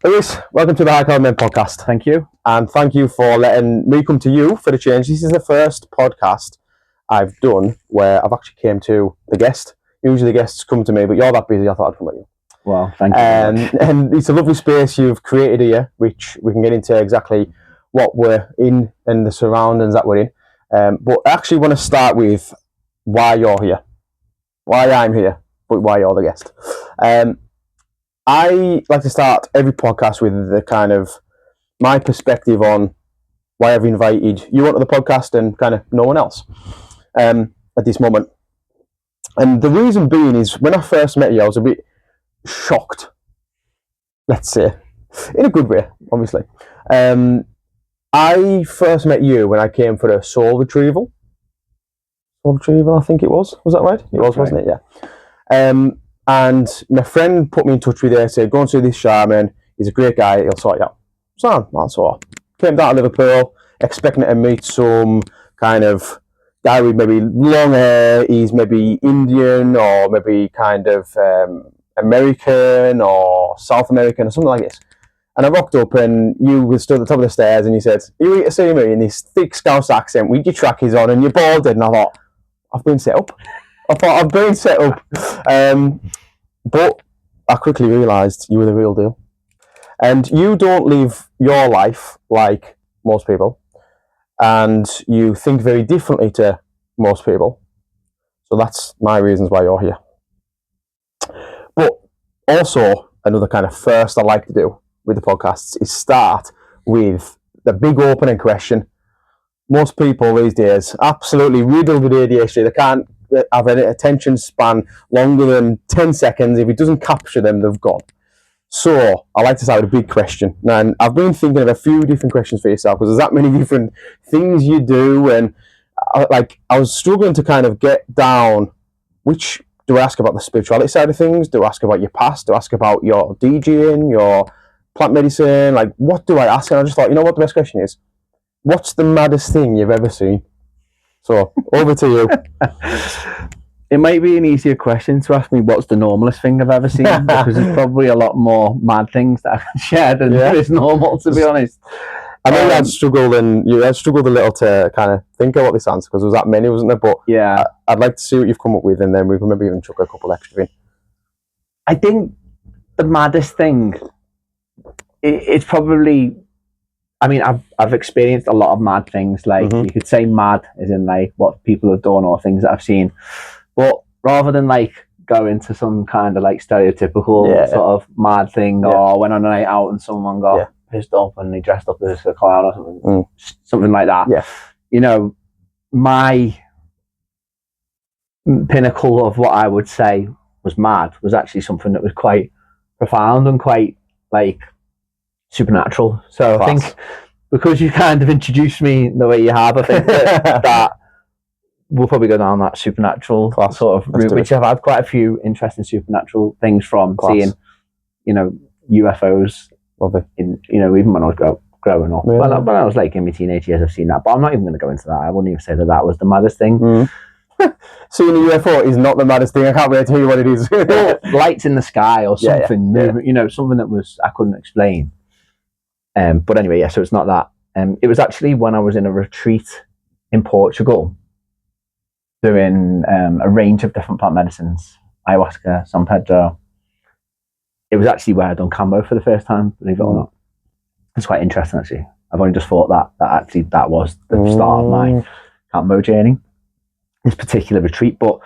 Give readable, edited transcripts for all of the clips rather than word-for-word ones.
Lewis, welcome to the High Carbon Men podcast. Thank you. And thank you for letting me come to you for the change. This is the first podcast I've done where I've actually came to the guest. Usually the guests come to me, but you're that busy, I thought I'd come at you. Well, thank you very much. And it's a lovely space you've created here, which we can get into exactly what we're in and the surroundings that we're in. But I actually want to start with why you're here. Why I'm here, but why you're the guest. I like to start every podcast with the kind of my perspective on why I've invited you onto the podcast and kind of no one else at this moment. And the reason being is when I first met you, I was a bit shocked, let's say, in a good way, obviously. I first met you when I came for a soul retrieval. Soul retrieval, I think it was. Was that right? It was, wasn't it? Yeah. And my friend put me in touch with you, said, go and see this shaman. He's a great guy, he'll sort you out. So that's all. Came down to Liverpool, expecting to meet some kind of guy with maybe long hair. He's maybe Indian or maybe kind of American or South American or something like this. And I rocked up and you were stood at the top of the stairs and you said, you here to see me in this thick Scouse accent with your trackies on and you're balded. And I thought, I've been set up. But I quickly realised you were the real deal. And you don't live your life like most people. And you think very differently to most people. So that's my reasons why you're here. But also, another kind of first I like to do with the podcasts is start with the big opening question. Most people these days absolutely riddled with ADHD. They can't have an attention span longer than 10 seconds. If it doesn't capture them, they've gone. So I like to start with a big question. And I've been thinking of a few different questions for yourself because there's that many different things you do. And I was struggling to kind of get down, which do I ask about the spirituality side of things? Do I ask about your past? Do I ask about your DJing, your plant medicine? Like, what do I ask? And I just thought, you know what the best question is? What's the maddest thing you've ever seen? So, over to you. It might be an easier question to ask me what's the normalest thing I've ever seen, because there's probably a lot more mad things that I can share than is normal, to be honest. I know you struggled a little to kind of think of what this answer, because there was that many, wasn't there? But yeah, I'd like to see what you've come up with, and then we can maybe even chuck a couple extra in. I think the maddest thing, it's probably... I mean, I've experienced a lot of mad things. Like you could say mad as in like what people have done or things that I've seen. But rather than like go into some kind of like stereotypical sort of mad thing or went on a night out and someone got pissed up and they dressed up as a clown or something, something like that. Yeah. You know, my pinnacle of what I would say was mad was actually something that was quite profound and quite like supernatural. So I think because you kind of introduced me the way you have, I think that we'll probably go down that supernatural sort of route, which I've had quite a few interesting supernatural things from seeing, you know, UFOs in, you know, even when I was growing up. When I was like in my teenage years, I've seen that, but I'm not even going to go into that. I wouldn't even say that was the maddest thing. Seeing a UFO is not the maddest thing. I can't really tell you what it is. Lights in the sky or something, you know, something that I couldn't explain. But anyway, so it's not that. It was actually when I was in a retreat in Portugal doing a range of different plant medicines, ayahuasca, San Pedro. It was actually where I'd done Kambo for the first time, believe it or not. It's quite interesting, actually. I've only just thought that was the start of my Kambo journey, this particular retreat. But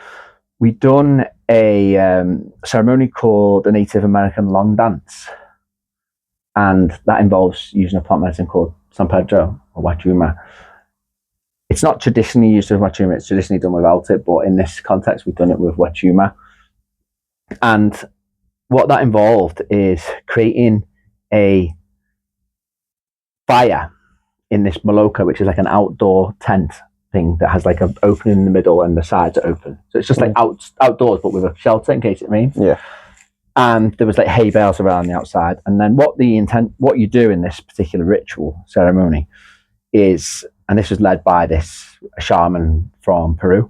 we'd done a ceremony called the Native American Long Dance. And that involves using a plant medicine called San Pedro or Wachuma. It's not traditionally used with Wachuma, it's traditionally done without it, but in this context, we've done it with Wachuma. And what that involved is creating a fire in this maloka, which is like an outdoor tent thing that has like an opening in the middle and the sides are open. So it's just like outdoors, but with a shelter in case it rains. Yeah. And there was like hay bales around the outside. And then what you do in this particular ritual ceremony is, and this was led by this shaman from Peru.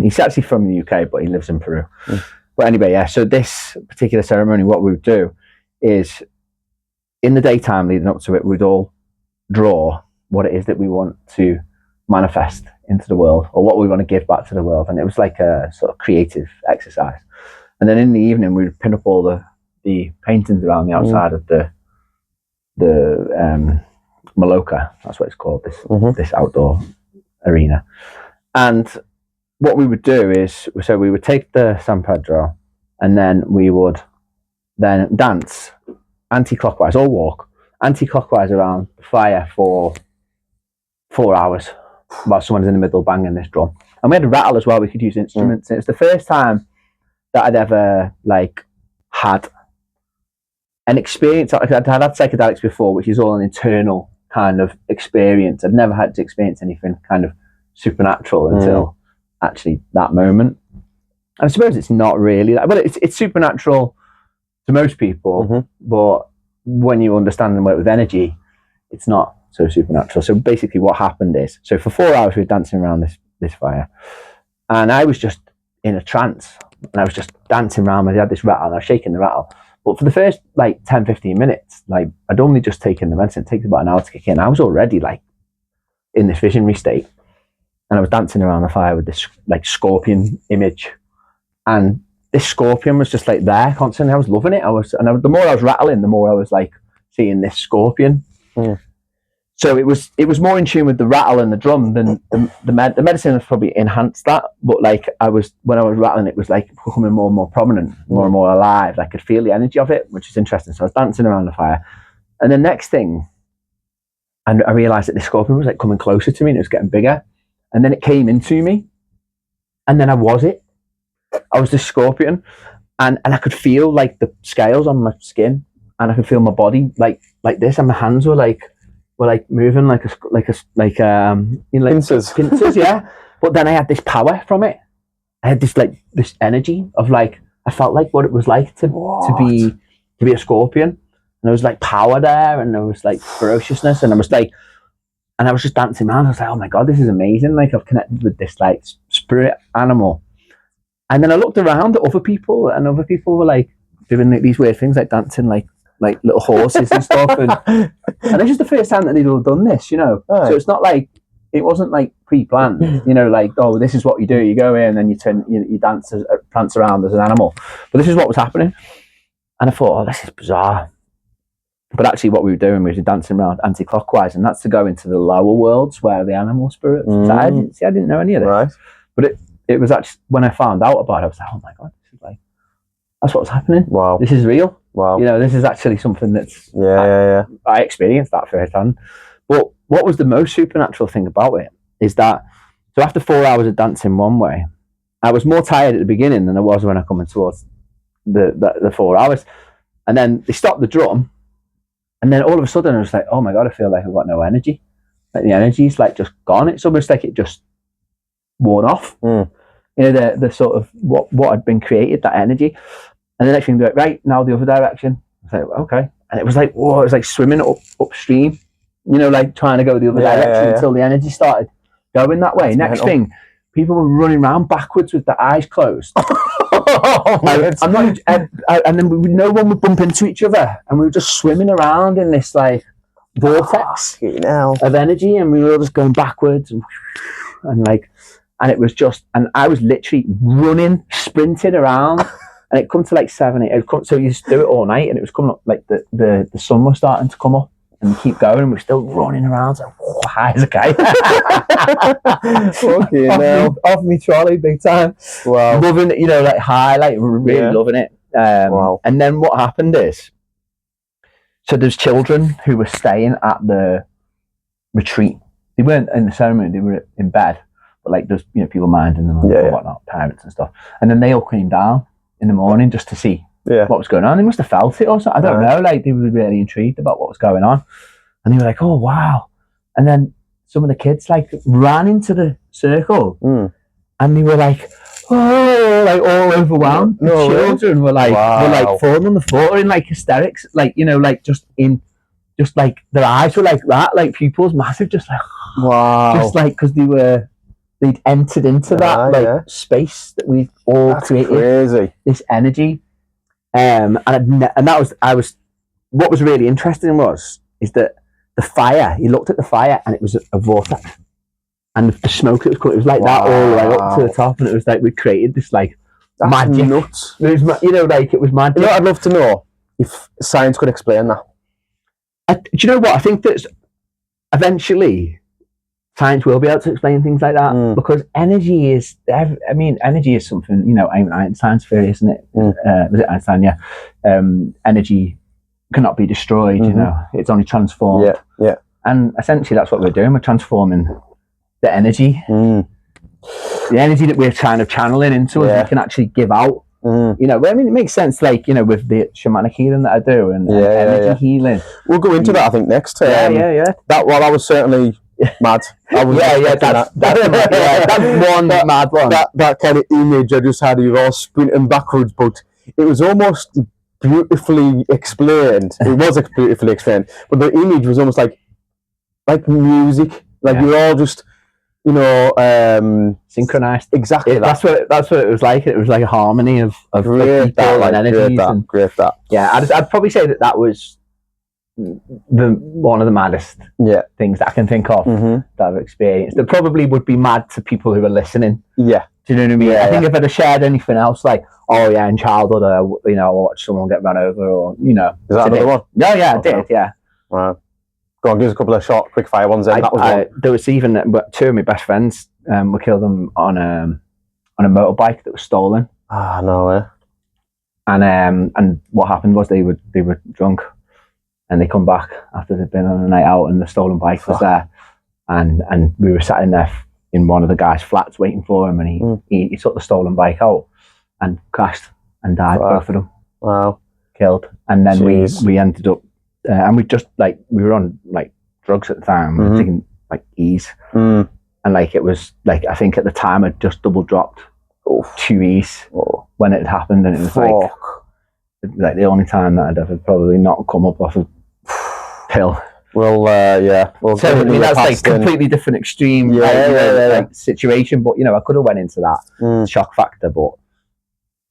He's actually from the UK, but he lives in Peru. But anyway, so this particular ceremony, what we would do is in the daytime leading up to it, we'd all draw what it is that we want to manifest into the world, or what we want to give back to the world. And it was like a sort of creative exercise. And then in the evening, we'd pin up all the paintings around the outside of the Maloka, that's what it's called, this outdoor arena. And what we would do is, so we would take the San Pedro, and then we would then dance anti-clockwise, or walk anti-clockwise around the fire for 4 hours while someone's in the middle banging this drum. And we had a rattle as well, we could use instruments. It was the first time that I'd ever like had an experience. I'd had psychedelics before, which is all an internal kind of experience. I'd never had to experience anything kind of supernatural until actually that moment. And I suppose it's not really that, but it's supernatural to most people, but when you understand and work with energy, it's not so supernatural. So basically what happened is, so for 4 hours we were dancing around this fire, and I was just in a trance, and I was just dancing around. I had this rattle, and I was shaking the rattle. But for the first like 10-15 minutes, like I'd only just taken the medicine. It takes about an hour to kick in. I was already like in this visionary state, and I was dancing around the fire with this like scorpion image, and this scorpion was just like there constantly. I was loving it. The more I was rattling, the more I was like seeing this scorpion. So it was more in tune with the rattle and the drum than the medicine has probably enhanced that. But like when I was rattling, it was like becoming more and more prominent, more and more alive. I could feel the energy of it, which is interesting. So I was dancing around the fire, and the next thing, and I realized that the scorpion was like coming closer to me, and it was getting bigger, and then it came into me, and then I was the scorpion, and I could feel like the scales on my skin, and I could feel my body like this, and my hands were like moving like pincers, yeah. But then I had this power from it. I had this energy of like, I felt like what it was like to be a scorpion, and there was like power there, and there was like ferociousness, and I was just dancing around. I was like, oh my god, this is amazing! Like I've connected with this like spirit animal. And then I looked around at other people, and other people were like doing like, these weird things, like dancing like little horses and stuff, and it's just the first time that they'd all done this, you know. Right. So it's not like, it wasn't like pre-planned, you know, like, oh, this is what you do. You go in and then you dance, prance around as an animal. But this is what was happening, and I thought, oh, this is bizarre. But actually, what we were doing was dancing around anti-clockwise, and that's to go into the lower worlds where the animal spirits. So I didn't know any of this, right. But it was actually, when I found out about it, I was like, oh my god, this is like, that's what's happening. Wow, this is real. Wow, you know, this is actually something that's I experienced that firsthand. But what was the most supernatural thing about it is that, so after 4 hours of dancing one way, I was more tired at the beginning than I was when I come in towards the 4 hours, and then they stopped the drum, and then all of a sudden I was like, oh my god, I feel like I've got no energy. Like the energy's like just gone. It's almost like it just worn off. You know, the sort of what had been created, that energy. And the next thing, like, right, now the other direction. I was like, okay. And it was like, whoa, it was like swimming upstream, you know, like trying to go the other direction until the energy started going that way. Next thing, people were running around backwards with their eyes closed. And then no one would bump into each other, and we were just swimming around in this like vortex of energy, and we were all just going backwards and it was just, and I was literally running, sprinting around, and it come to like 7, 8. So you just do it all night, and it was coming up like the sun was starting to come up, and keep going, and we're still running around, so high as a kite. Okay, off me trolley, big time. Wow, loving it, you know, like high, like really loving it. Wow. And then what happened is, so there's children who were staying at the retreat. They weren't in the ceremony; they were in bed. But like there's, you know, people minding them and whatnot, parents and stuff. And then they all came down in the morning just to see what was going on. They must have felt it or something. I don't know. Like they were really intrigued about what was going on, and they were like, "Oh wow!" And then some of the kids like ran into the circle, and they were like, "Oh!" Like all overwhelmed. The children were like falling on the floor in like hysterics, like, you know, like just like their eyes were like that, like pupils massive, just like just like because they'd entered into that space that we've all created. Crazy. This energy, and that was, what was really interesting is that the fire, he looked at the fire and it was a vortex. And the smoke that was coming, it was like that all the way up to the top. And it was like, we created this like magic. Nuts. It was, like it was magic. I'd love to know if science could explain that. Do you know what? I think that eventually science will be able to explain things like that because energy is, energy is something, Einstein's theory, isn't it? Was it Einstein? Yeah. Energy cannot be destroyed, it's only transformed. Yeah. And essentially that's what we're doing. We're transforming the energy. The energy that we're kind of channeling into us, we can actually give out. It makes sense, like, with the shamanic healing that I do and energy healing. We'll go into that, I think, next. That was certainly mad. That's one mad one. That kind of image I just had of you all sprinting backwards, but it was almost beautifully explained. It was beautifully explained, but the image was almost like music. Like you're all just, synchronized. Exactly. That's what it was like. It was like a harmony of people and energies. Great. Yeah, I'd probably say that was one of the maddest things that I can think of that I've experienced. That probably would be mad to people who are listening. Yeah. Do you know what I mean? I think if I'd have shared anything else, like, in childhood, I watched someone get run over, or Is that another one? No, I did. Yeah. Wow. Go on, give us a couple of short, quick fire ones. Then there was even two of my best friends were killed on a motorbike that was stolen. Ah, no way. And what happened was they were drunk, and they come back after they'd been on a night out, and the stolen bike was there, and we were sat in there in one of the guy's flats waiting for him, and he took the stolen bike out and crashed and died. Both of them. Wow. Killed. And then we ended up. And we just we were on drugs at the time. We were taking E's, and it was I think at the time I'd just double dropped 2 E's when it happened, and it was the only time that I'd ever probably not come up off a pill. Well, Well, so that's completely different extreme situation, but I could have went into that shock factor, but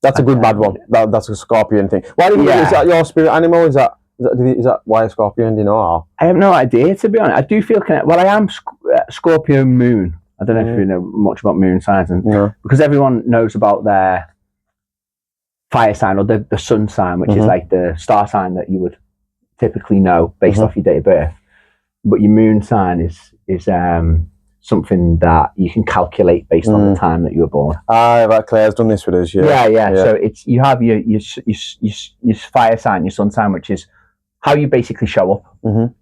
that's a good bad one. That's a scorpion thing. Why do you think is that your spirit animal? Is that why a scorpion? Do you know? I have no idea, to be honest. I do feel connected. Well, I am Scorpio moon. I don't know if you know much about moon signs, because everyone knows about their fire sign or the sun sign, which is like the star sign that you would typically know based off your date of birth. But your moon sign is something that you can calculate based on the time that you were born. Right, Claire's done this with us. Yeah. So you have your fire sign, your sun sign, which is how you basically show up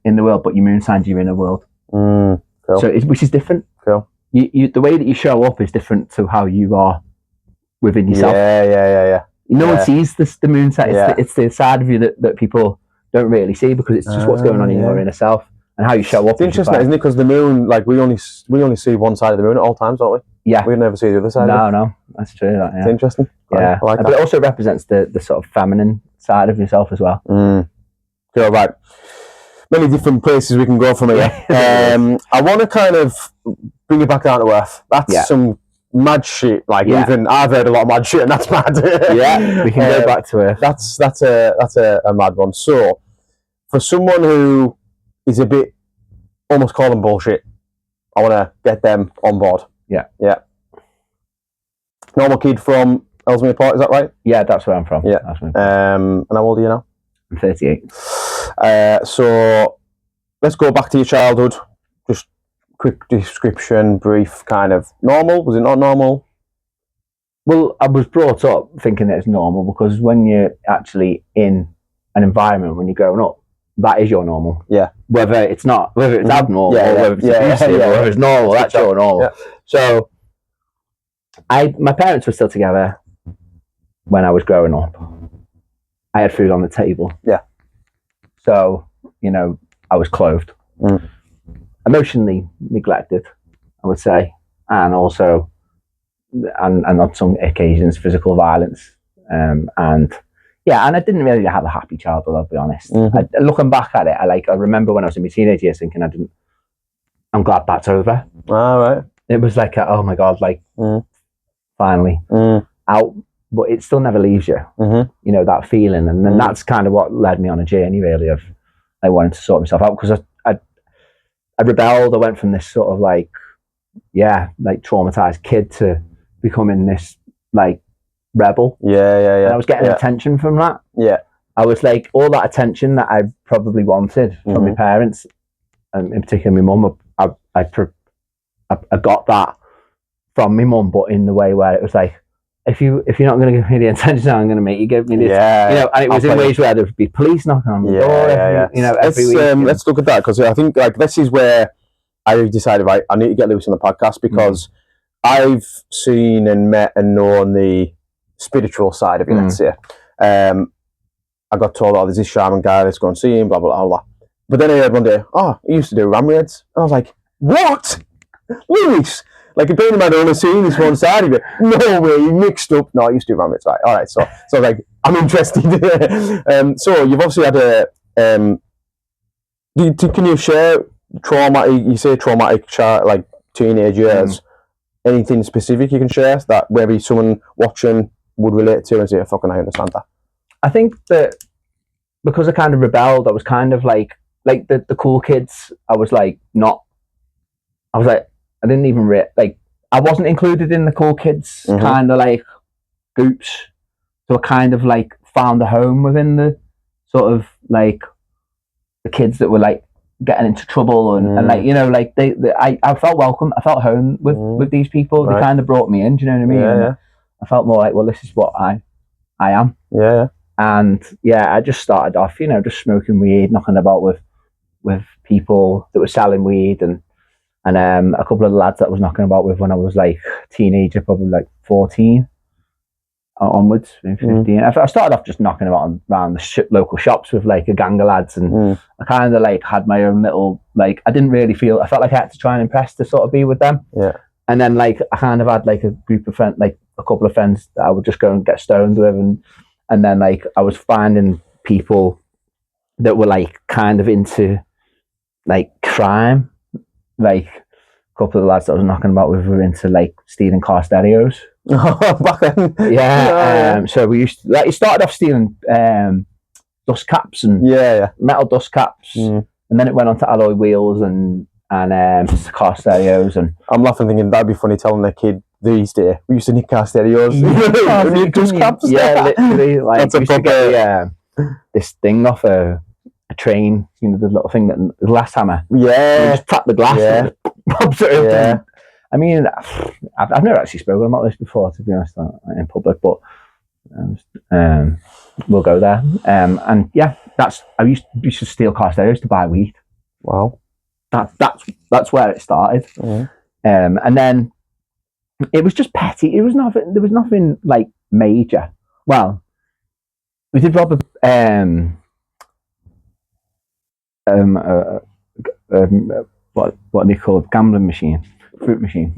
in the world, but your moon sign's your inner world. Cool. So which is different. Cool. You the way that you show up is different to how you are within yourself. Yeah. No one sees the moon sign. It's the side of you that people don't really see, because it's just what's going on in your inner self and how you show up. It's interesting, isn't it? Because the moon, we only see one side of the moon at all times, don't we? Yeah. We never see the other side. No, that's true. It's interesting. Yeah, I like that. But it also represents the sort of feminine side of yourself as well. Cool, right. Many different places we can go from here. I want to kind of bring it back down to earth. That's some mad shit. Even I've heard a lot of mad shit, and that's mad. We can go back to earth. That's a mad one. So, for someone who is a bit almost calling bullshit, I want to get them on board. Yeah. Normal kid from Ellesmere Port, is that right? Yeah, that's where I'm from. Yeah. And how old are you now? I'm 38. So let's go back to your childhood. Just quick description, brief, kind of normal. Was it not normal? Well, I was brought up thinking that it's normal, because when you're actually in an environment when you're growing up, that is your normal. Yeah. Whether it's abnormal, or whether it's abusive, or whether it's normal, that's your normal. Yeah. So my parents were still together when I was growing up. I had food on the table. Yeah. So, I was clothed. Emotionally neglected, I would say. And also, and on some occasions, physical violence. And I didn't really have a happy childhood, I'll be honest. Looking back at it, I remember when I was in my teenage years thinking, I'm glad that's over. All right. It was oh my God, finally out. but it still never leaves you. You know, that feeling, and then that's kind of what led me on a journey really of I wanted to sort myself out, because I rebelled. I went from this sort of like traumatized kid to becoming this like rebel. Yeah. And I was getting attention from that. Yeah. I was like, all that attention that I probably wanted from my parents, and in particular my mum, I got that from my mum, but in the way where it was like, if you're not going to give me the attention, I'm going to make you give me this. Yeah, you know, and it was in ways where there would be police knocking on the door. Every week. Let's look at that, because I think like this is where I decided, right, I need to get Lewis on the podcast, because I've seen and met and known the spiritual side of it. Let's say, I got told, oh, there's this shaman guy, let's go and see him, blah blah blah blah. But then I heard one day, oh, he used to do ram raids, and I was like, what, Lewis? Like, a pain in my head, only seeing this one side of it. No way, you mixed up. No, I used to do ram raids, right? All right, so like, I'm interested. So you've obviously had a. Can you share traumatic? You say traumatic, like teenage years. Anything specific you can share that maybe someone watching would relate to and say, "Fucking, I understand that." I think that because I kind of rebelled, I was kind of like the cool kids. I was like I didn't even I wasn't included in the cool kids kind of like groups. So I kind of like found a home within the sort of like the kids that were like getting into trouble and like, you know, like I felt welcome. I felt home with these people. Right. They kind of brought me in. Do you know what I mean? Yeah. I felt more like, well, this is what I am. Yeah. And I just started off, you know, just smoking weed, knocking about with people that were selling weed, and a couple of the lads that I was knocking about with when I was like a teenager, probably like 14 onwards, maybe 15. I started off just knocking about around the local shops with like a gang of lads, and I kind of like had my own little, like, I felt like I had to try and impress to sort of be with them. Yeah. And then like I kind of had like a group of friends, like a couple of friends that I would just go and get stoned with, and then like I was finding people that were like kind of into like crime. Like a couple of the lads that I was knocking about with were into like stealing car stereos. Back then. Yeah. So we used to, like, it started off stealing dust caps and metal dust caps, and then it went on to alloy wheels and car stereos. And I'm laughing thinking that'd be funny telling a kid these days we used to nick car stereos. Dust caps. Yeah, literally. Like, that's a proper, get this thing off a train, you know, the little thing, that the glass hammer. Yeah. You just tap the glass and it pops it open. I mean, I've never actually spoken about this before, to be honest, in public, but we'll go there. And I used to steal car stereos to buy weed. Wow. That's where it started. And then it was just petty. There was nothing like major. Well, we did rob what are they called? Gambling machine, fruit machine,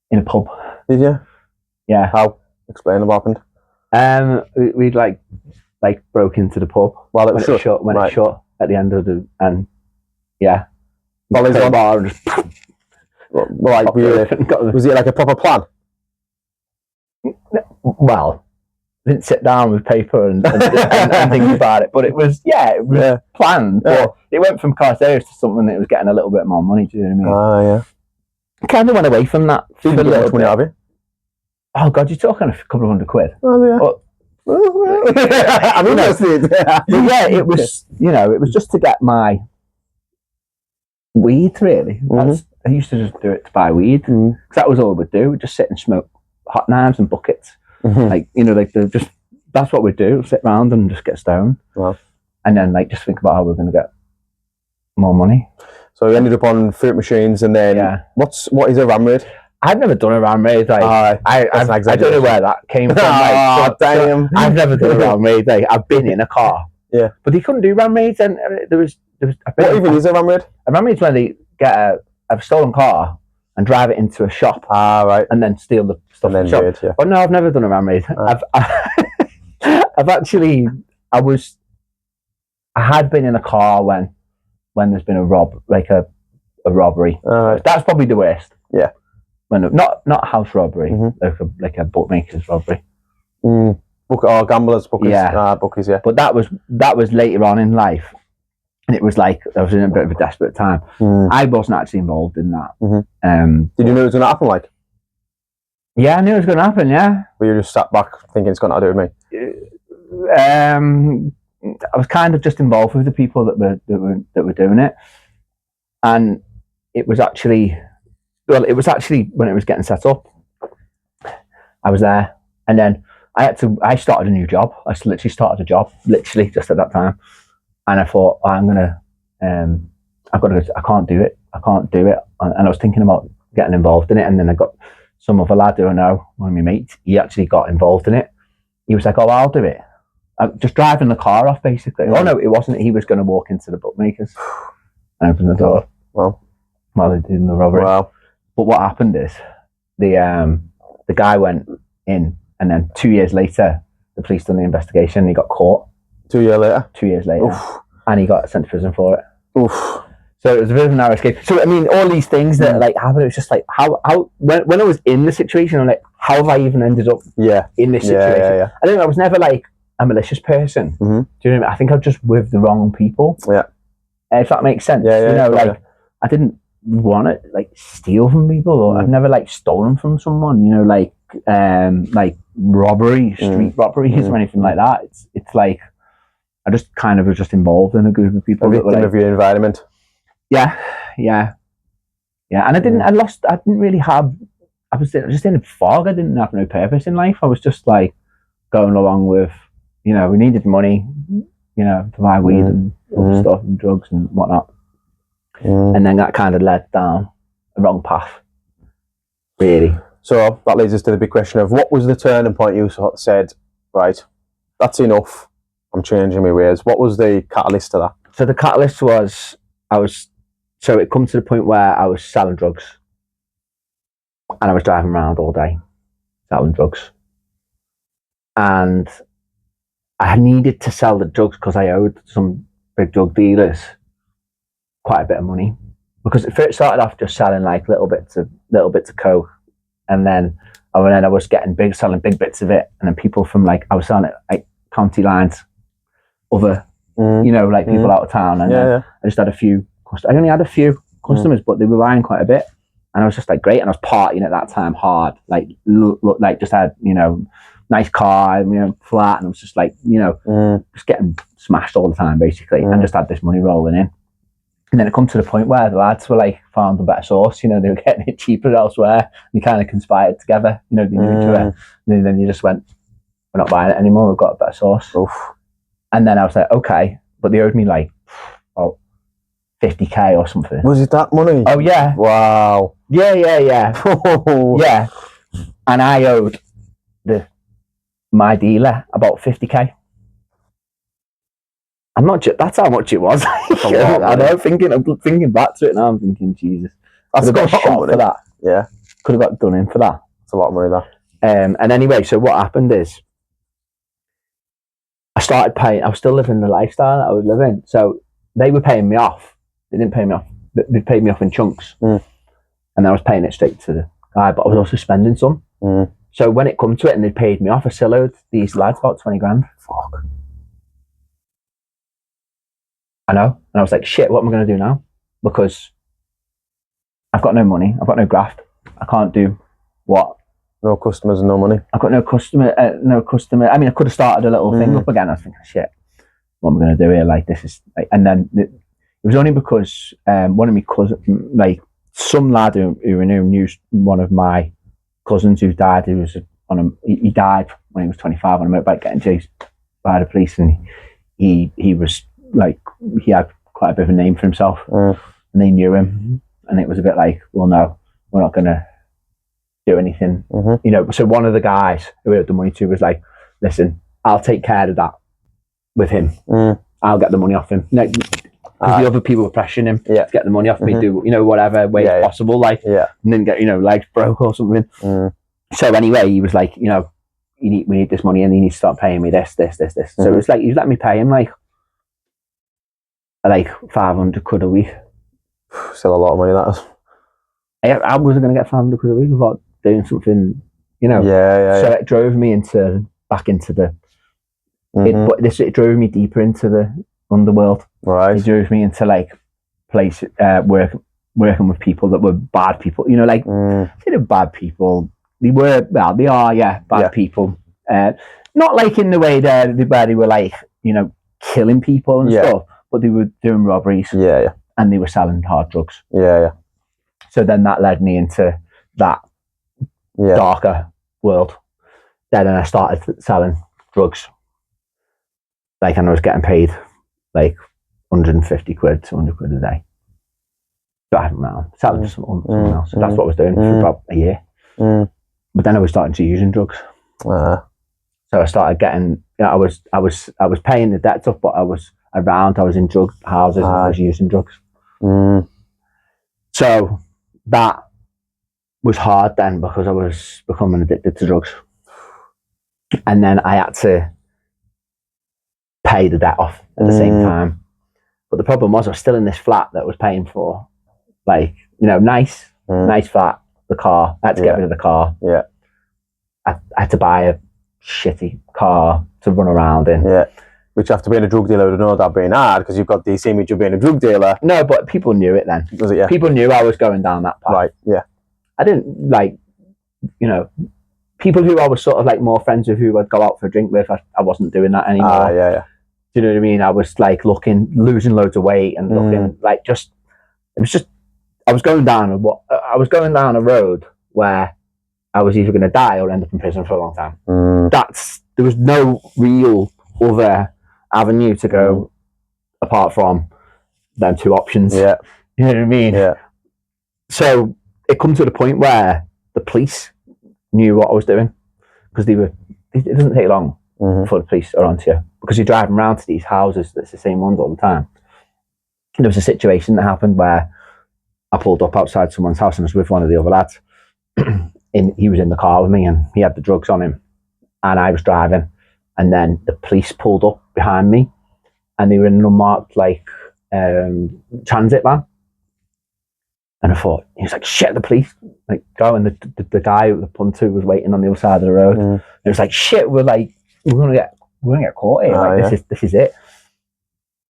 in a pub. Did you? Yeah. How? Explain what happened. We'd like broke into the pub while it was shut. When it shut at the end of the, and Well, the bar and just like was it like a proper plan? Well, I didn't sit down with paper and think about it, but it was planned. Yeah. But it went from car stereos to something that was getting a little bit more money. Do you know what I mean? Yeah. I kind of went away from that. Did you get much money out of it? Oh God, you're talking a couple of £100. Oh yeah. I'm interested. It was, you know, it was just to get my weed, really. I used to just do it to buy weed, because that was all we'd do. We'd just sit and smoke hot knives and buckets. Like, you know, like that's what we'd do, sit around and just get stoned. Wow. And then like just think about how we're going to get more money. So we ended up on fruit machines, and then what is a ram raid? I've never done a ram raid. Like, I don't know where that came from. Damn. I've never done a ram raid. Like, I've been in a car. Yeah. But they couldn't do ram raids, and there was what even is a ram raid? A ram raid is when they get a stolen car and drive it into a shop. Right. And then steal the stuff from the shop. But no, I've never done a ram raid. I've actually, I had been in a car when there's been a robbery. That's probably the worst. Yeah. When not house robbery, like a bookmaker's robbery. Book or gamblers, bookies. Yeah, bookies. Yeah. But that was later on in life, and it was like I was in a bit of a desperate time. I wasn't actually involved in that. Did you know it was going to happen? Like, yeah, I knew it was going to happen. Yeah. But you just sat back thinking it's got to do with me. I was kind of just involved with the people that were doing it, and it was actually when it was getting set up. I was there, and then I started a new job. I literally started a job, literally just at that time. And I thought, I can't do it. And I was thinking about getting involved in it. And then I got some other lad who I know, one of my mates, he actually got involved in it. He was like, oh, I'll do it. I'm just driving the car off, basically. Oh, no, it wasn't. He was going to walk into the bookmakers and open the door. Well, while they did the robbery. Wow. But what happened is the guy went in, and then 2 years later, the police done the investigation and he got caught. 2 years later? 2 years later. Oof. And he got sent to prison for it. Oof. So it was a bit of a narrow escape. So, I mean, all these things that like happened, it was just like, when I was in the situation, I'm like, how have I even ended up in this situation? Yeah. I think I was never like a malicious person. Do you know what I mean? I think I was just with the wrong people. Yeah. If that makes sense. I didn't want to like steal from people, or I've never like stolen from someone, like robbery, street robberies or anything like that. It's like I just kind of was just involved in a group of people. A victim of your environment. Yeah. And I didn't really have. I was just in a fog. I didn't have no purpose in life. I was just like going along with, we needed money, to buy weed and other stuff and drugs and whatnot. And then that kind of led down the wrong path, really. So that leads us to the big question of what was the turning point you sort of said, right, that's enough, I'm changing my ways. What was the catalyst to that? So the catalyst was, it come to the point where I was selling drugs and I was driving around all day selling drugs. And I needed to sell the drugs because I owed some big drug dealers quite a bit of money, because it first started off just selling like little bits of coke, and then I was selling big bits of it, and then people from I was selling it like county lines, other people out of town, and I just had a few. I only had a few customers, but they were buying quite a bit, and I was just like great, and I was partying at that time hard, like just had nice car, flat, and I was just like just getting smashed all the time basically, and just had this money rolling in. And then it come to the point where the lads were like found a better source, they were getting it cheaper elsewhere. And they kind of conspired together, they knew each other. And then you just went, we're not buying it anymore, we've got a better source. Oof. And then I was like, okay, but they owed me like 50k or something. Was it that money? Oh yeah. Wow. Yeah. Yeah. And I owed my dealer about 50k. I'm not. That's how much it was. I know. I'm thinking back to it now. I'm thinking, Jesus, I've got shot for that. Yeah, could have got done in for that. It's a lot of money, that. And anyway, so what happened is, I started paying. I was still living the lifestyle that I was living. So they were paying me off. They didn't pay me off. They paid me off in chunks, and I was paying it straight to the guy. But I was also spending some. So when it come to it, and they paid me off, I still owed these lads about 20 grand. Fuck. I know. And I was like, shit, what am I going to do now? Because I've got no money. I've got no graft. I can't do what? No customers and no money. I've got no customer. I mean, I could have started a little thing up again. I was thinking, shit, what am I going to do here? Like, this is... and then it was only because one of my cousins, some lad who knew one of my cousins who died, he died when he was 25 on a motorbike getting chased by the police, and he was... he had quite a bit of a name for himself, and they knew him, and it was a bit like, well, no, we're not going to do anything. So one of the guys who we owed the money to was like, listen, I'll take care of that with him. I'll get the money off him. Because the other people were pressuring him to get the money off me, do whatever way possible, and then get legs broke or something. So anyway, he was like, we need this money, and you need to start paying me this. So it was like, he was letting me pay him like 500 quid a week. Still a lot of money, that is. I wasn't going to get 500 quid a week without doing something, So it drove me into back into the. But it drove me deeper into the underworld. Right. It drove me into like working with people that were bad people. You know, like they were bad people. They are bad people. Not like in the way where they were like, you know, killing people and stuff, but they were doing robberies. Yeah. And they were selling hard drugs. Yeah. So then that led me into that darker world. Then I started selling drugs. Like, and I was getting paid like 150 quid, 200 quid a day. Driving around, selling to someone else. So that's what I was doing for about a year. But then I was starting to using drugs. So I started getting, you know, I was paying the debts off, but I was in drug houses and I was using drugs. So that was hard then because I was becoming addicted to drugs. And then I had to pay the debt off at the same time. But the problem was I was still in this flat that I was paying for, like, you know, nice flat, the car. I had to get rid of the car. Yeah. I had to buy a shitty car to run around in. Yeah. Which after being a drug dealer would know that being hard because you've got this image of being a drug dealer. No, but people knew it then. Was it? Yeah. People knew I was going down that path. Right. Yeah. I didn't like, you know, people who I was sort of like more friends with who I'd go out for a drink with. I wasn't doing that anymore. Yeah. Do you know what I mean? I was like losing loads of weight and looking like I was going down a road where I was either going to die or end up in prison for a long time. There was no real other avenue to go apart from them two options. Yeah. You know what I mean? Yeah. So it come to the point where the police knew what I was doing because it doesn't take long before the police are onto you because you're driving around to these houses that's the same ones all the time. There was a situation that happened where I pulled up outside someone's house and I was with one of the other lads. He was in the car with me and he had the drugs on him and I was driving, and then the police pulled up behind me and they were in an unmarked like transit van. And I thought, he was like, shit, the police, like, go. And the guy, the punter, was waiting on the other side of the road. And it was like, shit, we're gonna get caught here. This is it.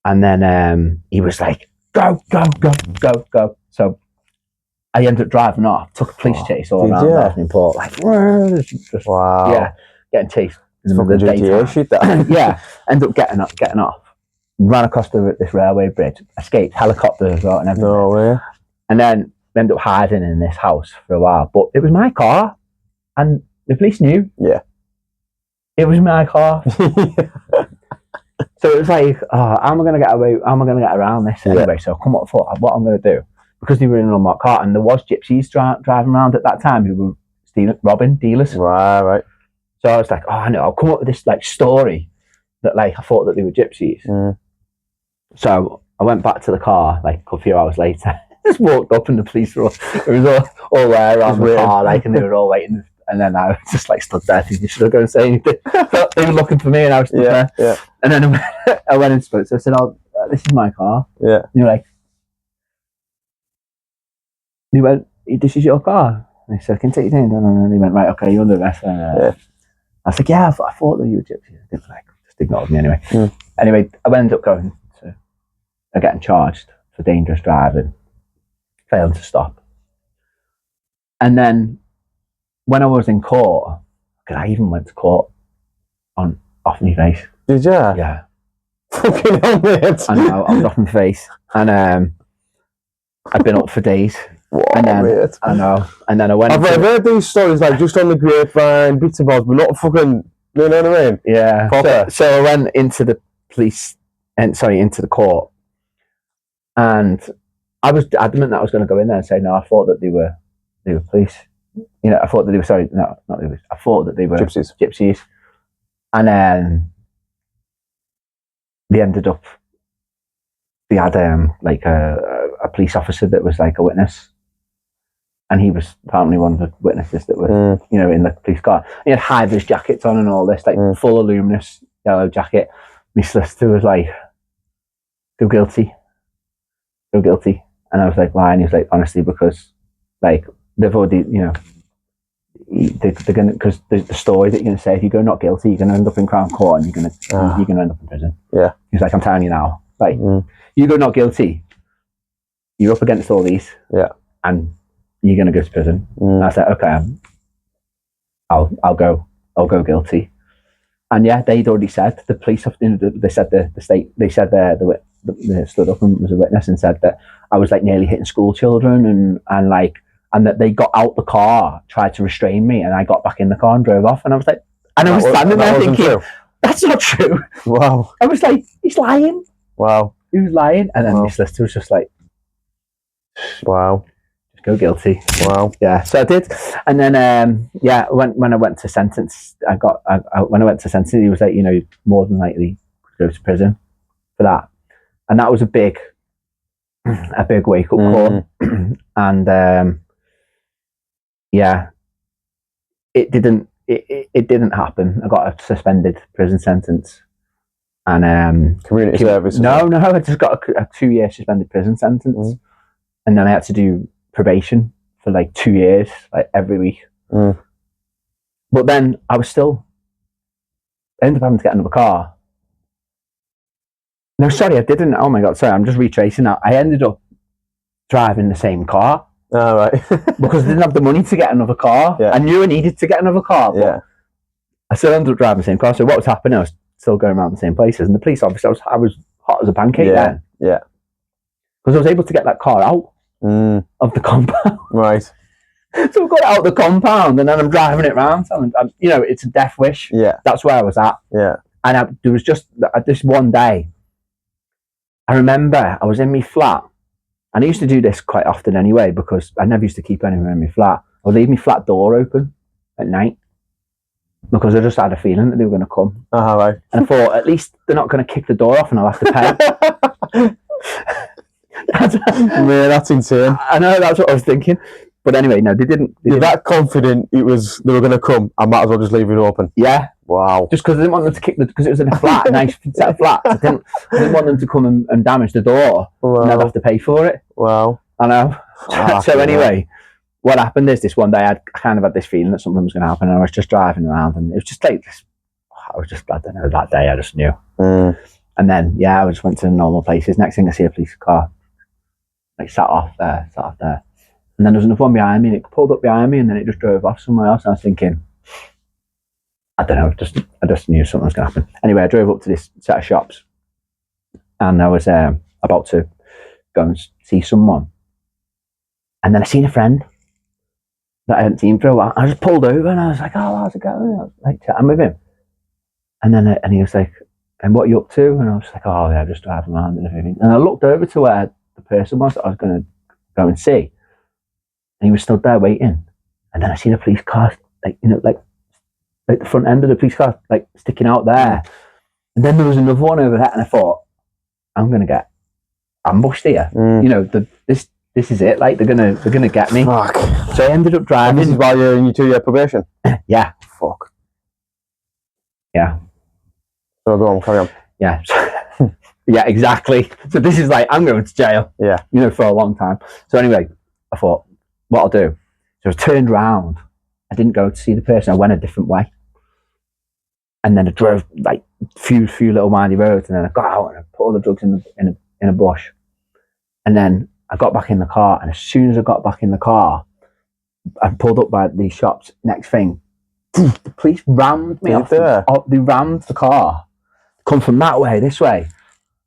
And then he was like, go. So I ended up driving off, took a police chase all around Bethany Port, like, just, wow. Yeah, getting chased in the GTA shit, that. Yeah, ended up getting off, ran across this railway bridge, escaped, helicopter as well, and everything. No way. And then ended up hiding in this house for a while. But it was my car, and the police knew. Yeah. It was my car. So it was like, how am I going to get away? How am I going to get around this anyway? So I come up for what I'm going to do. Because they were in an unmarked car, and there was gypsies driving around at that time who were robbing dealers. Right. So I was like, I know, I'll come up with this like story that like I thought that they were gypsies. So I went back to the car like a few hours later. Just walked up and the police were all there around the car, like, and they were all waiting. And then I just like stood there thinking, should I go and say anything? They were looking for me and I was stood there. Yeah. And then I went and spoke. So I said, this is my car. Yeah. And you're like, he went, this is your car? And I said, can I take you down? And he went, right, okay, you're under arrest. I was like, yeah, I thought that you were gypsy. They were like, just ignored me anyway. Anyway, I ended up going to getting charged for dangerous driving, failing to stop. And then when I was in court, I even went to court off my face. Did you? Yeah. Fucking hell, mate. I know, I was off my face. And I'd been up for days. Whoa, and then, mate. I know. And then I went. I've heard these stories like just on the grapevine, bits and bobs, but not fucking. You know what I mean? Yeah. So I went into the into the court, and I was adamant that I was going to go in there and say no. I thought that they were police. You know, I thought that they were not they were. I thought that they were gypsies, and then they ended up. They had like a police officer that was like a witness. And he was apparently one of the witnesses that was, you know, in the police car. He had high-vis jackets on and all this, like full luminous yellow jacket. My solicitor was like, "Feel guilty." And I was like, "Why?" And he was like, "Honestly, because like they've already, you know, they're gonna, because the story that you're gonna say, if you go not guilty, you're gonna end up in Crown Court and you're gonna end up in prison. Yeah. He's like, I'm telling you now, like, you go not guilty, you're up against all these. Yeah. And you're gonna go to prison. And I said, okay, I'll go guilty. And yeah, they'd already said, the police, they said the state, they said they stood up and was a witness and said that I was like nearly hitting school children and that they got out the car, tried to restrain me, and I got back in the car and drove off. And I was like, and I was standing there thinking, that's not true. Wow. I was like, he's lying. Wow. He was lying. And then this solicitor was just like, wow. Just go guilty. Wow. Yeah. So I did. And then, when I went to sentence, when I went to sentence, he was like, you know, more than likely go to prison for that. And that was a big wake up call. And, it didn't happen. I got a suspended prison sentence, and community service. No, I just got a 2-year suspended prison sentence, and then I had to do probation for like 2 years, like every week. But then I ended up having to get another car. No, sorry, I didn't. Oh my God, sorry, I'm just retracing that. I ended up driving the same car. Oh, right. Because I didn't have the money to get another car. Yeah. I knew I needed to get another car, but I still ended up driving the same car. So what was happening, I was still going around the same places. And the police officer, I was hot as a pancake then. Yeah. Because I was able to get that car out of the compound. Right. So I got it out of the compound and then I'm driving it around. I'm, you know, it's a death wish. Yeah. That's where I was at. Yeah. And there was just this one day, I remember I was in my flat. And I used to do this quite often anyway, because I never used to keep anyone in my flat. I would leave my flat door open at night because I just had a feeling that they were going to come. Right. And I thought, at least they're not going to kick the door off and I'll have to pay. Man, that's insane. I know, that's what I was thinking. But anyway, no, they didn't. You're that confident they were going to come, I might as well just leave it open. Yeah. Wow. Just because I didn't want them to kick because it was in a flat, a nice set of flats. I didn't want them to come and damage the door. Wow. And I'd have to pay for it. Wow. I know. So anyway, what happened is this one day I kind of had this feeling that something was going to happen, and I was just driving around, and it was just like this. I don't know, that day I just knew. And then I just went to normal places. Next thing I see a police car, like sat off there, and then there was another one behind me, and it pulled up behind me, and then it just drove off somewhere else. And I was thinking, I don't know, I just knew something was going to happen. Anyway, I drove up to this set of shops, and I was about to go and see someone, and then I seen a friend that I hadn't seen for a while. I just pulled over, and I was like, "Oh, how's it going?" I was like chatting with him, and then and he was like, "And what are you up to?" And I was like, "Oh, yeah, just driving around and everything." And I looked over to where the person was that I was going to go and see, and he was stood there waiting. And then I seen a police car, like the front end of the police car, like sticking out there. And then there was another one over there, and I thought, I'm going to get ambushed here. You know, this is it. Like they're gonna get me. Fuck. So I ended up driving. And this is while you're in your 2-year probation. Yeah. Fuck. Yeah. So go on, carry on. Yeah. Yeah, exactly. So this is like, I'm going to jail. Yeah. You know, for a long time. So anyway, I thought, what I'll do. So I turned around. I didn't go to see the person. I went a different way. And then I drove like few little windy roads, and then I got out and I put all the drugs in a bush. And then I got back in the car, and as soon as I got back in the car, I pulled up by these shops. Next thing, the police rammed me off. They rammed the car. Come from that way, this way.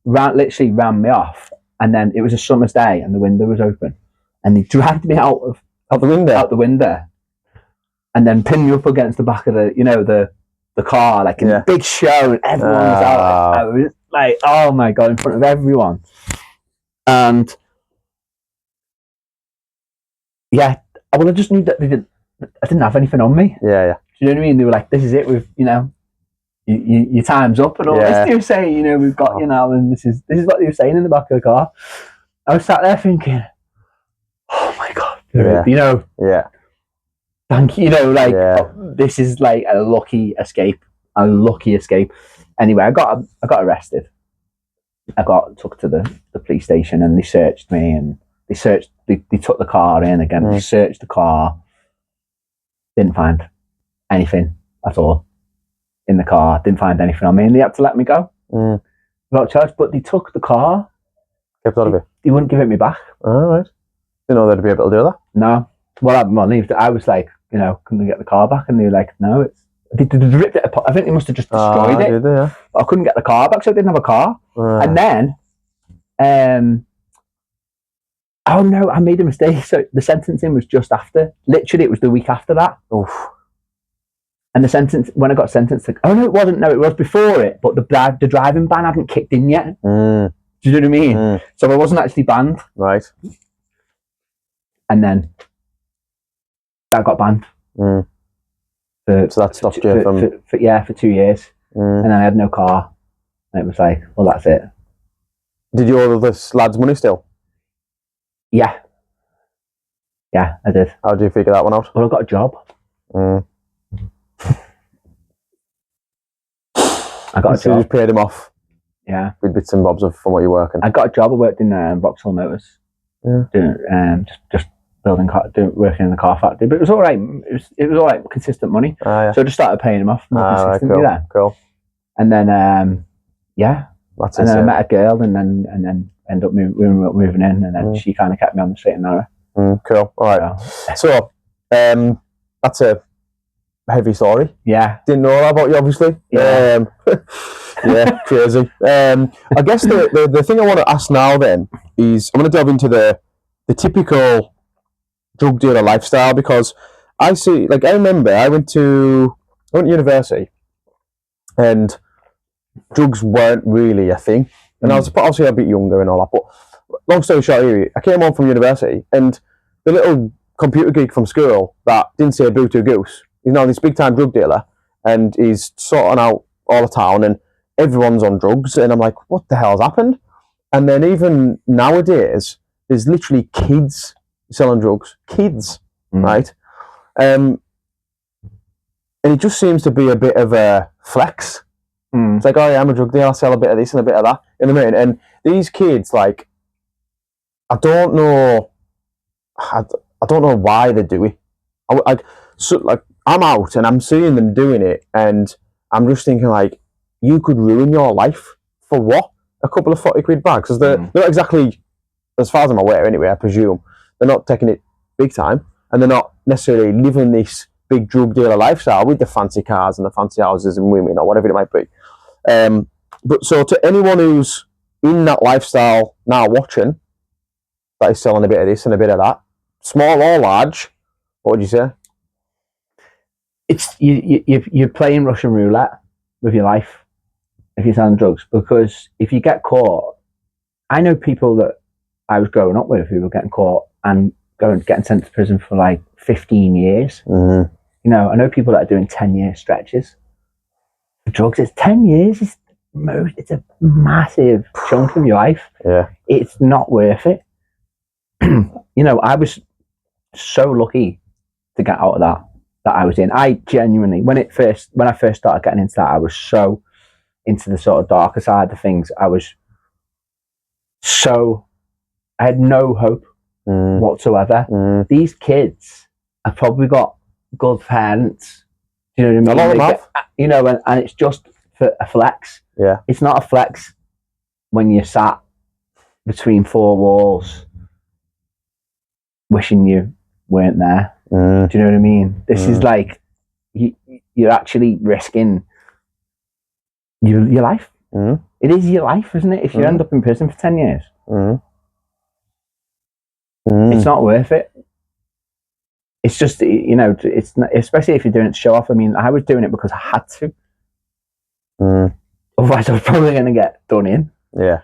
Literally rammed me off. And then it was a summer's day, and the window was open, and they dragged me out the window, and then pinned me up against the back of the car, like in a big show, and everyone was out. I was like, oh my God, in front of everyone. And yeah, well, I just knew that I didn't have anything on me. Yeah. Do you know what I mean? They were like, this is it, your time's up and all this. They were saying, we've got you now, and this is what they were saying in the back of the car. I was sat there thinking, oh my God, Yeah. Thank you, this is like a lucky escape. Anyway, I got arrested. I got took to the police station, and they searched me, and they took the car in again. They searched the car, Didn't find anything at all in the car. Didn't find anything on me, and they had to let me go without charge. But they took the car. Kept out of it. They wouldn't give it me back. All right. Didn't know they'd be able to do that. No. Well, I was like, you know, can we get the car back? And they were like, no, they ripped it apart. I think they must have just destroyed it. Did they, yeah? But I couldn't get the car back, so I didn't have a car. And then, oh no, I made a mistake. So the sentencing was just after. Literally, it was the week after that. Oof. And the sentence, when I got sentenced, like, oh no, it wasn't. No, it was before it. But the driving ban hadn't kicked in yet. Do you know what I mean? So I wasn't actually banned. Right. And then that got banned. So that stopped you from... For 2 years. And then I had no car. And it was like, well, that's it. Did you owe this lad's money still? Yeah. Yeah, I did. How did you figure that one out? Well, I got a job. I got a job. You just paid him off? Yeah. With bits and bobs from what you're working? I got a job. I worked in Vauxhall Motors. Yeah. Doing, just building working in the car factory. But it was all right. It was all right, consistent money. Yeah. So I just started paying him off more consistently there. Cool. And then, yeah. That's and then I met a girl and then ended up moving in, and then she kind of kept me on the straight and narrow. Cool. All right. So, that's a heavy story. Yeah. Didn't know that about you, obviously. Yeah. Yeah, crazy. I guess the thing I want to ask now then is I'm going to delve into the typical drug dealer lifestyle, because I see, like, I remember I went to university and drugs weren't really a thing. And I was obviously a bit younger and all that, but long story short, I came home from university and the little computer geek from school that didn't say boo to a goose, he's now this big time drug dealer and he's sorting out all the town and everyone's on drugs. And I'm like, what the hell's happened? And then even nowadays, there's literally kids selling drugs. Kids, right? And it just seems to be a bit of a flex. It's like, oh yeah, I'm a drug dealer, I sell a bit of this and a bit of that. You know what I mean? And these kids, like, I don't know why they do it. I'm out and I'm seeing them doing it, and I'm just thinking, like, you could ruin your life for what? A couple of 40 quid bags? Because they're not exactly, as far as I'm aware anyway, I presume, they're not taking it big time, and they're not necessarily living this big drug dealer lifestyle with the fancy cars and the fancy houses and women or whatever it might be. But so to anyone who's in that lifestyle now watching, that is selling a bit of this and a bit of that, small or large, what would you say? It's you're playing Russian roulette with your life if you're selling drugs, because if you get caught, I know people that I was growing up with who were getting caught and getting sent to prison for like 15 years. You know, I know people that are doing 10-year stretches for drugs. It's 10 years. It's a massive chunk of your life. Yeah, it's not worth it. You know, I was so lucky to get out of that I was in. I genuinely, when I first started getting into that, I was so into the sort of darker side of things. I had no hope whatsoever. These kids have probably got good parents. Do you know what I mean? A lot of them. You know, and it's just for a flex. Yeah. It's not a flex when you're sat between four walls wishing you weren't there. Do you know what I mean? This is like, you're actually risking your life. It is your life, isn't it? If you end up in prison for 10 years, it's not worth it. It's just, you know, it's not, especially if you're doing it to show off. I mean, I was doing it because I had to. Otherwise, I was probably going to get done in. Yeah.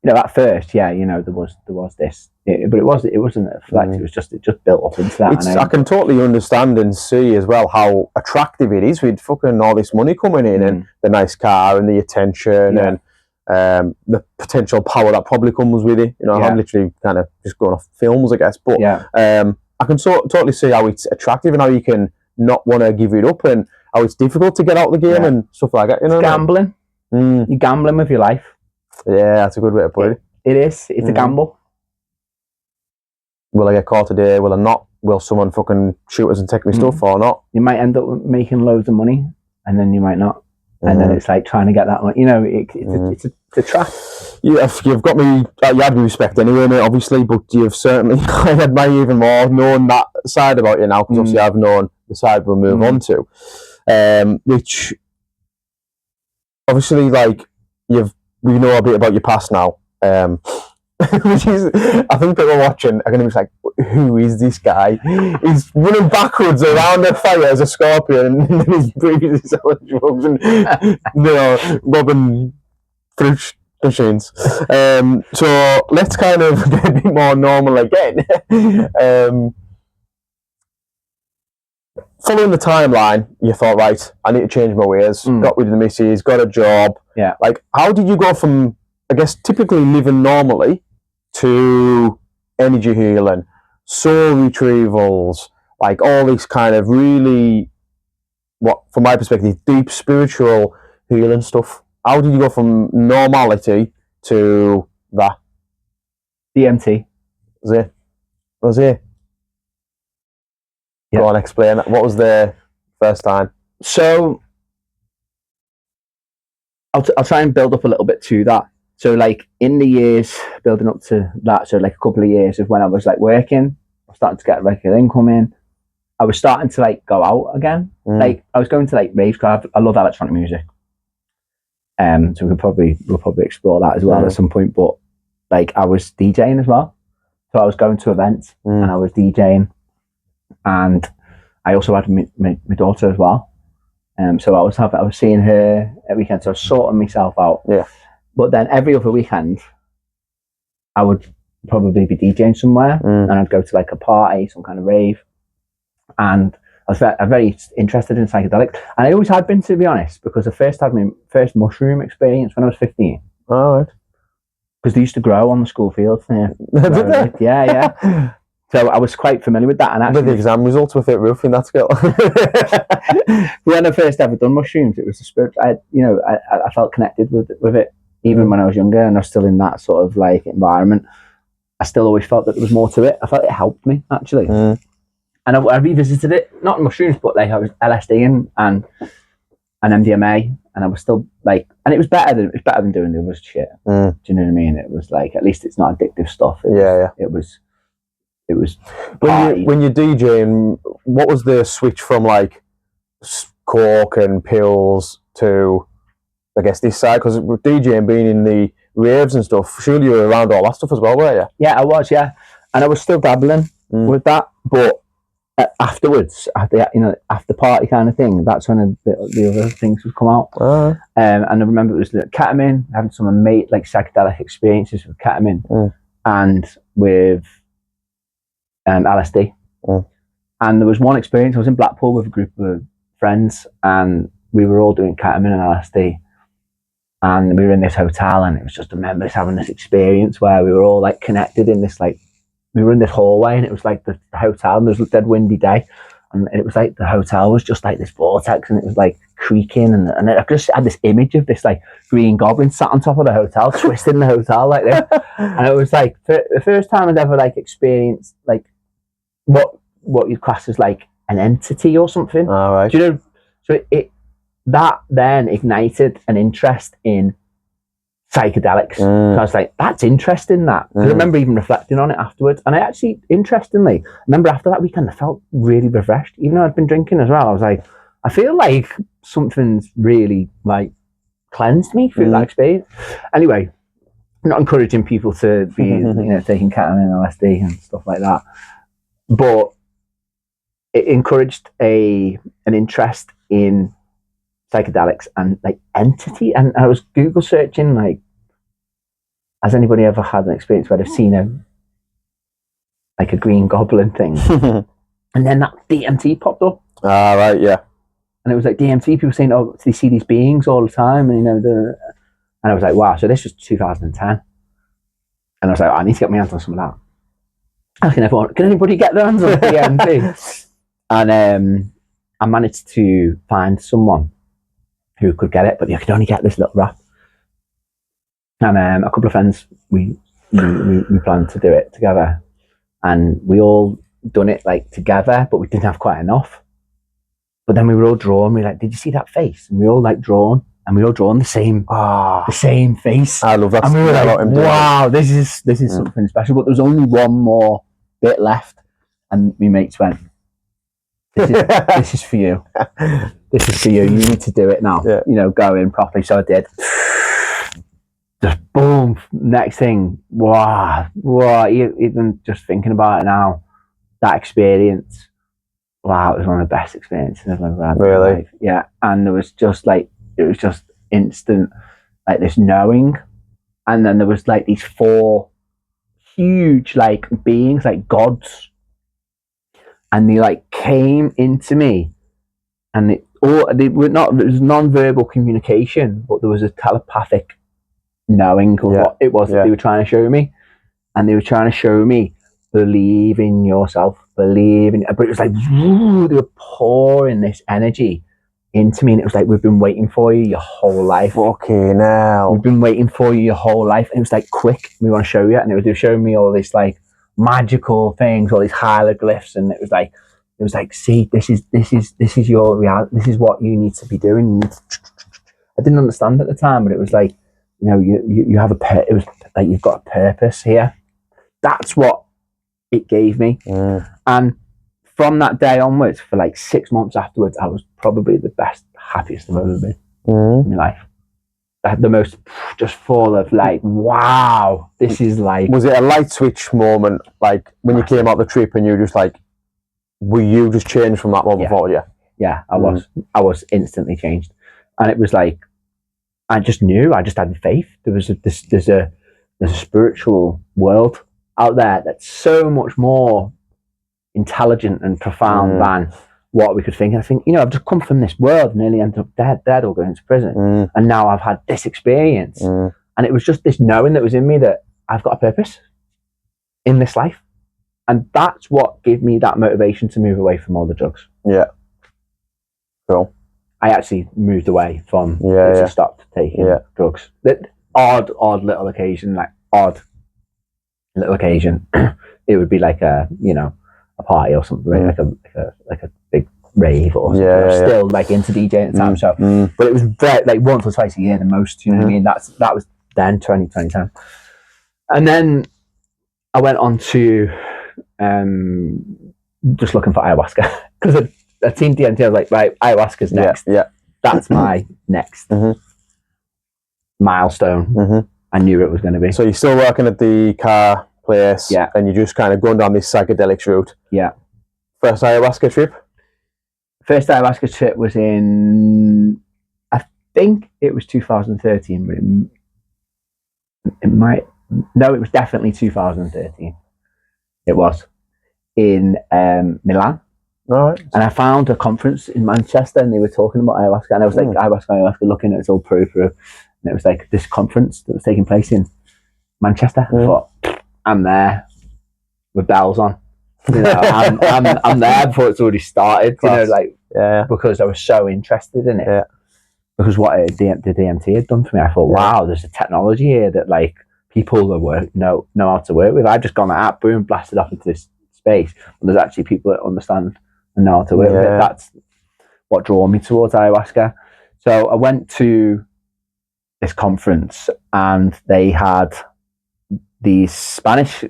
You know, at first, yeah, you know, there was this, but it wasn't a flex. It just built up into that. I can totally understand and see as well how attractive it is with fucking all this money coming in and the nice car and the attention and the potential power that probably comes with it. You know, I'm literally kind of just going off films, I guess, but I can totally see how it's attractive and how you can not want to give it up and how it's difficult to get out of the game and stuff like that. You know, it's gambling. You're gambling with your life. Yeah, that's a good way to put it. It is. It's a gamble. Will I get caught today? Will I not? will someone fucking shoot us and take me stuff or not? You might end up making loads of money, and then you might not. And then it's like trying to get that money. You know, it's a trap. You've got me. You had me respect anyway, mate, obviously, but you've certainly I admire you even more knowing that side about you now, because obviously I've known the side we'll move on to, which obviously, like, we know a bit about your past now, which is, I think people watching are going to be like, who is this guy? He's running backwards around a fire as a scorpion, and then he's previously selling drugs and robbing fruit machines. So let's kind of get a bit more normal again. Following the timeline, you thought, right, I need to change my ways. Got rid of the missus, got a job. Yeah. Like, how did you go from, I guess, typically living normally to energy healing, soul retrievals, like all this kind of really, from my perspective, deep spiritual healing stuff? How did you go from normality to that? DMT. Was it? Go on, explain. What was the first time? So I'll try and build up a little bit to that. So like in the years building up to that, so like a couple of years of when I was like working, I was starting to get regular income in. I was starting to like go out again. Like I was going to like raves, because I love electronic music. So we'll probably explore that as well at some point. But like I was DJing as well. So I was going to events and I was DJing. And I also had my daughter as well. So I was seeing her every weekend. So I was sorting myself out. Yeah. But then every other weekend, I would probably be DJing somewhere, and I'd go to like a party, some kind of rave. And I was very interested in psychedelics. And I always had been, to be honest, because I first had my first mushroom experience when I was 15. All right. Because they used to grow on the school field. Yeah. Did they? Yeah. So I was quite familiar with that. And actually, with the exam results with it roofing that skill. When I first ever done mushrooms, it was the spirit. I felt connected with it, even when I was younger, and I was still in that sort of like environment. I still always felt that there was more to it. I felt it helped me actually, and I revisited it, not mushrooms, but like I was LSD and MDMA, and I was still like, and it was better than doing the other shit. Do you know what I mean? It was like, at least it's not addictive stuff. It was. When you're DJing, what was the switch from like coke and pills to, I guess, this side? Because with DJing, being in the raves and stuff, surely you were around all that stuff as well, were you? Yeah, I was. Yeah, and I was still dabbling with that, but afterwards, after party kind of thing, that's when the other things would come out. And I remember it was like ketamine, having some like psychedelic experiences with ketamine and with LSD. And there was one experience, I was in Blackpool with a group of friends, and we were all doing ketamine and LSD, and we were in this hotel, and it was just, I remember having this experience where we were all like connected in this, like, we were in this hallway, and it was like the hotel, and there was a dead windy day, and it was like the hotel was just like this vortex, and it was like creaking, and I just had this image of this like green goblin sat on top of the hotel, twisting the hotel like this. And it was like the first time I'd ever like experienced like what you'd class as like an entity or something. All right. Do you know? So that then ignited an interest in psychedelics. So I was like, that's interesting, that. I remember even reflecting on it afterwards. And I actually, interestingly, remember after that weekend, I felt really refreshed. Even though I'd been drinking as well, I was like, I feel like something's really like cleansed me through that experience. Anyway, I'm not encouraging people to be taking ketamine and LSD and stuff like that. But it encouraged an interest in psychedelics and like entity. And I was Google searching like, has anybody ever had an experience where they've seen a green goblin thing? And then that DMT popped up. Ah, right, yeah. And it was like DMT, people saying, oh, they see these beings all the time, and and I was like, wow. So this was 2010, and I was like, I need to get my hands on some of that. Can anybody get their hands on DMT? And I managed to find someone who could get it, but you could only get this little wrap. And a couple of friends, we planned to do it together, and we all done it like together, but we didn't have quite enough. But then we were all drawn. We were like, did you see that face? And we all like drawn, and we all drawn the same face. I love that. And we were like, wow, this is something special. But there was only one more bit left, and my mates went, this is for you. This is for you. You need to do it now. You know, go in properly. So I did. Just boom. Next thing. Wow. Even just thinking about it now, that experience. Wow, it was one of the best experiences I've ever had. Really? In life. Yeah. And there was just like, it was just instant, like this knowing. And then there was like these 4 huge like beings, like gods. And they like came into me, and it was non-verbal communication, but there was a telepathic knowing of what it was that they were trying to show me. And they were trying to show me, believe in yourself, but it was like, woo, they were pouring this energy into me, and it was like, we've been waiting for you your whole life. Okay, now we've been waiting for you your whole life. And it was like, quick, we want to show you. And they were showing me all this like magical things, all these hieroglyphs, and it was like, see, this is your reality. This is what you need to be doing. I didn't understand at the time, but it was like, you know, you have it was like, you've got a purpose here. That's what it gave me. And from that day onwards, for like 6 months afterwards, I was probably the best, happiest I've ever been in my life. I had the most, just full of like, wow, this is like. Was it a light switch moment, like when you came out the trip and you were just like, were you just changed from that moment forward? Yeah, I was instantly changed. And it was like, I just knew, I just had faith. There's a spiritual world out there that's so much more intelligent and profound than what we could think. And I think, you know, I've just come from this world, nearly ended up dead or going into prison. And now I've had this experience. And it was just this knowing that was in me that I've got a purpose in this life. And that's what gave me that motivation to move away from all the drugs. Yeah. Cool. I actually moved away from to stop taking drugs. That odd little occasion, it would be like a party or something, right? like a big rave or something. Still like into DJing at the time. So, but it was very, like once or twice a year the most. You know what I mean? That was then 2010, and then I went on to just looking for ayahuasca because a team DMT. I was like, right, ayahuasca's next. That's my next milestone. I knew it was going to be. So you're still working at the car place, and you're just kind of going down this psychedelics route. First ayahuasca trip? First ayahuasca trip was in, I think it was 2013, but it was definitely 2013. It was in Milan. Right. And I found a conference in Manchester, and they were talking about ayahuasca, and I was like, ayahuasca, looking at its all through. And it was like this conference that was taking place in Manchester. I thought, I'm there with bells on. You know, I'm there before it's already started. Class. You know, because I was so interested in it. Because what the DMT had done for me, I thought, wow, there's a technology here that like people that know how to work with. I've just gone out, boom, blasted off into this space, and there's actually people that understand and know how to work with it. That's what drew me towards ayahuasca. So I went to this conference, and they had these Spanish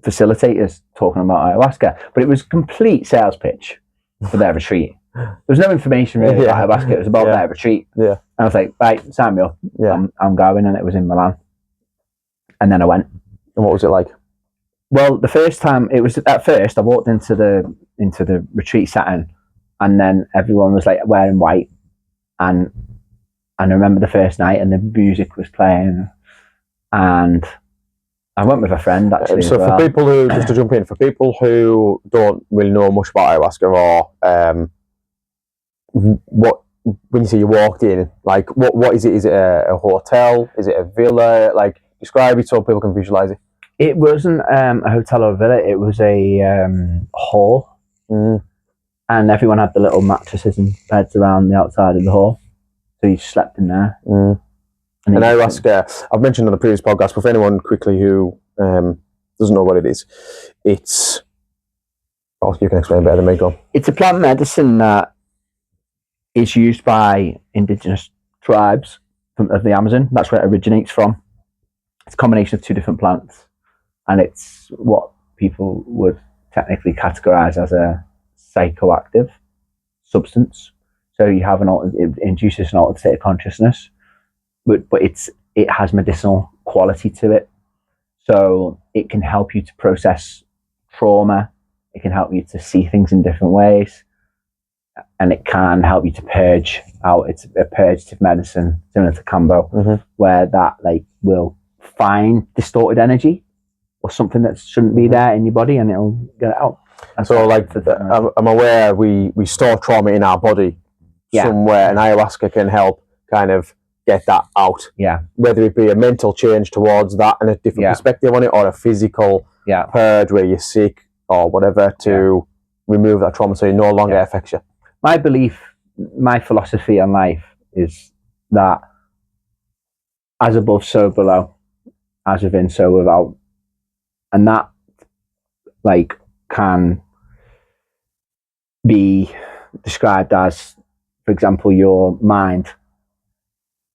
facilitators talking about ayahuasca, but it was a complete sales pitch for their retreat. There was no information really about ayahuasca. It was about their retreat. And I was like, right, sign me up. I'm going, and it was in Milan. And then I went. And what was it like? Well, the first time, it was at first I walked into the retreat setting, and then everyone was like wearing white, and I remember the first night, and the music was playing, and I went with a friend actually. So for people who, just to jump in, for people who don't really know much about ayahuasca, or what, when you say you walked in, like what is it? Is it a hotel? Is it a villa? Like, describe it so people can visualize it. It wasn't a hotel or a villa. It was a hall, and everyone had the little mattresses and beds around the outside of the hall, so you slept in there. And ayahuasca, I've mentioned on the previous podcast, but for anyone quickly who doesn't know what it is, it's Oh, you can explain better than me, go. It's a plant medicine that is used by indigenous tribes of the Amazon. That's where it originates from. It's a combination of two different plants, and it's what people would technically categorize as a psychoactive substance. So you have it induces an altered state of consciousness, but it has medicinal quality to it. So it can help you to process trauma. It can help you to see things in different ways, and it can help you to purge out. It's a purgative medicine similar to Kambo, where that like will find distorted energy or something that shouldn't be there in your body, and it'll get it out. And so, like, I'm aware we store trauma in our body somewhere, and ayahuasca can help kind of get that out. Yeah. Whether it be a mental change towards that and a different perspective on it, or a physical purge where you're sick or whatever to remove that trauma so it no longer affects you. My belief, my philosophy on life is that as above, so below, as within, so without. And that like can be described as, for example, your mind.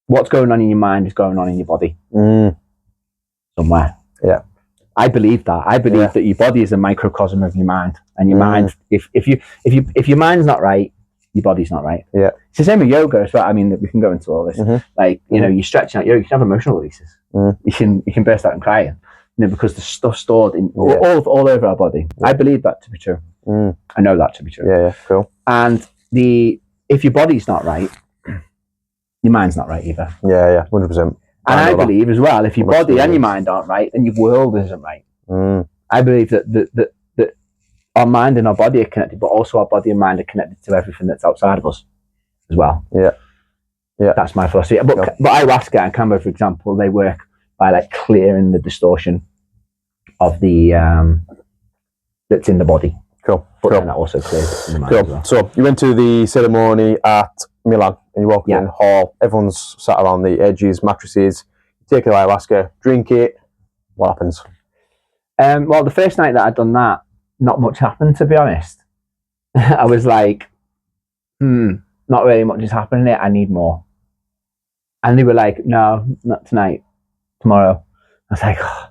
What's going on in your mind is going on in your body somewhere. Yeah. I believe that. I believe that your body is a microcosm of your mind, and your mind. If your mind's not right, your body's not right. Yeah. It's the same with yoga as well. I mean, we can go into all this. Like you're stretching out yoga. You can have emotional releases. You can burst out and crying, because the stuff's stored in all over our body. I believe that to be true. I know that to be true. Yeah. Cool. And if your body's not right, your mind's not right either. Yeah. 100%. And I believe as well, if your body and your mind aren't right, then your world isn't right. I believe that our mind and our body are connected, but also our body and mind are connected to everything that's outside of us as well. Yeah. That's my philosophy. But ayahuasca and Kambo, for example, they work by like clearing the distortion of the that's in the body. Cool. But then that also clears in the mind as well. So you went to the ceremony at Milan, and you walk in the hall. Everyone's sat around the edges, mattresses. You take the ayahuasca, drink it. What happens? Well, the first night that I'd done that, not much happened, to be honest. I was like, not really much is happening here. I need more. And they were like, no, not tonight, tomorrow. I was like, oh.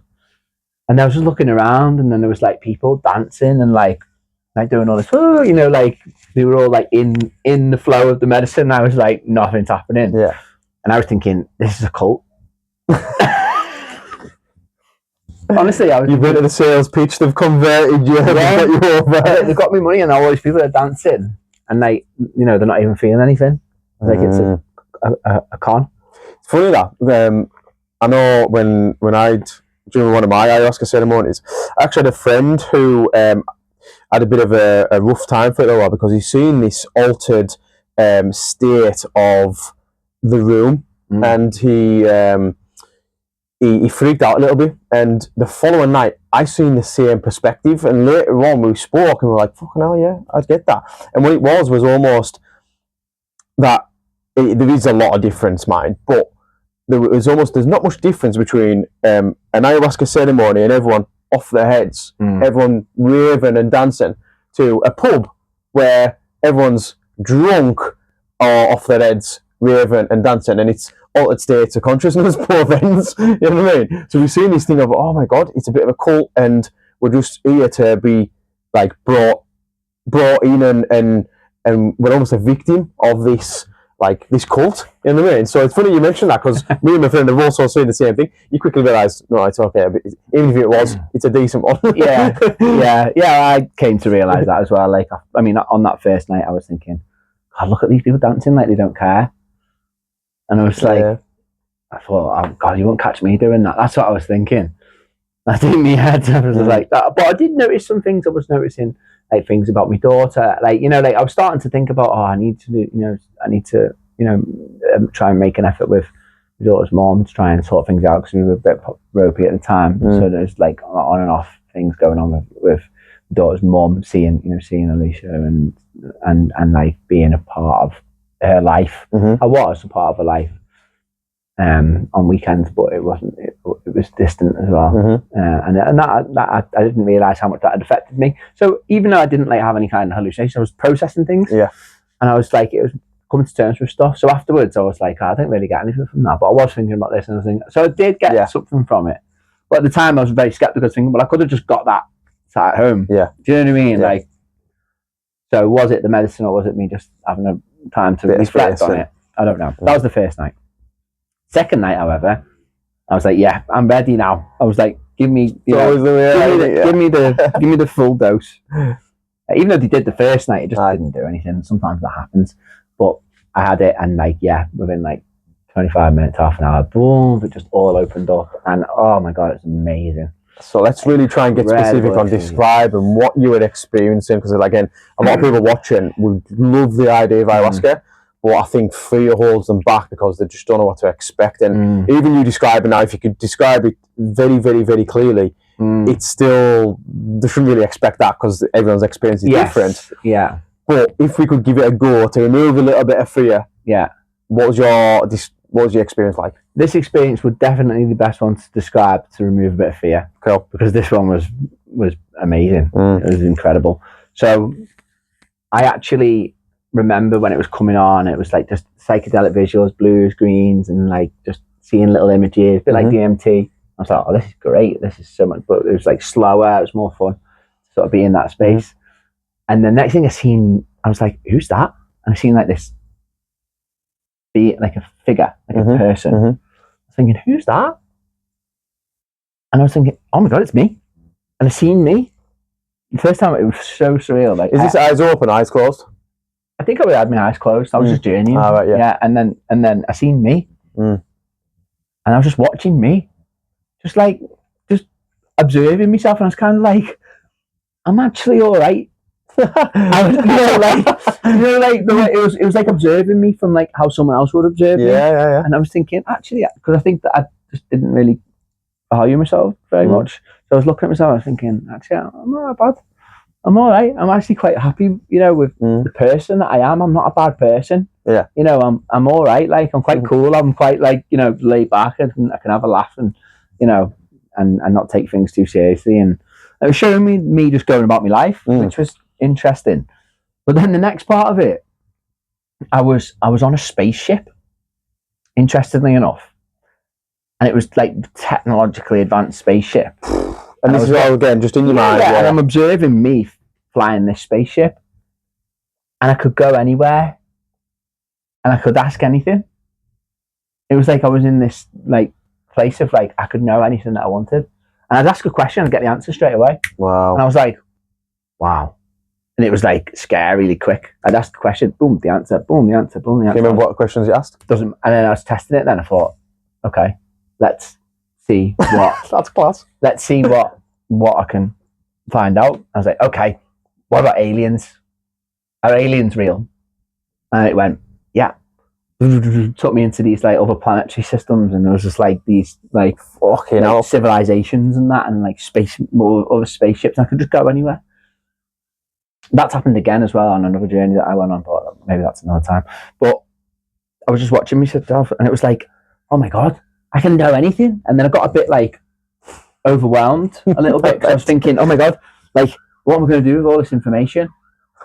And I was just looking around, and then there was like people dancing and like doing all this, like they were all like in the flow of the medicine. I was like, nothing's happening. Yeah. And I was thinking, this is a cult. Honestly, you've been to the sales pitch, they've converted you, got you over. They've got me money, and all these people are dancing, and like, they're not even feeling anything. Like it's a con. It's funny that I know when during one of my ayahuasca ceremonies, I actually had a friend who had a bit of a rough time for it a while, because he's seen this altered state of the room, and he freaked out a little bit. And the following night, I seen the same perspective, and later on we spoke, and we were like, fucking hell, yeah, I'd get that. And what it was almost that there is a lot of difference, mind, but there's not much difference between an ayahuasca ceremony and everyone off their heads, everyone raving and dancing, to a pub where everyone's drunk or off their heads, raving and dancing, and it's altered states of consciousness, both ends. You know what I mean? So we've seen this thing of, oh my god, it's a bit of a cult, and we're just here to be like brought in, and we're almost a victim of this cult. You know what I mean? So it's funny you mentioned that, because me and my friend have also seen the same thing. You quickly realised, no, it's okay. But even if it was, it's a decent one. yeah. I came to realise that as well. Like, I mean, on that first night, I was thinking, God, look at these people dancing like they don't care. And I was like, I thought, oh God, you won't catch me doing that. That's what I was thinking. I think in my head, I was like that. But I did notice some things. I was noticing like things about my daughter. Like, I was starting to think about, I need to try and make an effort with my daughter's mom to try and sort things out, because we were a bit ropey at the time. So there's like on and off things going on with my daughter's mom, seeing Alicia and like being a part of her life. I was a part of her life. on weekends, but it wasn't. It was distant as well, and that I didn't realise how much that had affected me. So even though I didn't like have any kind of hallucination, I was processing things, and I was like, it was coming to terms with stuff. So afterwards, I was like, I didn't really get anything from that, but I was thinking about this and everything. So I did get something from it, but at the time I was very skeptical, thinking, well, I could have just got that at home. Yeah, do you know what I mean? Like, so was it the medicine or was it me just having a time to reflect on it? I don't know. That was the first night. Second night, however, I was like, yeah, I'm ready now. I was like, give me the full dose. Even though they did the first night, it just didn't do anything. Sometimes that happens. But I had it, and like, within like 25 minutes, half an hour, boom, it just all opened up. And oh my God, it's amazing. So let's really try and get specific on describe and what you were experiencing, because again, a lot of people watching would love the idea of ayahuasca, but I think fear holds them back because they just don't know what to expect. And even you describing now, if you could describe it very, very, very clearly, it's still, they shouldn't really expect that because everyone's experience is different. Yeah. But if we could give it a go to remove a little bit of fear, what was your experience like? This experience was definitely the best one to describe to remove a bit of fear. Cool. Because this one was amazing. It was incredible. So I actually remember when it was coming on, it was like just psychedelic visuals, blues, greens, and like just seeing little images, a bit like DMT. I was like, oh, this is great. This is so much, but it was like slower. It was more fun to sort of be in that space. And the next thing I was like, who's that? And I seen like this, like a figure, like a person. I was thinking, who's that? And I was thinking, oh my God, it's me. And I seen me. The first time, it was so surreal. Like, is this eyes open, eyes closed? I think I had my eyes closed. I was just journeying. Oh, right, yeah. And then I seen me. And I was just watching me. Just observing myself. And I was kind of like, I'm actually all right. I was, it was like observing me from like how someone else would observe me. Yeah. And I was thinking, actually, because I think that I just didn't really value myself very much. So I was looking at myself, I was thinking, actually, I'm not bad. I'm all right. I'm actually quite happy, with the person that I am. I'm not a bad person. Yeah. I'm all right. Like, I'm quite cool. I'm quite like, laid back, and I can have a laugh and, and not take things too seriously. And it was showing me just going about my life, which was interesting. But then the next part of it, I was on a spaceship, interestingly enough, and it was like technologically advanced spaceship. And this is all again just in your mind. Yeah. And I'm observing me flying this spaceship, and I could go anywhere, and I could ask anything. It was like I was in this like place of like I could know anything that I wanted, and I'd ask a question and get the answer straight away. Wow! And I was like, wow. And it was like scarily quick. I'd ask the question, boom, the answer, boom, the answer, boom, the answer. Do you remember what questions you asked? And then I was testing it. Then I thought, okay, let's see what. That's class. Let's see what I can find out. I was like, okay, what about aliens? Are aliens real? And it went, yeah. Took me into these like other planetary systems, and there was just like these like fucking like, civilizations and that, and like other spaceships. And I could just go anywhere. That's happened again as well on another journey that I went on, but maybe that's another time. But I was just watching myself, and it was like, oh my God, I can know anything. And then I got a bit like overwhelmed a little bit, because I was thinking, oh my God, like, what am I going to do with all this information?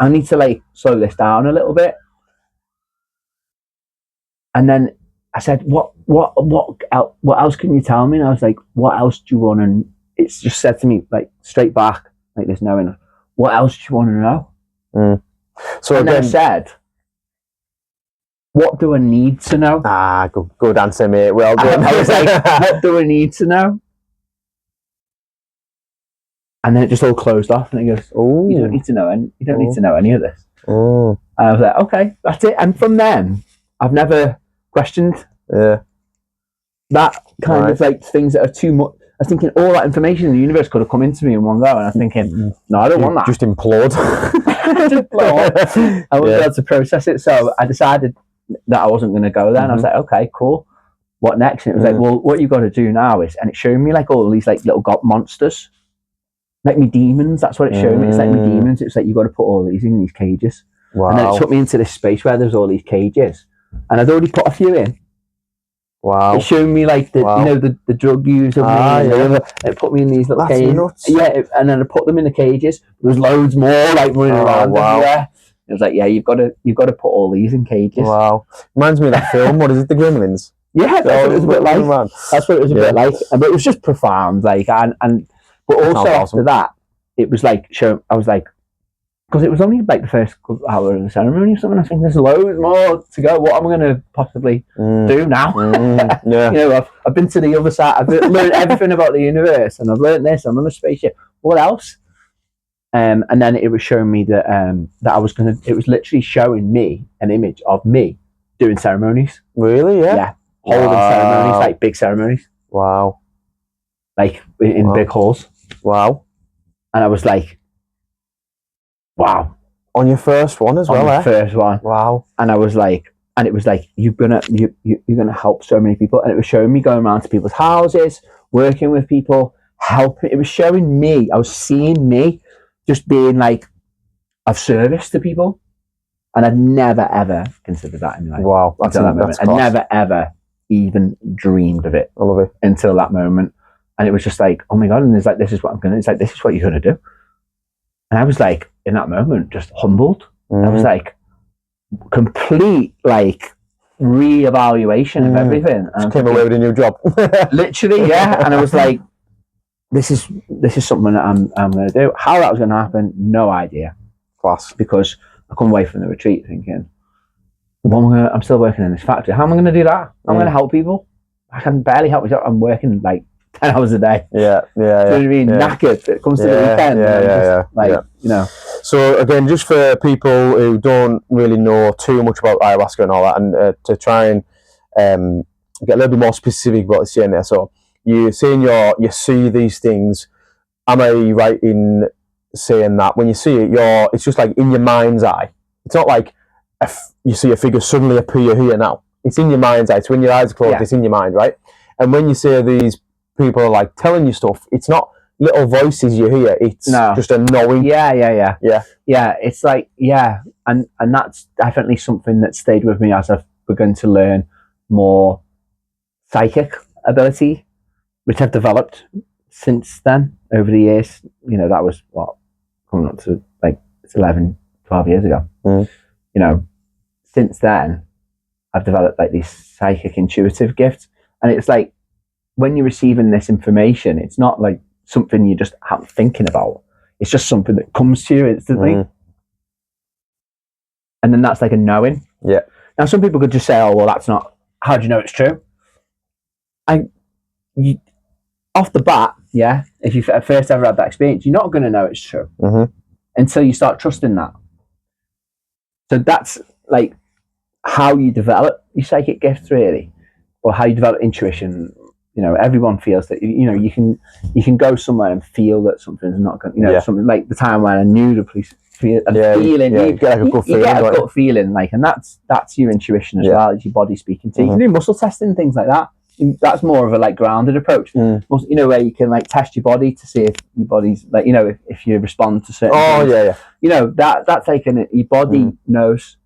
I need to like slow this down a little bit. And then I said, what else can you tell me? And I was like, what else do you want? And it's just said to me like straight back, like this knowing, what else do you want to know? So and then I said, what do I need to know? Good answer, mate. Well done. I was like, what do I need to know? And then it just all closed off, and it goes, oh, you don't need to know any of this. And I was like, okay, that's it. And from then, I've never questioned that kind of like things that are too much. I was thinking all that information in the universe could have come into me in one go, and I was thinking, no, I don't want that. Just implode. I wasn't able to process it, so I decided that I wasn't going to go there. And I was like, okay, cool. What next? And it was like, well, what you got to do now is, and it showed me like all these like little monsters, like me demons. That's what it showed me. It's like me demons. It's like you got to put all these in these cages. Wow. And then it took me into this space where there's all these cages, and I'd already put a few in. Wow. It showed me like the the drug use of me. It put me in these little cages. Nuts. Yeah, and then it put them in the cages. There was loads more like running around everywhere. It was like, yeah, you've got to put all these in cages. Wow. Reminds me of that film. What is it? The Gremlins. Yeah, that's what it was a bit like. That's what it was a bit like. But it was just profound. Like, but also after that, it was like, I was like, because it was only like the first hour of the ceremony or something. I think there's loads more to go. What am I going to possibly do now? Yeah. You know, I've been to the other side. I've learned everything about the universe, and I've learned this. I'm on a spaceship. What else? And then it was showing me that that I was gonna. It was literally showing me an image of me doing ceremonies. Really? Yeah. Yeah. Holding ceremonies, like big ceremonies. Wow. Like in big halls. Wow. And I was like, wow. On your first one as well, On the first one. Wow. And I was like, and it was like, you're gonna help so many people. And it was showing me going around to people's houses, working with people, helping. It was showing me, I was seeing me just being like of service to people. And I'd never ever considered that in my life. Wow. Until that moment. I never ever even dreamed of it. I love it. Until that moment. And it was just like, oh my God, and it's like, this is what this is what you're gonna do. And I was like, in that moment, just humbled. I was like, complete like re-evaluation of everything. And just came away with a new job. Literally, yeah. And I was like, this is something that I'm gonna do. How that was gonna happen, no idea. Class. Because I come away from the retreat thinking, I'm still working in this factory. How am I going to do that? I'm going to help people. I can barely help myself. I'm working like 10 hours a day. Yeah. You know what I mean? Knackered. It comes to the weekend. You know. So again, just for people who don't really know too much about ayahuasca and all that, and to try and get a little bit more specific about what you're saying there. So you're saying you see these things. Am I right in saying that when you see it, it's just like in your mind's eye? It's not like you see a figure suddenly appear here now. It's in your mind's eye. So when your eyes are closed, it's in your mind, right? And when you say these people are like telling you stuff, it's not little voices you hear. It's just a knowing. Yeah. It's like, and that's definitely something that stayed with me as I've begun to learn more psychic ability, which I've developed since then over the years. You know, that was coming up to like 11, 12 years ago. You know, since then I've developed like these psychic intuitive gifts, and it's like when you're receiving this information, it's not like something you just aren't thinking about. It's just something that comes to you instantly. And then that's like a knowing. Yeah. Now some people could just say, oh well, that's not, how do you know it's true? Off the bat, if you first ever had that experience, you're not going to know it's true until you start trusting that. So that's like how you develop your psychic gifts, really, or how you develop intuition. You know, everyone feels that. You know, you can go somewhere and feel that something's not going. You know, something like the time when I knew the police. Feeling. You get like a gut feeling. You get a gut feeling, like, and that's your intuition as well. It's your body speaking to you. You can do muscle testing, things like that. That's more of a like grounded approach. You know, where you can like test your body to see if your body's like, you know, if you respond to certain things. You know, that's like your body knows.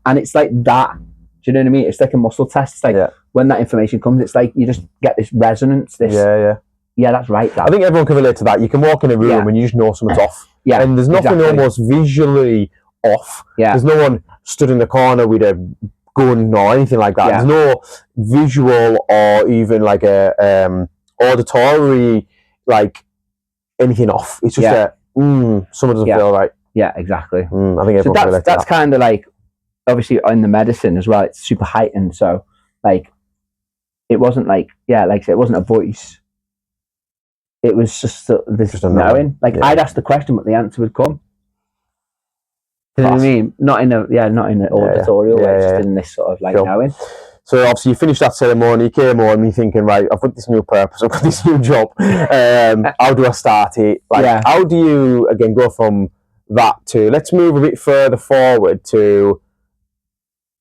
And it's like that. Do you know what I mean? It's like a muscle test. It's like when that information comes, it's like you just get this resonance. Yeah, that's right. I think everyone can relate to that. You can walk in a room and you just know something's off. And there's nothing almost visually off. There's no one stood in the corner with a gun or anything like that. There's no visual or even like a auditory like anything off. It's just someone doesn't feel right. Yeah, exactly. I think everyone can relate to that's kind of like, obviously in the medicine as well, it's super heightened. So like it wasn't like like I said, it wasn't a voice. It was just this just knowing. Like I'd ask the question, but the answer would come. You know what I mean? Not in an auditorial way, just in this sort of like knowing. So obviously you finished that ceremony, you came home, you're thinking, right, I've got this new purpose, I've got this new job. How do I start it? Like, how do you again go from that to, let's move a bit further forward to,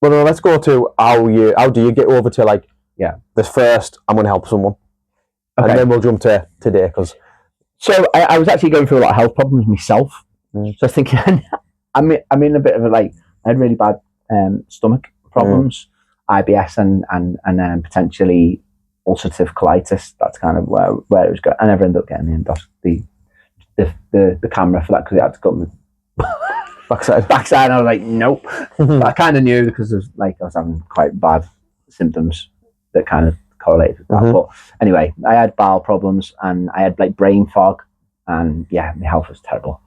well, no, let's go to how do you get over to like the first, I'm going to help someone. And then we'll jump to today. Because so I was actually going through a lot of health problems myself. So I was thinking, I'm in a bit of a like, I had really bad stomach problems. IBS and potentially ulcerative colitis. That's kind of where it was going. I never ended up getting the camera for that because it had to cut me backside. And I was like, nope. But I kind of knew because I was having quite bad symptoms that kind of correlated with that. But anyway, I had bowel problems and I had like brain fog, and yeah, my health was terrible.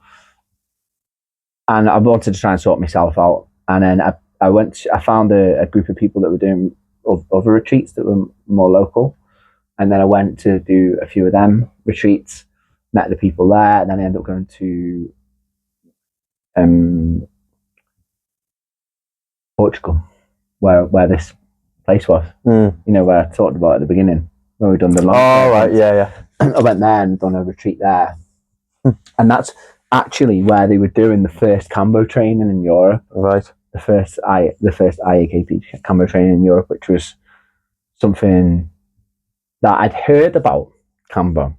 And I wanted to try and sort myself out. And then I found a group of people that were doing other retreats that were more local. And then I went to do a few of them retreats, met the people there, and then I ended up going to Portugal, where this place was. You know, where I talked about at the beginning, where we'd done the long. Oh, right, yeah. I went there and done a retreat there. And that's actually where they were doing the first Kambo training in Europe. Right. The first IAKP Kambo training in Europe, which was something that I'd heard about Kambo.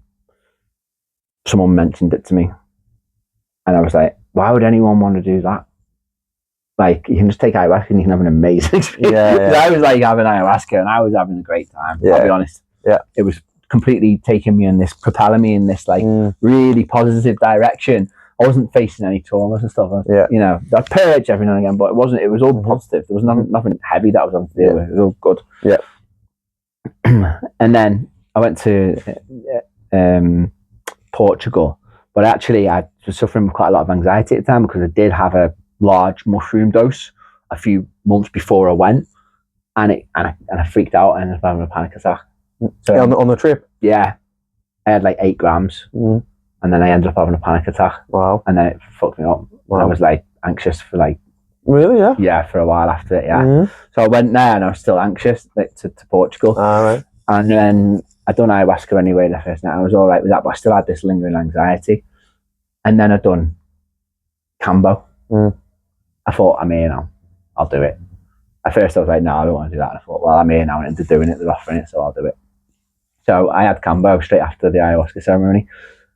Someone mentioned it to me, and I was like, why would anyone want to do that? Like, you can just take ayahuasca and you can have an amazing experience. Yeah. I was like having ayahuasca and I was having a great time. I'll be honest. Yeah. It was completely taking me in this, propelling me in this like really positive direction. I wasn't facing any traumas and stuff. You know, I purged every now and again, but it was all positive. There was nothing heavy that I was having to deal with. It was all good. Yeah. And then I went to Portugal, but actually I was suffering with quite a lot of anxiety at the time because I did have a large mushroom dose a few months before I went, and I freaked out and ended up having a panic attack. So on the trip? Yeah. I had like 8 grams. And then I ended up having a panic attack. Wow. And then it fucked me up. Wow. I was like anxious for like... Really, yeah? Yeah, for a while after it, yeah. So I went there and I was still anxious like, to Portugal. All right. And then I'd done ayahuasca anyway the first night. I was all right with that, but I still had this lingering anxiety. And then I'd done Kambo. I thought, I'm here now. I'll do it. At first I was like, no, I don't want to do that. And I thought, well, I'm here now and into doing it. They're offering it, so I'll do it. So I had Kambo straight after the ayahuasca ceremony.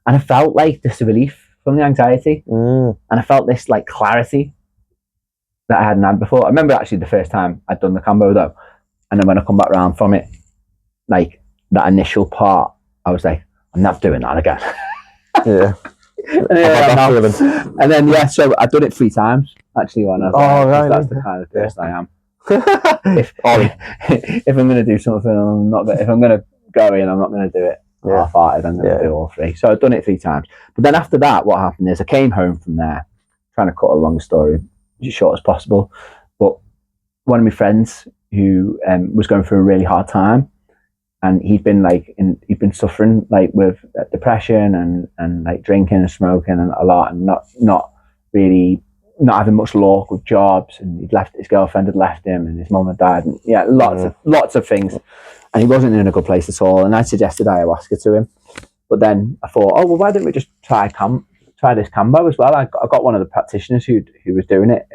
And I felt like this relief from the anxiety. And I felt this like clarity that I hadn't had before. I remember actually the first time I'd done the Kambo though. And then when I come back around from it, like that initial part, I was like, I'm not doing that again. Yeah. And then, yeah, so I've done it 3 times actually. When I was right. That's the kind of person I am. If I'm going to do something, if I'm going to go in, I'm not going to do it half-hearted. I'm going to do all 3. So I've done it 3 times. But then after that, what happened is I came home from there, trying to cut a long story as short as possible. But one of my friends who was going through a really hard time, and he'd been suffering like with depression and like drinking and smoking and a lot, and not having much luck with jobs, and his girlfriend had left him, and his mum had died, and lots of things, and he wasn't in a good place at all. And I suggested ayahuasca to him, but then I thought, oh well, why don't we just try this Kambo as well? I got one of the practitioners who was doing it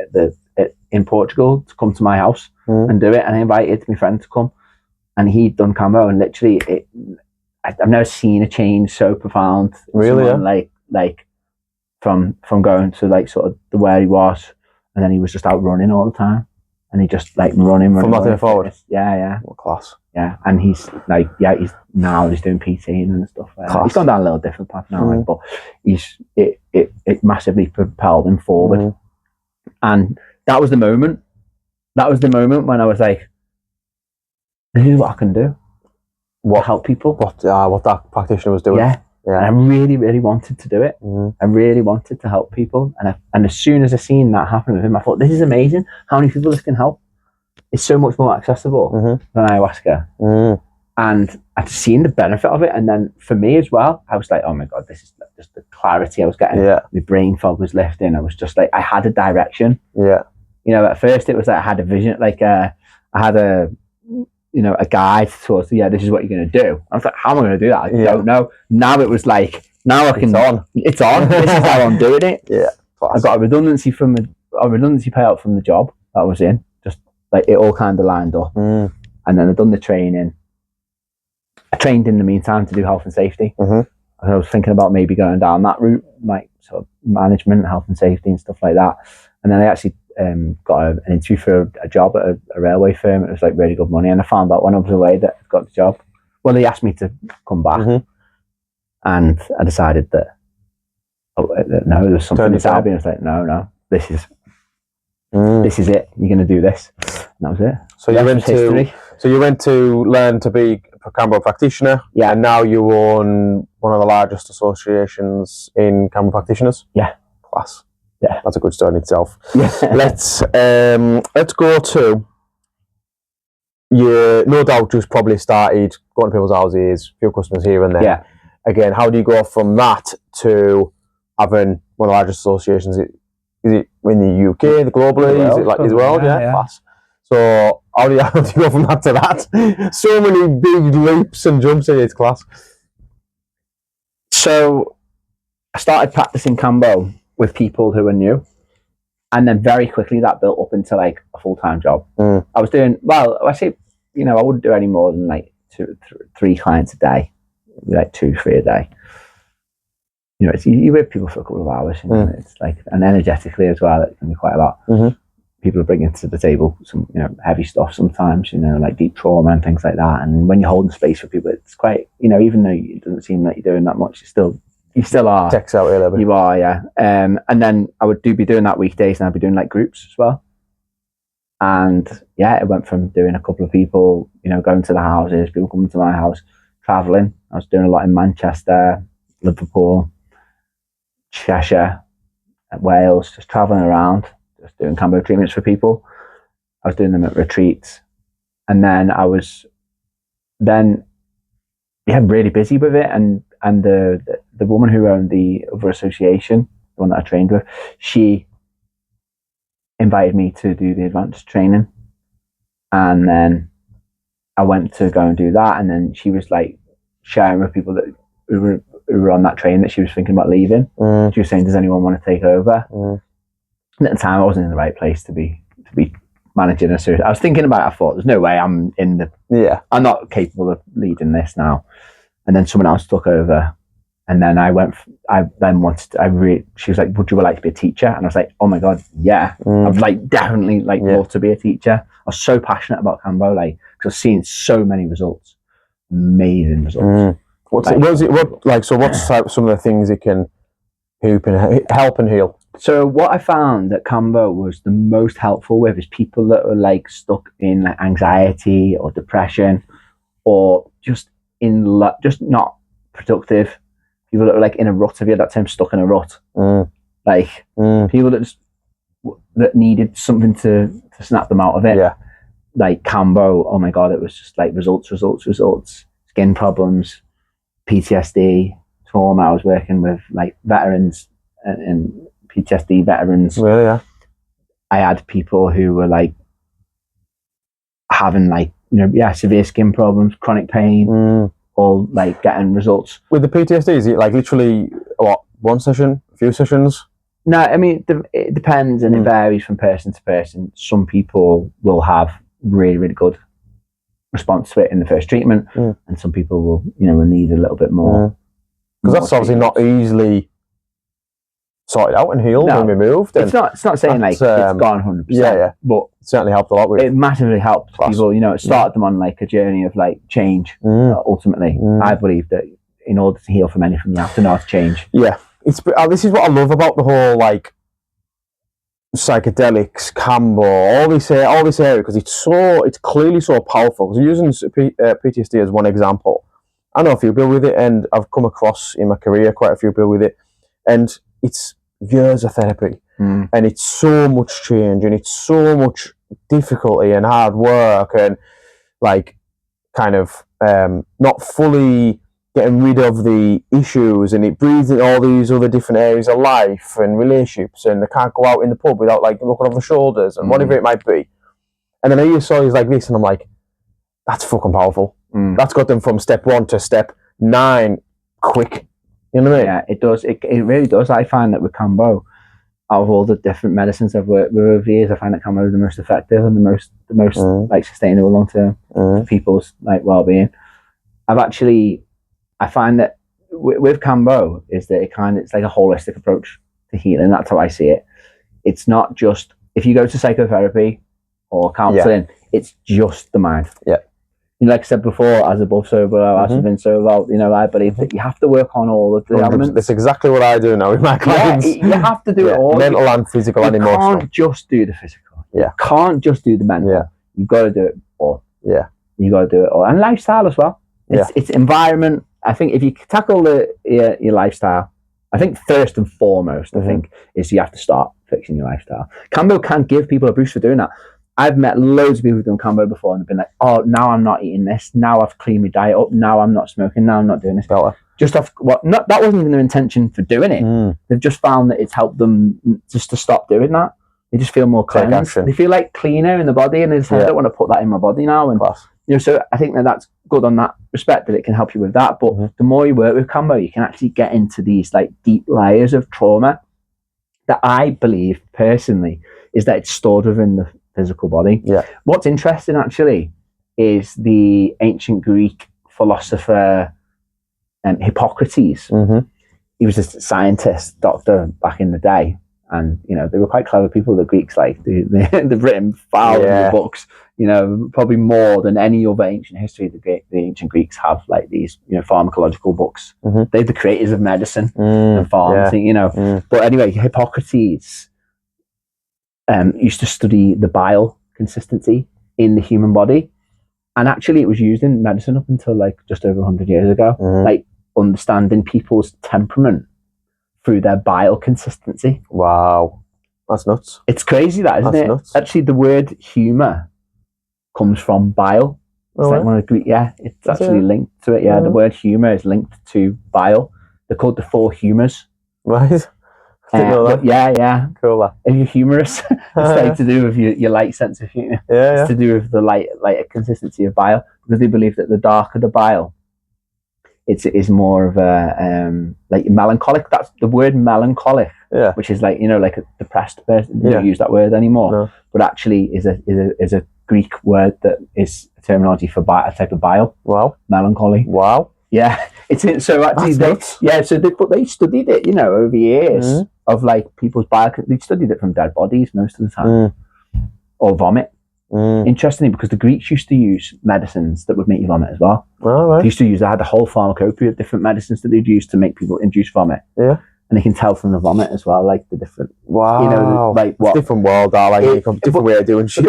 in Portugal to come to my house and do it, and I invited my friend to come. And he'd done Kambo, and literally, I've never seen a change so profound. Really, like from going to like sort of where he was, and then he was just out running all the time, and he just like running from nothing forward. Yeah. What class? Yeah, and he's like, he's doing PT and stuff. He's gone down a little different path now, but it massively propelled him forward, and that was the moment. That was the moment when I was like, this is what I can do. What help people? What that practitioner was doing? Yeah. And I really, really wanted to do it. I really wanted to help people, and as soon as I seen that happen with him, I thought, this is amazing. How many people this can help? It's so much more accessible than ayahuasca, and I've seen the benefit of it. And then for me as well, I was like, oh my god, this is just the clarity I was getting. My brain fog was lifting. I was just like, I had a direction. Yeah. You know, at first it was like I had a vision, like I had a guide towards, this is what you're going to do. I was like, how am I going to do that? I don't know. Now it was like, it's on. This is how I'm doing it. Yeah. I got a redundancy payout from the job that I was in. Just like it all kind of lined up. And then I'd done the training. I trained in the meantime to do health and safety. I was thinking about maybe going down that route, like sort of management, health and safety and stuff like that. And then I actually got an interview for a job at a railway firm. It was like really good money, and I found out when I was away that I got the job. Well, they asked me to come back, and I decided that no, there was something inside me. I was like, no, this is it. You're going to do this, and that was it. So you went to learn to be a Kambo practitioner, and now you own one of the largest associations in Kambo practitioners. Yeah, class. Yeah, that's a good story in itself. Yeah. Let's go to you. No doubt, just probably started going to people's houses, a few customers here and there. Yeah. Again, how do you go from that to having one of the largest associations? Is it in the UK, the globally? Is it like as well? Yeah. Class. So how do you go from that to that? So many big leaps and jumps in its class. So I started practicing Kambo with people who were new, and then very quickly that built up into like a full-time job. I was doing I say, I wouldn't do any more than like 2-3 clients a day, like 2-3 a day. You with people for a couple of hours. It's like, and energetically as well, it can be quite a lot. People are bringing to the table some heavy stuff sometimes, like deep trauma and things like that. And when you're holding space for people, it's quite, even though it doesn't seem like you're doing that much, you still are. Checks out a little bit. You are, yeah. And then I would be doing that weekdays, and I'd be doing like groups as well. And yeah, it went from doing a couple of people, going to the houses, people coming to my house, traveling. I was doing a lot in Manchester, Liverpool, Cheshire, Wales, just traveling around, just doing Kambo treatments for people. I was doing them at retreats, and then I was really busy with it. And the woman who owned the other association, the one that I trained with, she invited me to do the advanced training, and then I went to go and do that. And then she was like sharing with people that who were on that train that she was thinking about leaving. She was saying, does anyone want to take over? And at the time I wasn't in the right place to be managing a series. I was thinking about it. I thought, there's no way I'm I'm not capable of leading this now. And then someone else took over, and then she was like, would you like to be a teacher? And I was like, oh my god, yeah. I'd definitely love to be a teacher. I was so passionate about Kambo, because I was seeing so many results, amazing results. What's some of the things it can help and heal? So what I found that Kambo was the most helpful with is people that are stuck in anxiety or depression, or just just not productive. People that are in a rut. Have you had that term, stuck in a rut? People that needed something to snap them out of it. Yeah. Kambo, oh my god, it was just results, skin problems, PTSD, trauma. I was working with veterans and PTSD veterans. Really, yeah. I had people who were having severe skin problems, chronic pain, all getting results. With the PTSD, is it literally one session, a few sessions? No, I mean it depends, and it varies from person to person. Some people will have really, really good response to it in the first treatment, and some people will need a little bit more. Because that's obviously not easily sorted out and healed and removed. And it's not saying it's gone 100%. Yeah. But it certainly helped a lot with it. It massively helped people. It started them on a journey of change. Ultimately, I believe that in order to heal from anything, you have to know how to change. Yeah, this is what I love about the whole psychedelics, Kambo, all this area, because it's clearly so powerful. Because using PTSD as one example, I know a few people with it, and I've come across in my career quite a few people with it, and it's years of therapy, and it's so much change, and it's so much difficulty and hard work, and not fully getting rid of the issues, and it breeds in all these other different areas of life and relationships, and they can't go out in the pub without looking over shoulders and whatever it might be. And then I hear stories like this, and I'm like, that's fucking powerful. That's got them from step 1 to step 9 quick. You know what I mean? Yeah, it does. It really does. I find that with Kambo, out of all the different medicines I've worked with over the years, I find that Kambo is the most effective and the most sustainable long term for people's well-being. I find that with Kambo is that it's a holistic approach to healing. That's how I see it. It's not just if you go to psychotherapy or counselling, it's just the mind. Yeah. You know, like I said before, as above, so below, as within, so without. You know, I believe that you have to work on all of the elements. That's exactly what I do now with my clients. Yeah, you have to do it all. Mental and physical and emotional. You can't just do the physical. Yeah. You can't just do the mental. Yeah. You've got to do it all. Yeah. You got to do it all. And lifestyle as well. It's environment. I think if you tackle your lifestyle, I think first and foremost, I think, is you have to start fixing your lifestyle. Kambo can give people a boost for doing that. I've met loads of people who've done Kambo before and have been like, oh, now I'm not eating this. Now I've cleaned my diet up. Now I'm not smoking. Now I'm not doing this. Better. Just off that wasn't even their intention for doing it. They've just found that it's helped them just to stop doing that. They just feel more cleansed. They feel like cleaner in the body, and they say, I don't want to put that in my body now. And you know, so I think that's good on that respect, that it can help you with that. But the more you work with Kambo, you can actually get into these like deep layers of trauma that I believe personally is that it's stored within the physical body. Yeah. What's interesting actually is the ancient Greek philosopher Hippocrates. He was a scientist, doctor back in the day, and you know they were quite clever people. The Greeks, like they've written thousands of books. You know, probably more than any other ancient history. The ancient Greeks have like these, you know, pharmacological books. They're the creators of medicine and pharmacy. You know, but anyway, Hippocrates used to study the bile consistency in the human body, and actually it was used in medicine up until like just over 100 years ago. Like understanding people's temperament through their bile consistency. Wow, that's nuts. It's crazy, that, isn't it? Nuts. Actually, the word humour comes from bile. It's like one of the Greek, it's actually linked to it. The word humour is linked to bile. They're called the four humours. Right. Cool. If you're humorous, it's like to do with your light sense of humour. It's to do with the light consistency of bile, because they believe that the darker the bile, it is more of a like melancholic. That's the word melancholic, which is like, you know, like a depressed person. They don't use that word anymore, but actually is a Greek word that is a terminology for a type of bile. Wow, melancholy. Wow. Yeah, it's so actually they studied it, you know, over years of like people's bile. They studied it from dead bodies most of the time, or vomit. Interestingly, because the Greeks used to use medicines that would make you vomit as well. They used to use, they had a whole pharmacopoeia of different medicines that they'd use to make people induce vomit. Yeah. And they can tell from the vomit as well, like the different, you know, like what different world, like different way of doing shit.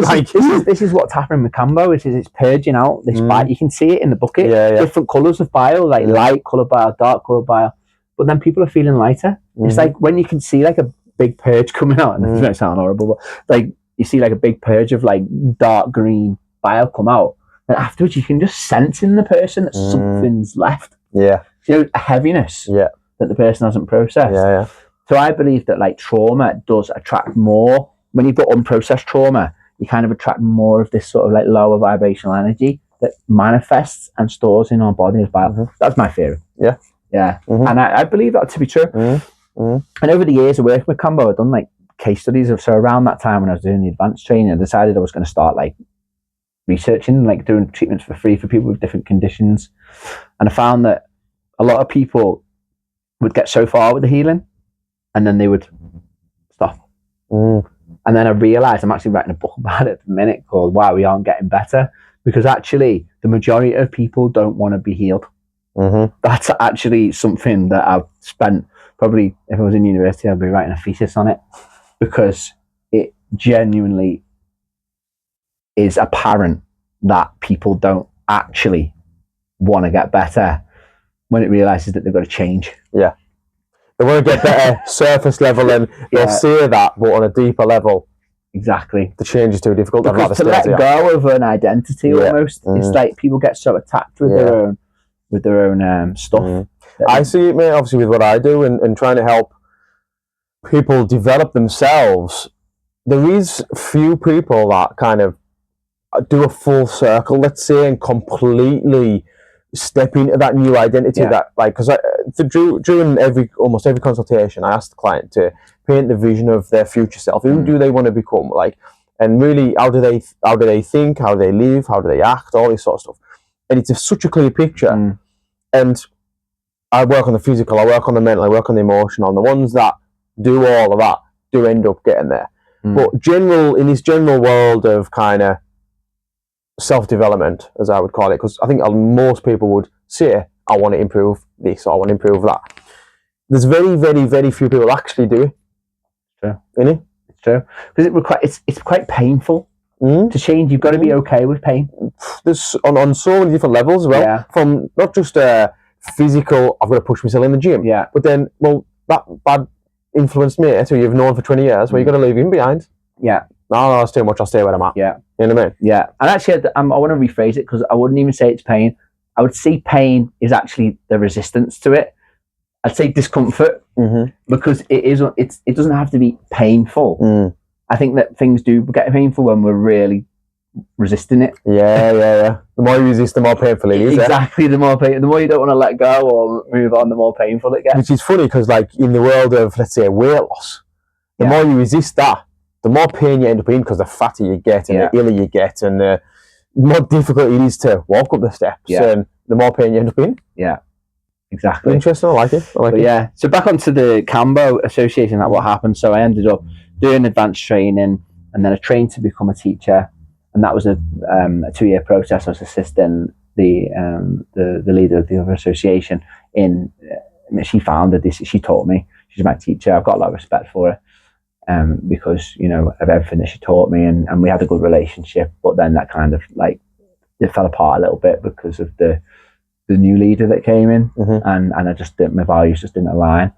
This is what's happening with Kambo. It's purging out this bile. You can see it in the bucket. Different colours of bile, like light coloured bile, dark coloured bile. But then people are feeling lighter. It's like when you can see like a big purge coming out, and it might sound horrible, but like you see like a big purge of like dark green bile come out, and afterwards you can just sense in the person that something's left. Yeah. You know, a heaviness. Yeah. That the person hasn't processed. So I believe that like trauma does attract more. When you've got unprocessed trauma, you kind of attract more of this sort of like lower vibrational energy that manifests and stores in our body as bile. That's my theory. Yeah. And I believe that to be true. And over the years of working with Kambo, I've done like case studies of, so around that time when I was doing the advanced training, I decided I was going to start like researching, like doing treatments for free for people with different conditions. And I found that a lot of people would get so far with the healing and then they would stop. And then I realized, I'm actually writing a book about it at the minute called Why We Aren't Getting Better, because actually the majority of people don't want to be healed. That's actually something that I've spent, probably if I was in university I'd be writing a thesis on it, because it genuinely is apparent that people don't actually want to get better when it realizes that they've got to change. Yeah. They want to get better surface level, and they'll say that, but on a deeper level. Exactly. The change is too difficult. Because to let go of an identity almost, it's like people get so attached with their own stuff. I see it, mate, obviously with what I do and trying to help people develop themselves. There is few people that kind of do a full circle, let's say, and completely step into that new identity. That, like, because during almost every consultation, I ask the client to paint the vision of their future self. Who do they want to become? Like, and really, how do they think? How do they live? How do they act? All this sort of stuff. And it's such a clear picture. And I work on the physical, I work on the mental, I work on the emotional, and the ones that do all of that do end up getting there. But in this general world of kind of self-development, as I would call it, because I think most people would say, I want to improve this, or I want to improve that. There's very, very, very few people actually do it. True. Isn't it? It's true. Because it's quite painful to change. You've got to be okay with pain. There's on so many different levels as well. Yeah. From not just physical, I've got to push myself in the gym. Yeah. But then, well, that bad influenced mate who you've known for 20 years, well, you've got to leave him behind. Yeah. No, that's too much. I'll stay where I'm at. Yeah. You know what I mean? Yeah. And actually, I want to rephrase it, because I wouldn't even say it's pain. I would say pain is actually the resistance to it. I'd say discomfort, because it doesn't have to be painful. I think that things do get painful when we're really resisting it. Yeah. The more you resist, the more painful it is. Exactly. The more you don't want to let go or move on, the more painful it gets. Which is funny, because like in the world of, let's say, weight loss, the more you resist that, the more pain you end up in, because the fatter you get and the iller you get, and the more difficult it is to walk up the steps, and the more pain you end up in. Yeah, exactly. Interesting. I like it. Yeah. So back onto the Kambo Association, what happened. So I ended up doing advanced training, and then I trained to become a teacher, and that was a 2-year process. I was assisting the leader of the other association in. She founded this. She taught me. She's my teacher. I've got a lot of respect for her. Because of everything that she taught me, and we had a good relationship, but then that kind of like it fell apart a little bit because of the new leader that came in, and I just my values just didn't align,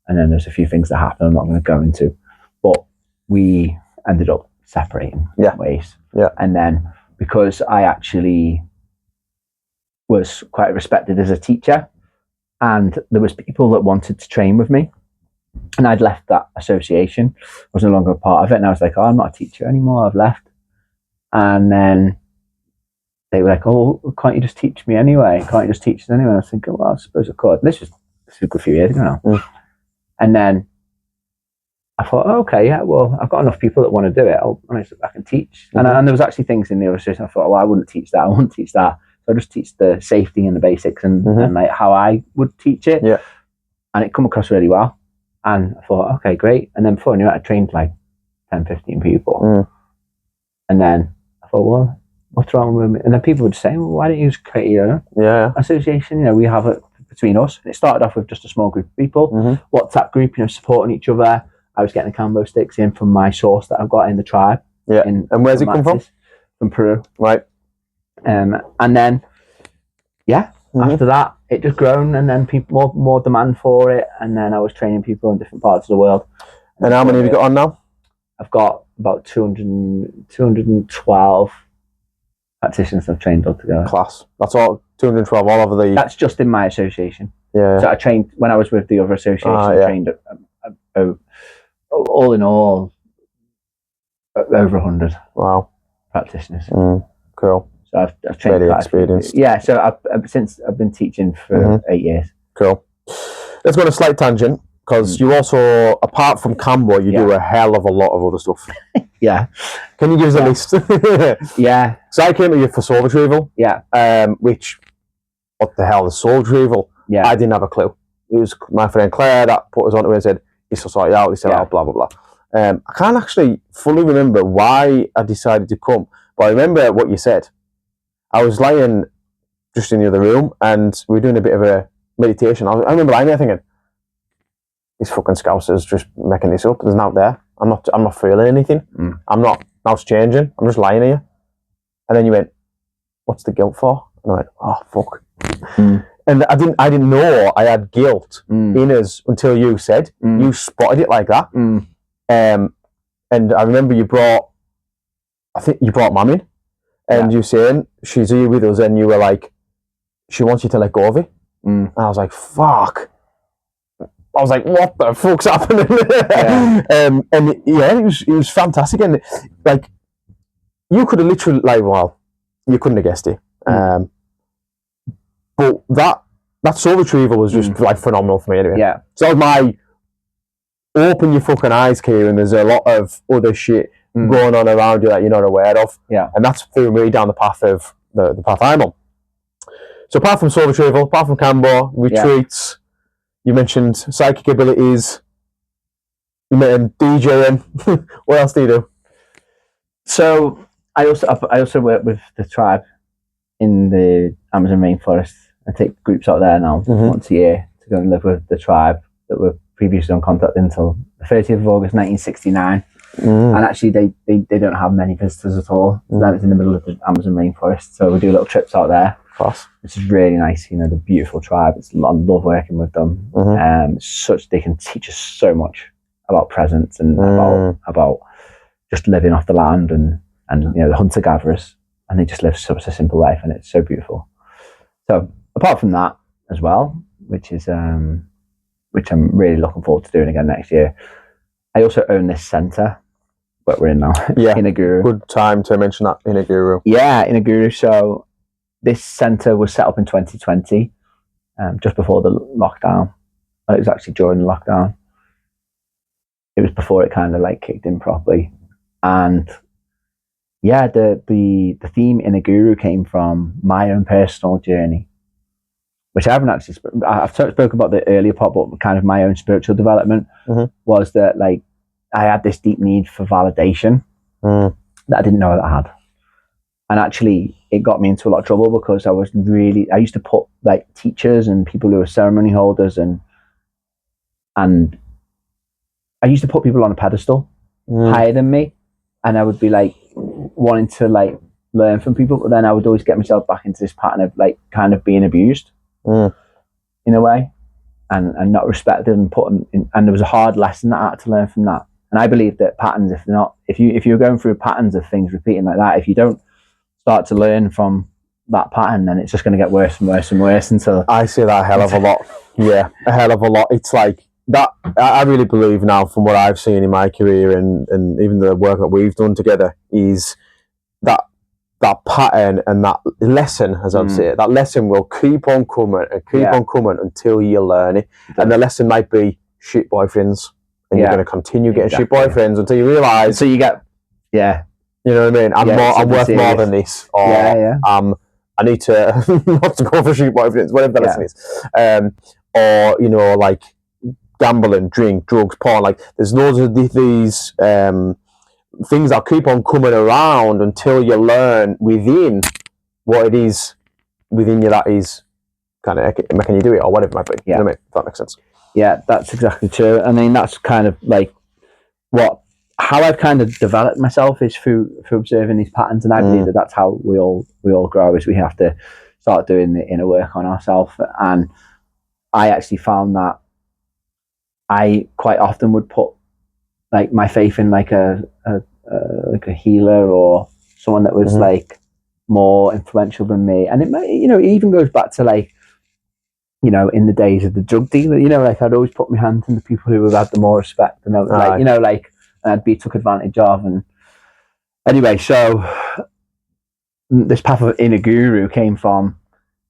and then there's a few things that happened I'm not going to go into, but we ended up separating ways. And then because I actually was quite respected as a teacher, and there was people that wanted to train with me, and I'd left that association. I was no longer a part of it, and I was like, I'm not a teacher anymore, I've left. And then they were like, oh, can't you just teach me anyway? Can't you just teach us anyway? I was thinking, well, I suppose I could. This was a good few years ago now. And then I thought, oh, okay, yeah, well, I've got enough people that want to do it. I can teach. And there was actually things in the association I thought, well, I wouldn't teach that. I wouldn't teach that. So I just teach the safety and the basics and like how I would teach it. Yeah. And it come across really well. And I thought, okay, great. And then before I knew it, I trained like 10, 15 people. And then I thought, well, what's wrong with me? And then people would say, well, why don't you just create your own association? We have it between us. And it started off with just a small group of people, WhatsApp group, supporting each other. I was getting the Kambo sticks in from my source that I've got in the tribe. Yeah. And where's it come from? From Peru. Right. And then, after that, it just grown, and then people more demand for it, and then I was training people in different parts of the world. And how many have you got on now? I've got about 212 practitioners I've trained altogether. Class. That's all, 212 all over the... That's just in my association. Yeah. So I trained, when I was with the other association, I trained all in all over 100. Wow. Practitioners. Cool. So I've trained really experienced. Yeah, so I've been teaching for 8 years. Cool. Let's go on a slight tangent, because you also, apart from Kambo, you do a hell of a lot of other stuff. Yeah. Can you give us a list? Yeah. So I came to you for soul retrieval. Yeah. Which, what the hell is soul retrieval? Yeah. I didn't have a clue. It was my friend Claire that put us onto it and said, this will sort you out, this will out, blah, blah, blah. I can't actually fully remember why I decided to come, but I remember what you said. I was lying just in the other room, and we were doing a bit of a meditation. I remember lying there thinking, these fucking scousers just making this up. There's nothing there. I'm not feeling anything. I'm not. Now it's changing. I'm just lying here. And then you went, what's the guilt for? And I went, oh fuck. And I didn't know I had guilt in us until you said you spotted it like that. And I remember I think you brought Mum in. And you saying, she's here with us, and you were like, she wants you to let go of it. And I was like, fuck. I was like, what the fuck's happening? It was fantastic. And like, you could have literally, like, well, you couldn't have guessed it. But that soul retrieval was just like phenomenal for me anyway. Yeah. So that was my open your fucking eyes, Kieran. There's a lot of other shit going on around you that you're not aware of. Yeah. And that's threw me down the path of the path I'm on. So apart from soul retrieval, apart from Kambo, retreats, you mentioned psychic abilities. You met DJing. What else do you do? So I also work with the tribe in the Amazon rainforest. I take groups out there now once a year to go and live with the tribe that were previously on contact until the 30th of August 1969. And actually they don't have many visitors at all. It's in the middle of the Amazon rainforest, so we do little trips out there. Class. Which is really nice. You know, the beautiful tribe. I love working with them. They can teach us so much about presence and about just living off the land and you know, the hunter gatherers, and they just live such a simple life, and it's so beautiful. So apart from that as well, which I'm really looking forward to doing again next year, I also own this centre that we're in now. Yeah, Inaguru. Good time to mention that, Inaguru. Yeah, Inaguru. So this centre was set up in 2020, just before the lockdown. Well, it was actually during the lockdown. It was before it kind of like kicked in properly. And yeah, the theme Inaguru came from my own personal journey, which I haven't actually I've spoken about the earlier part, but kind of my own spiritual development was that like I had this deep need for validation that I didn't know that I had. And actually it got me into a lot of trouble because I used to put like teachers and people who were ceremony holders and I used to put people on a pedestal higher than me, and I would be like wanting to like learn from people, but then I would always get myself back into this pattern of like kind of being abused in a way and not respected and put in, and there was a hard lesson that I had to learn from that. And I believe that patterns, if you're going through patterns of things repeating like that, if you don't start to learn from that pattern, then it's just going to get worse and worse and worse until... I say that a hell of a lot. Yeah, a hell of a lot. It's like that. I really believe now, from what I've seen in my career and even the work that we've done together, is that pattern and that lesson, as I'd say it, that lesson will keep on coming and keep on coming until you learn it. And the lesson might be shit boyfriends, and you're going to continue getting shit boyfriends until you realise. So you get, you know what I mean? I'm worth more than this. Or I need to not to go for shit boyfriends, whatever the lesson is. Or you know, like gambling, drink, drugs, porn. Like there's loads of these things that keep on coming around until you learn within what it is within you that is kind of making you do it, or whatever it might be. You know what I mean? If that makes sense. Yeah, that's exactly true. I mean, that's kind of like how I've kind of developed myself is through observing these patterns, and I believe that that's how we all grow. Is we have to start doing the inner work on ourselves. And I actually found that I quite often would put like my faith in like a healer or someone that was like more influential than me. And it might, you know, it even goes back to like, you know, in the days of the drug dealer, you know, like I'd always put my hand in the people who had the more respect, and I was like, you know, like I'd be took advantage of. And anyway, so this path of inner guru came from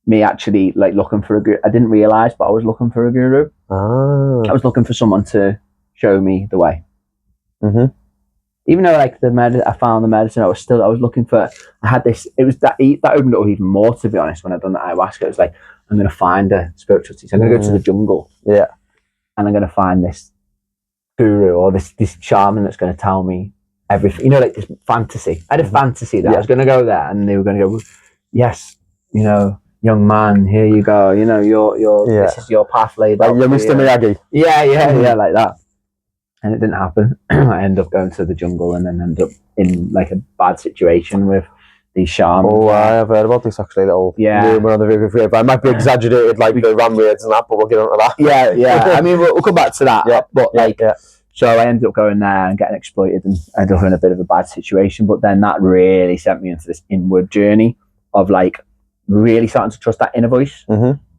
me actually like looking for a guru. I didn't realize, but I was looking for a guru. I was looking for someone to show me the way. Even though like I found the medicine, I was looking for. I had this. It was that opened up even more, to be honest. When I'd done the ayahuasca, it was like I'm going to find a spiritual teacher. I'm going to go to the jungle, and I'm going to find this guru or this shaman that's going to tell me everything. You know, like this fantasy. I had a fantasy that I was going to go there, and they were going to go, yes, you know, young man, here you go. You know, this is your path laid out. Like you're Mr. Miyagi. Yeah, like that. And it didn't happen. I ended up going to the jungle and then ended up in like a bad situation with these shamans. Oh, I have heard about this actually. Little rumor on the river. I might be exaggerated, like the ram raids and that, but we'll get onto that. Yeah. I mean, we'll come back to that. So I ended up going there and getting exploited and ended up in a bit of a bad situation. But then that really sent me into this inward journey of like really starting to trust that inner voice.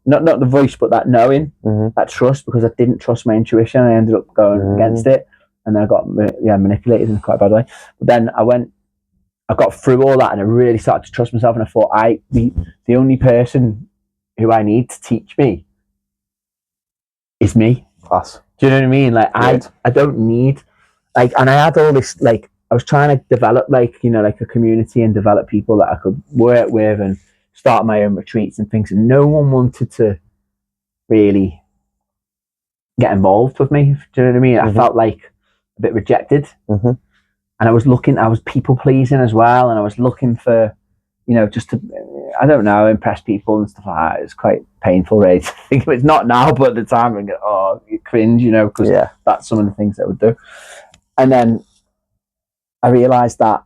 Not the voice, but that knowing, that trust, because I didn't trust my intuition. I ended up going against it, and then I got manipulated in quite a bad way. But then I got through all that, and I really started to trust myself. And I thought, the only person who I need to teach me is me. Class. Do you know what I mean? Like I don't need like, and I had all this like I was trying to develop like, you know, like a community and develop people that I could work with and start my own retreats and things, and no one wanted to really get involved with me. Do you know what I mean? I felt like a bit rejected. And I was people pleasing as well. And I was looking for, you know, just to, I don't know, impress people and stuff like that. It's quite painful, really, to think of it. It's not now, but at the time, I go, oh, you cringe, you know, because that's some of the things that I would do. And then I realized that,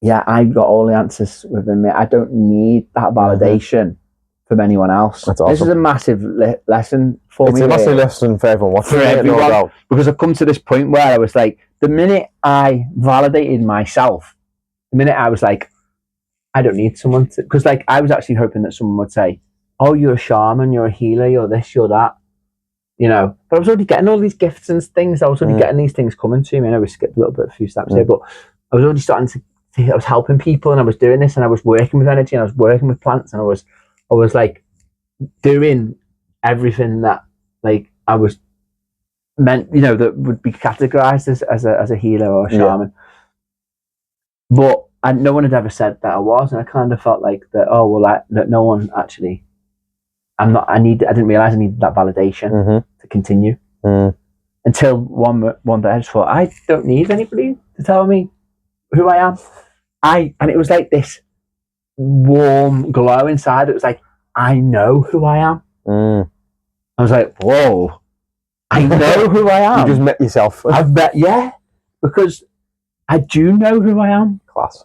I got all the answers within me. I don't need that validation from anyone else. That's awesome. This is a massive lesson for me. It's a massive lesson for everyone. For everyone. No doubt. Because I've come to this point where I was like, the minute I validated myself, the minute I was like, I don't need someone to, because like I was actually hoping that someone would say, oh, you're a shaman, you're a healer, you're this, you're that, you know. But I was already getting all these gifts and things. I was already getting these things coming to me. I know we skipped a few steps here, but I was already starting to I was helping people, and I was doing this, and I was working with energy, and I was working with plants, and I was like doing everything that like I was meant, you know, that would be categorized as a healer or a shaman. But no one had ever said that I was, and I kind of felt like that. Oh well, that no one actually. I didn't realize I needed that validation to continue until one day I just thought, I don't need anybody to tell me who I am. And it was like this warm glow inside. It was like, I know who I am. I was like, whoa, I know who I am. You just met yourself. I've met, because I do know who I am. Class.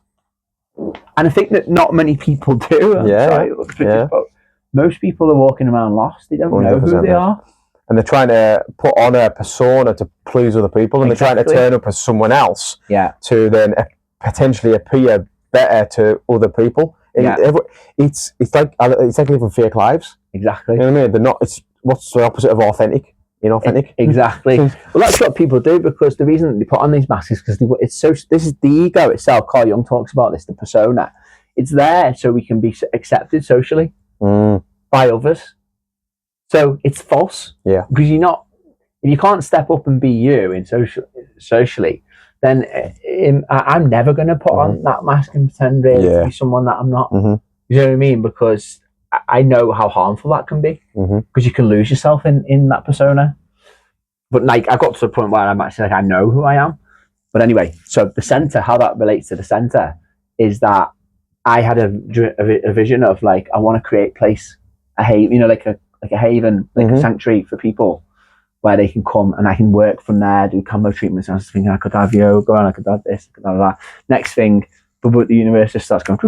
And I think that not many people do. But most people are walking around lost. They don't know who they are. And they're trying to put on a persona to please other people, and they're trying to turn up as someone else to then potentially appear better to other people. It's like living fake lives. Exactly. You know what I mean? They're not. It's what's the opposite of authentic? Inauthentic. Exactly. Well, that's what people do, because the reason they put on these masks is because this is the ego itself. Carl Jung talks about this, the persona. It's there so we can be accepted socially by others. So it's false. Yeah. Because if you can't step up and be you in socially, then I'm never going to put on that mask and pretend to be someone that I'm not. You know what I mean? Because I know how harmful that can be, because you can lose yourself in that persona. But like, I got to the point where I'm actually like, I know who I am. But anyway, so the center, how that relates to the center is that I had a vision of like, I want to create a place, a haven, you know, like a haven, like a sanctuary for people where they can come and I can work from there, do Kambo treatments. And I was thinking I could have yoga and I could have this, I could have that. Next thing, but the universe just starts going,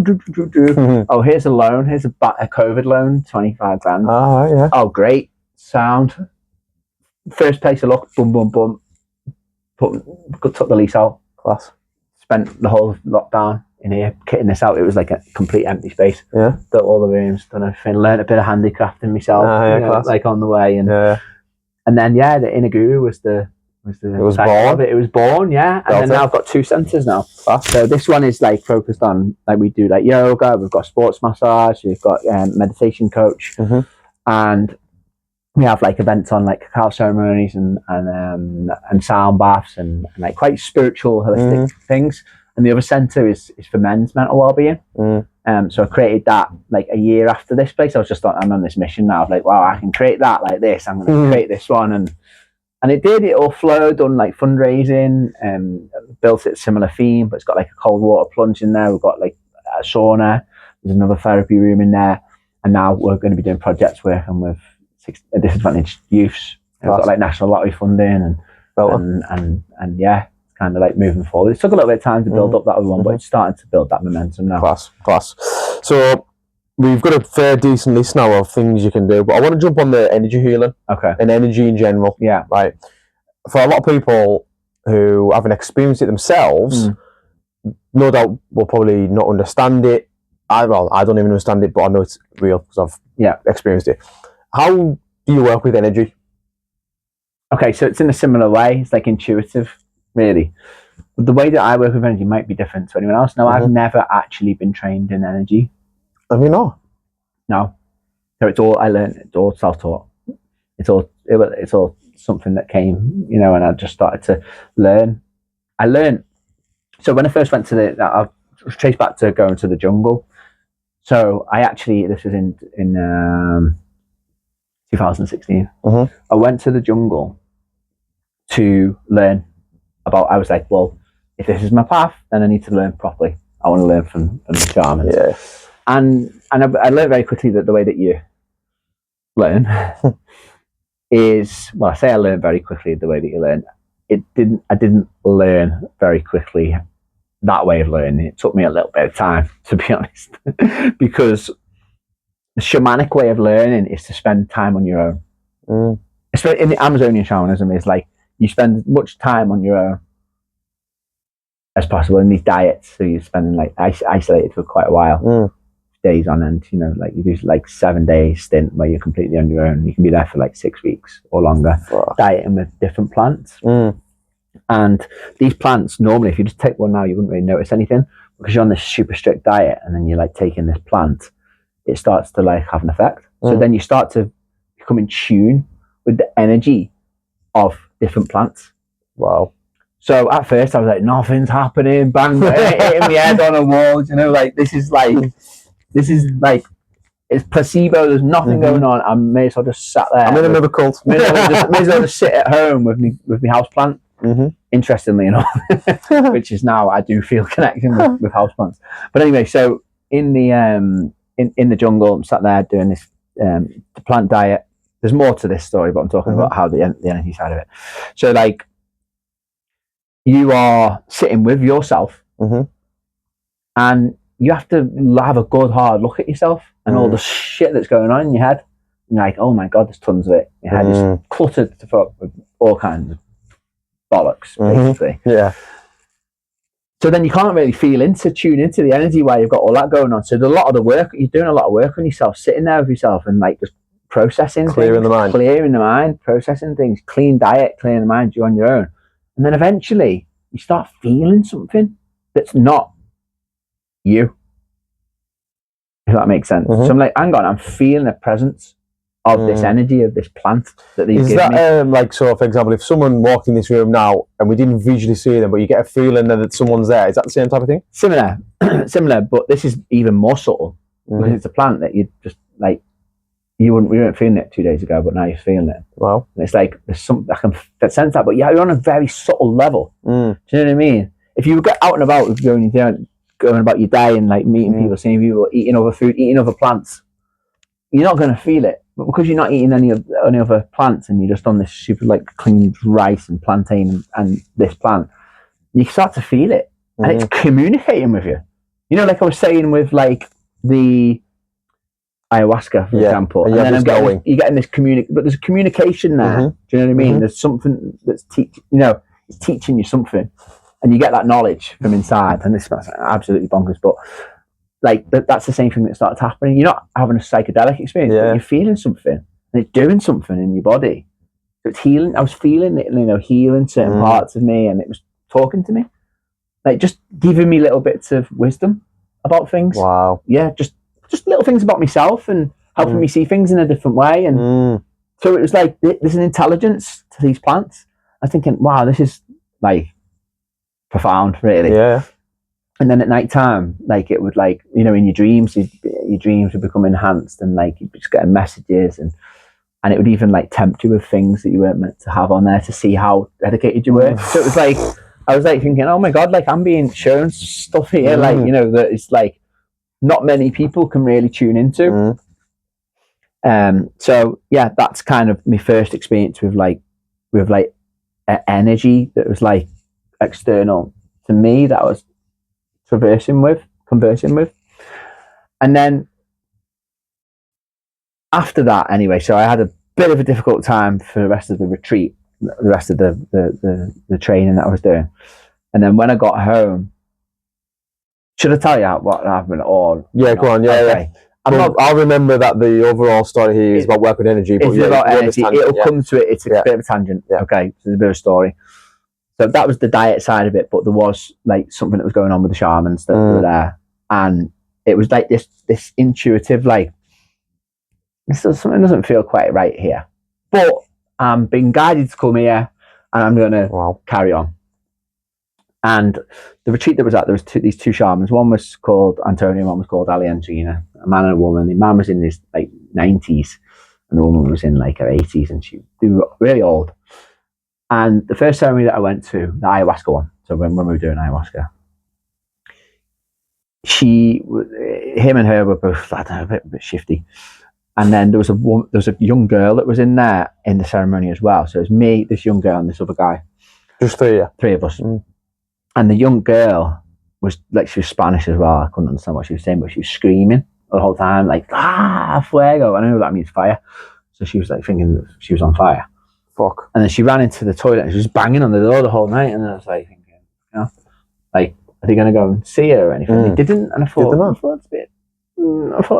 oh, here's a loan, here's a COVID loan, 25 grand. Oh, yeah. Oh, great. Sound. First place I looked, boom, boom, boom. Took the lease out. Class. Spent the whole lockdown in here, kitting this out. It was like a complete empty space. Yeah. Built all the rooms, done everything, learned a bit of handicrafting myself, like on the way. And then, the Inner Guru was the it was born. It was born, And then now I've got 2 centers now. So this one is like focused on, like, we do like yoga, we've got sports massage, we've got meditation coach, and we have like events on like cacao ceremonies and sound baths and like quite spiritual, holistic things. And the other center is for men's mental well-being. So I created that like a year after this place. I'm on this mission now. I was like, wow, I can create that like this. I'm going to create this one. And it all flowed, done like fundraising, built it similar theme, but it's got like a cold water plunge in there. We've got like a sauna. There's another therapy room in there. And now we're going to be doing projects working with disadvantaged youths. We've got like national lottery funding and kind of like moving forward. It took a little bit of time to build up that other one, but it's starting to build that momentum now. Class. So we've got a fair decent list now of things you can do, but I want to jump on the energy healing. Okay. And energy in general. Yeah. Right. For a lot of people who haven't experienced it themselves, no doubt will probably not understand it. I don't even understand it, but I know it's real because I've experienced it. How do you work with energy? Okay, so it's in a similar way. It's like intuitive, really. But the way that I work with energy might be different to anyone else. Now, I've never actually been trained in energy. Have you not? No. So it's all I learned. It's all self-taught. It's all something that came, and I just started to learn. I learned. So when I first went to I was traced back to going to the jungle. So this was in 2016. I went to the jungle to learn I was like, well, if this is my path, then I need to learn properly. I want to learn from the shamans. Yeah. And I learned very quickly that the way that you learn is, well, I say I learned very quickly the way that you learn. I didn't learn very quickly that way of learning. It took me a little bit of time, to be honest, because the shamanic way of learning is to spend time on your own. Especially in the Amazonian shamanism, is like you spend as much time on your own as possible in these diets. So you're spending like isolated for quite a while, days on end. You know, like you do like 7 days stint where you're completely on your own. You can be there for like 6 weeks or longer, dieting with different plants. And these plants, normally, if you just take one now, you wouldn't really notice anything, because you're on this super strict diet, and then you're like taking this plant, it starts to like have an effect. So then you start to become in tune with the energy of different plants. Wow. So at first I was like, nothing's happening, bang, hitting my head on a wall, you know, like this is like it's placebo, there's nothing going on. I may as well just sat there. I'm in another cult. May as well just sit at home with me house plant. Interestingly enough, which is now I do feel connecting with houseplants. But anyway, so in the jungle, I'm sat there doing this the plant diet. There's more to this story, but I'm talking about how the energy side of it. So like you are sitting with yourself, and you have to have a good hard look at yourself and all the shit that's going on in your head. And you're like, oh my god, there's tons of it. Your head is cluttered to fuck with all kinds of bollocks, basically. Yeah. So then you can't really tune into the energy while you've got all that going on. So you're doing a lot of work on yourself, sitting there with yourself and like just processing clearing the mind, processing things, clean diet, clearing the mind, you're on your own. And then eventually you start feeling something that's not you. If that makes sense. So I'm like, hang on, I'm feeling the presence of this energy of this plant that these give me. Like, so for example, if someone walked in this room now and we didn't visually see them, but you get a feeling that someone's there, is that the same type of thing? Similar, but this is even more subtle because it's a plant that you just like, you weren't feeling it 2 days ago, but now you're feeling it. Wow. And it's like, there's some, I can sense that, but yeah, you're on a very subtle level. Do you know what I mean? If you get out and about, going about your day and like meeting people, seeing people, eating other food, eating other plants, you're not going to feel it. But because you're not eating any other plants and you're just on this super like clean rice and plantain and this plant, you start to feel it, and it's communicating with you. You know, like I was saying with like the ayahuasca, for example, and then you're getting this but there's a communication there. Do you know what I mean? There's something that's it's teaching you something, and you get that knowledge from inside. And this is absolutely bonkers, but like that's the same thing that starts happening. You're not having a psychedelic experience, but you're feeling something, and it's doing something in your body. So it's healing. I was feeling it, healing certain parts of me, and it was talking to me, like just giving me little bits of wisdom about things. Wow. Yeah, just little things about myself and helping me see things in a different way. And so it was like there's an intelligence to these plants. I was thinking, wow, this is like profound, really. Yeah. And then at night time, like it would like, in your dreams, your dreams would become enhanced, and like you'd just getting messages, and it would even like tempt you with things that you weren't meant to have on there to see how dedicated you were. So it was like, I was like thinking, oh my God, like I'm being shown stuff here, like, that it's like not many people can really tune into. So yeah, that's kind of my first experience with energy that was like external to me, that I was conversing with. And then after that, anyway, so I had a bit of a difficult time for the rest of the retreat, the rest of the training that I was doing. And then when I got home, should I tell you what happened? Or yeah, go on. Yeah. I'll remember that the overall story here is about work with energy. But it's about energy. It'll come to it. It's a bit of a tangent. Yeah. Okay, so there's a bit of a story. So that was the diet side of it, but there was like something that was going on with the shamans that were there, and it was like this intuitive, like something doesn't feel quite right here, but I'm being guided to come here, and I'm going to carry on. And the retreat that was at, there was these two shamans. One was called Antonio, one was called Aliantrina, a man and a woman. The man was in his like 90s, and the woman was in like her 80s, and they were really old. And the first ceremony that I went to, the ayahuasca one, so when we were doing ayahuasca, him and her were both, I don't know, a bit shifty. And then there was a young girl that was in there in the ceremony as well. So it was me, this young girl, and this other guy. Just three of us. And the young girl was like, she was Spanish as well. I couldn't understand what she was saying, but she was screaming the whole time, like, fuego. I know that means fire. So she was like thinking that she was on fire. Fuck. And then she ran into the toilet and she was banging on the door the whole night. And I was like thinking, like, are they going to go and see her or anything? They didn't. And I thought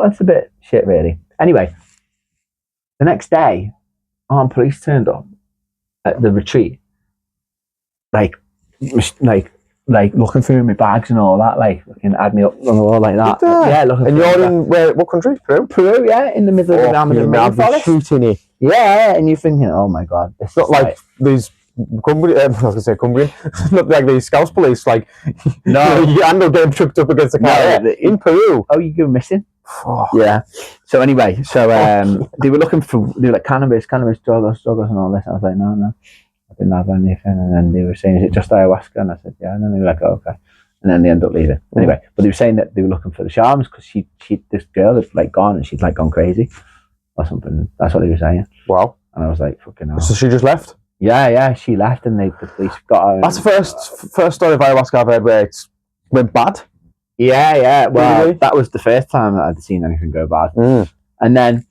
that's a bit shit, really. Anyway, the next day, armed police turned up at the retreat, like looking through my bags and all that, like looking add me up on the wall like that. Yeah, looking. And you're in what country? Peru? Peru, yeah, in the middle of the Amazon rainforest. Shooting it. Yeah, and you're thinking, oh my god, it's not like these. I was gonna say Cumbrian. It's not like these Scouse police. Like, no, you end up getting chucked up against the car in Peru. Oh, you go missing. Yeah. So anyway, they were looking for, they were like cannabis, drugs and all this. I was like, no, I didn't have anything. And then they were saying, is it just ayahuasca? And I said, yeah. And then they were like, oh, okay. And then they ended up leaving. Anyway, but they were saying that they were looking for the shamans because this girl had like gone and she'd like gone crazy or something. That's what they were saying. Wow. And I was like, fucking hell. So she just left? Yeah, she left and the police got her. That's the first story of ayahuasca I've heard where it went bad. Yeah. Well, really? That was the first time that I'd seen anything go bad. And then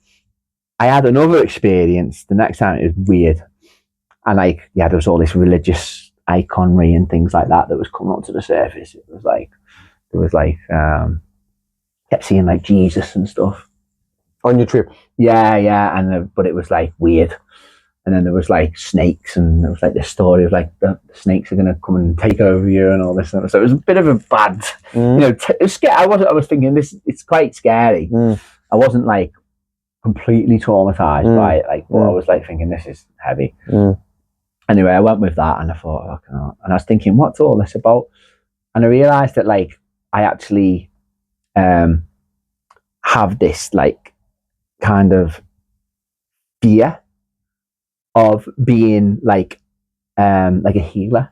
I had another experience. The next time it was weird. And like, there was all this religious iconry and things like that was coming up to the surface. It was like, kept seeing like Jesus and stuff. On your trip? Yeah. And but it was like weird. And then there was like snakes, and there was like this story of like the snakes are going to come and take over you and all this. So it was a bit of a bad, it was scary. I was thinking it's quite scary. I wasn't like completely traumatized by it. Like, but I was like thinking this is heavy. Anyway, I went with that and I thought, and I was thinking, what's all this about? And I realized that like, I actually have this like kind of fear of being like a healer,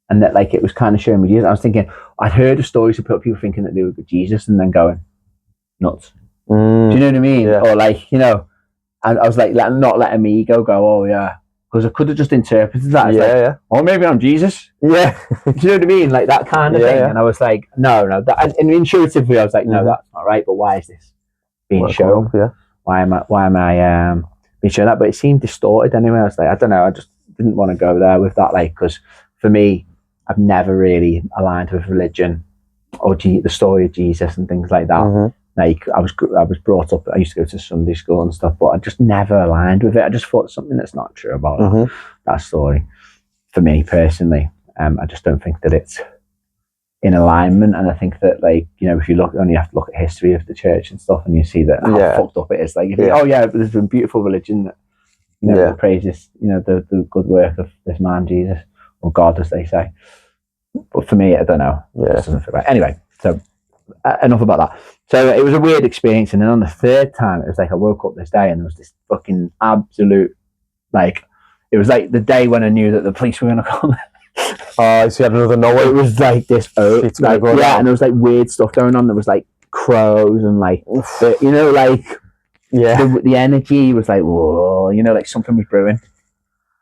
and that like it was kind of showing me Jesus. I was thinking, I'd heard of stories of people thinking that they were Jesus and then going nuts. Do you know what I mean? Yeah. Or like, I was like not letting my ego go, oh yeah, because I could have just interpreted that as like, oh, maybe I'm Jesus. Yeah. Do you know what I mean? Like that kind of thing. Yeah. And I was like, no, and intuitively I was like, no, that's not right. But why is this being shown? Yeah. Why am I being shown that? But it seemed distorted anyway. I was like, I don't know. I just didn't want to go there with that. Like, because for me, I've never really aligned with religion or the story of Jesus and things like that. Like I was brought up, I used to go to Sunday school and stuff, but I just never aligned with it. I just thought something that's not true about that story. For me personally, I just don't think that it's in alignment. And I think that like, if you only have to look at history of the church and stuff, and you see that how fucked up it is. Like, there's been beautiful religion that praises, the good work of this man, Jesus, or God, as they say. But for me, I don't know. It just doesn't feel right. Anyway, so enough about that. So it was a weird experience, and then on the third time, it was like I woke up this day and there was this fucking absolute, like, it was like the day when I knew that the police were going to come. So you had another nowhere. It was like this, and there was like weird stuff going on. There was like crows and like, the energy was like, whoa, like something was brewing.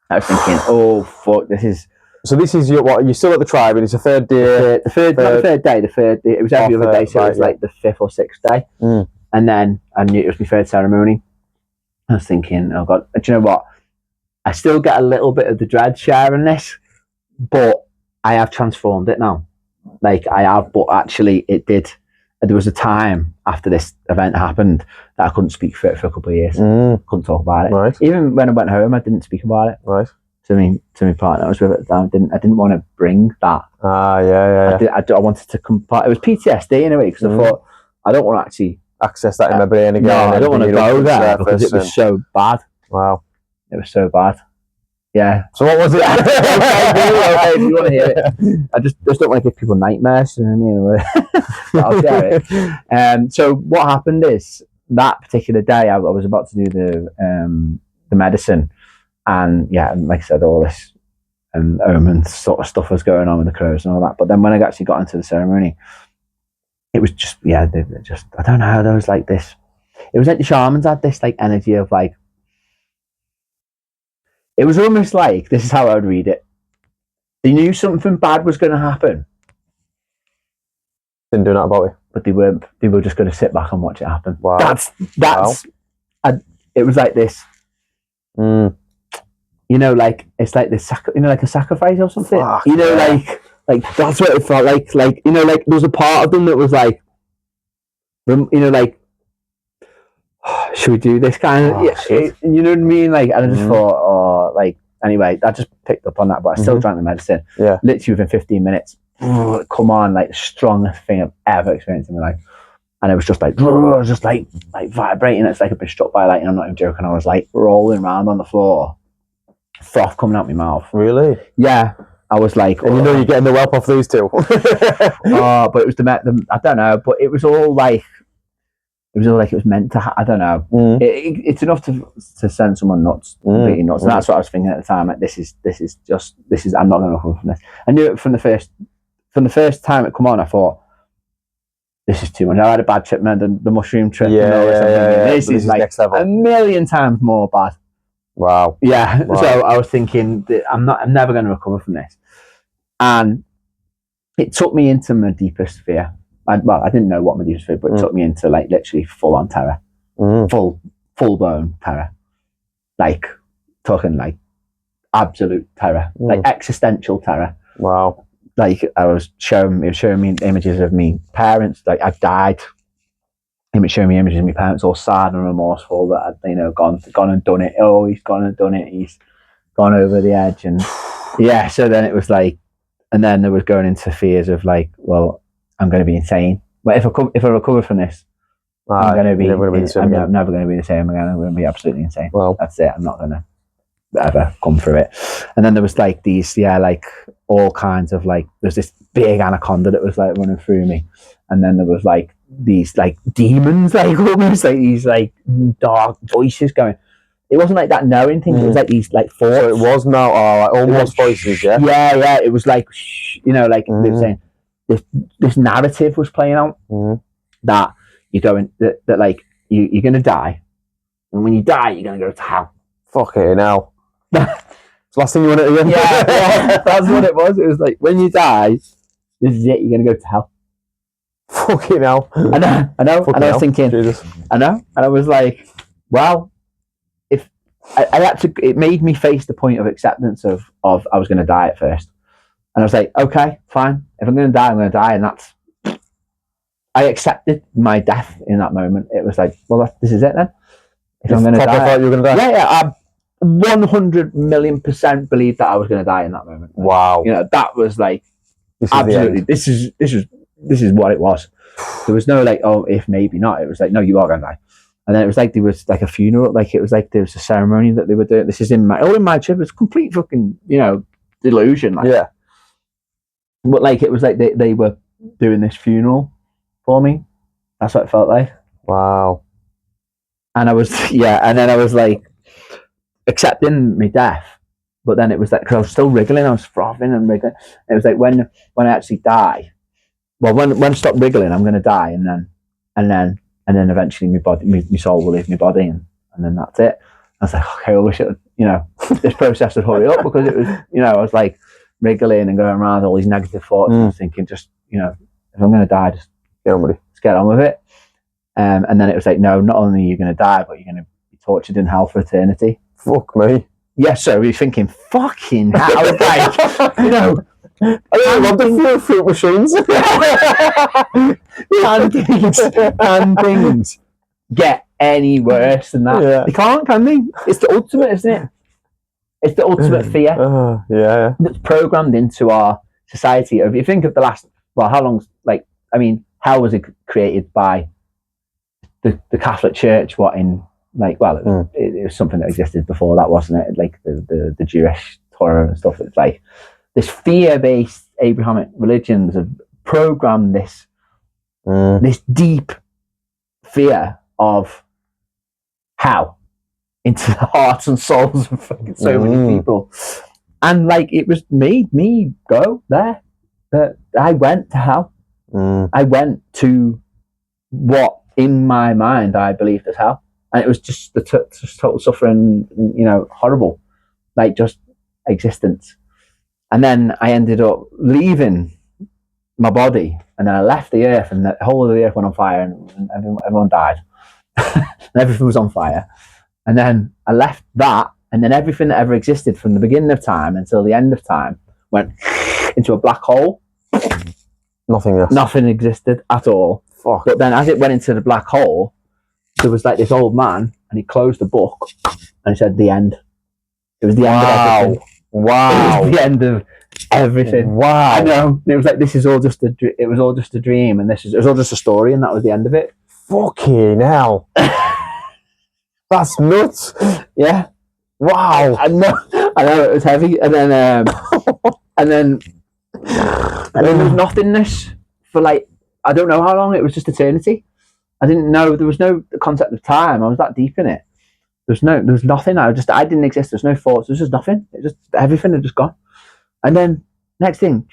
I was thinking, oh fuck, this is. So this is your what? You're still at the tribe, and it's a third day. The third day. It was every other day, so it was like the fifth or sixth day. And then I knew it was my third ceremony. I was thinking, oh god, do you know what? I still get a little bit of the dread sharing this, but I have transformed it now. Like I have, but actually, it did. There was a time after this event happened that I couldn't speak for a couple of years. Couldn't talk about it. Right. Even when I went home, I didn't speak about it. Right. To my partner I was with at the time. I didn't want to bring that. I wanted to it was PTSD in a way, because I thought I don't want to actually access that in my brain again. No, I don't want to go there because it was so bad. Wow, it was so bad. Yeah. So what was it? Okay, if you want to hear it, I just don't want to give people nightmares. You know what I mean? I'll share it. So what happened is that particular day I was about to do the medicine. And like I said, all this omen sort of stuff was going on with the crows and all that. But then when I actually got into the ceremony, it was just, yeah, they just, I don't know, there was like this, it was like the shamans had this like energy of like, it was almost like, this is how I would read it, they knew something bad was going to happen. Didn't do that about it. But they were just going to sit back and watch it happen. Wow. That's it was like this, you know, like, it's like this, you know, like a sacrifice or something. Fuck, you know, like that's what it felt like, you know, like there was a part of them that was like, you know, like, should we do this kind of, you know what I mean? Like, and I just thought, oh, like, anyway, I just picked up on that, but I still drank the medicine. Yeah. Literally within 15 minutes, come on, like the strongest thing I've ever experienced in my life. And it was just like, vibrating. It's like I've been struck by lightning. I'm not even joking. I was like rolling around on the floor, froth coming out my mouth. Really? Yeah. I was like, and you know you're getting the whelp off these two. But it was the I don't know, but it was all like, it was meant to. I don't know. It's enough to send someone nuts, completely nuts. And that's what I was thinking at the time. Like, this is. I'm not going to recover from this. I knew it from the first time it come on. I thought, this is too much. I had a bad trip, man. The mushroom trip. This is like next level. A million times more bad. Wow. Yeah. Wow. So I was thinking that I'm never going to recover from this, and it took me into my deepest fear. I didn't know what my deepest fear, but it took me into like literally full on terror, full blown terror, like talking like absolute terror, like existential terror. Wow. Like it was showing me images of me parents, like I've died. It was showing me images of my parents all sad and remorseful that I'd, you know, gone and done it. Oh, he's gone and done it. He's gone over the edge, and yeah. So then it was like, and then there was going into fears of like, well, I'm going to be insane. But if I recover from this, I'm going to be. I'm never going to be the same again. I'm going to be absolutely insane. Well, that's it. I'm not going to ever come through it. And then there was like these, like all kinds of like, there's this big anaconda that was like running through me, and then there was like these like demons, like almost like these like dark voices going. It wasn't like that knowing thing. It was like these like thoughts. So it was now like almost voices, yeah. Yeah. It was like, you know, like they were saying. This narrative was playing out that you're going that like you're going to die, and when you die you're going to go to hell. Fucking hell. It's the last thing you want to do. Yeah, that's what it was. It was like, when you die, this is it, you're going to go to hell. Fucking hell. I know. And I was thinking, Jesus. I know, and I was like, well, if I had to, it made me face the point of acceptance of I was going to die at first. And I was like, okay, fine. If I'm going to die, I'm going to die. And I accepted my death in that moment. It was like, well, this is it then. If I'm going to die. I thought you were going to die? Yeah. I 100 million% believed that I was going to die in that moment. Wow. You know, that was like, absolutely, this is what it was. There was no like, oh, if maybe not. It was like, no, you are going to die. And then it was like, there was like a funeral. Like, it was like, there was a ceremony that they were doing. This is in my trip. It was complete fucking, you know, delusion. Like. Yeah. But like, it was like they were doing this funeral for me. That's what it felt like. Wow. And I was, and then I was like accepting my death. But then it was like, because I was still wriggling, I was frothing and wriggling. It was like when I actually die, well, when I stop wriggling, I'm going to die, and then eventually my soul will leave my body, and then that's it. I was like, okay, I wish it, you know, this process would hurry up, because it was, you know, I was like wriggling and going around all these negative thoughts, and I was thinking, just, you know, if I'm going to die, just get on with it. And then it was like, no, not only are you going to die, but you're going to be tortured in hell for eternity. Fuck me. Yeah, so we're thinking, fucking hell, like, you know, I don't love the fruit machines. Can things get any worse than that? Yeah. They can't, can they? It's the ultimate, isn't it? It's the ultimate fear that's programmed into our society. If you think of the last, well, how long, like, I mean, hell was created by the Catholic Church, what, in, like, well, it was something that existed before that, wasn't it? Like the Jewish Torah and stuff. It's like this fear-based Abrahamic religions have programmed this deep fear of hell into the hearts and souls of fucking so many people. And like, it was me go there. I went to hell. I went to what in my mind I believed as hell. And it was just just total suffering, you know, horrible, like just existence. And then I ended up leaving my body, and then I left the earth, and the whole of the earth went on fire, and everyone died. And everything was on fire. And then I left that, and then everything that ever existed from the beginning of time until the end of time went into a black hole. Nothing existed at all. Fuck. But then as it went into the black hole, there was like this old man, and he closed the book and he said, the end. It was the end of everything. Wow. It was the end of everything. Wow. I know. It was like, this is all just it was all just a dream, and it was all just a story, and that was the end of it. Fucking hell. That's nuts. Yeah. Wow. I know it was heavy. And then and then there was nothingness for like, I don't know how long. It was just eternity. I didn't know, there was no concept of time. I was that deep in it. There was nothing. I didn't exist. There's no thoughts. There's just nothing. It just, everything had just gone. And then next thing,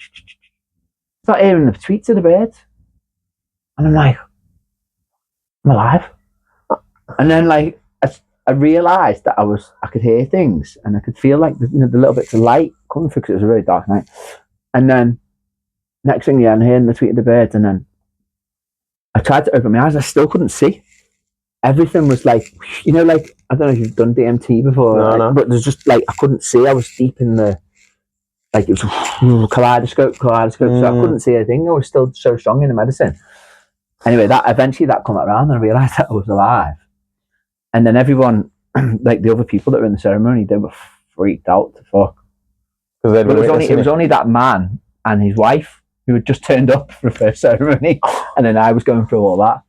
start hearing the tweets of the birds, and I'm like, I'm alive. And then like I realised that I could hear things, and I could feel like the little bits of light coming through, because it was a really dark night. And then next thing, I'm hearing the tweet of the birds, and then I tried to open my eyes. I still couldn't see. Everything was like, like, I don't know if you've done DMT before, no. But there's just like, I couldn't see. I was deep in the, like, it was kaleidoscope, so I couldn't see a thing. I was still so strong in the medicine. Anyway, that eventually come around, and I realised that I was alive. And then everyone, like the other people that were in the ceremony, they were freaked out to fuck. But it was only that man and his wife who had just turned up for the first ceremony, and then I was going through all that.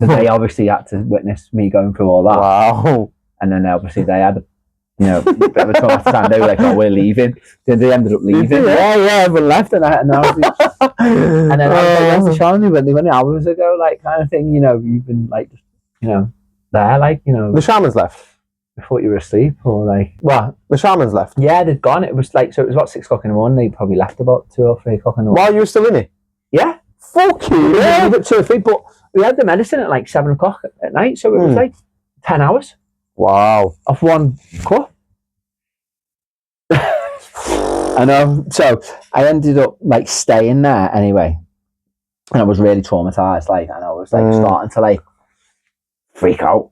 So they obviously had to witness me going through all that. Wow. And then obviously they had a bit of a traumatic time. They were like, "Oh, we're leaving." Then they ended up leaving. Yeah, everyone left, and I was like, and then I was like, Shaman, they went hours ago, like, kind of thing. You've been like, there, like, The shamans left. I thought you were asleep, or like, well, the shamans left. Yeah, they'd gone. It was like, so it was about 6 o'clock in the morning. They probably left about 2 or 3 o'clock in the morning. While you were still in it? Yeah. Fuck you. Yeah. 2 or 3, but we had the medicine at like 7 o'clock at night, so it was like 10 hours. Wow. Of one cup. I know. So I ended up like staying there anyway, and I was really traumatized. Like, and I was like starting to like freak out,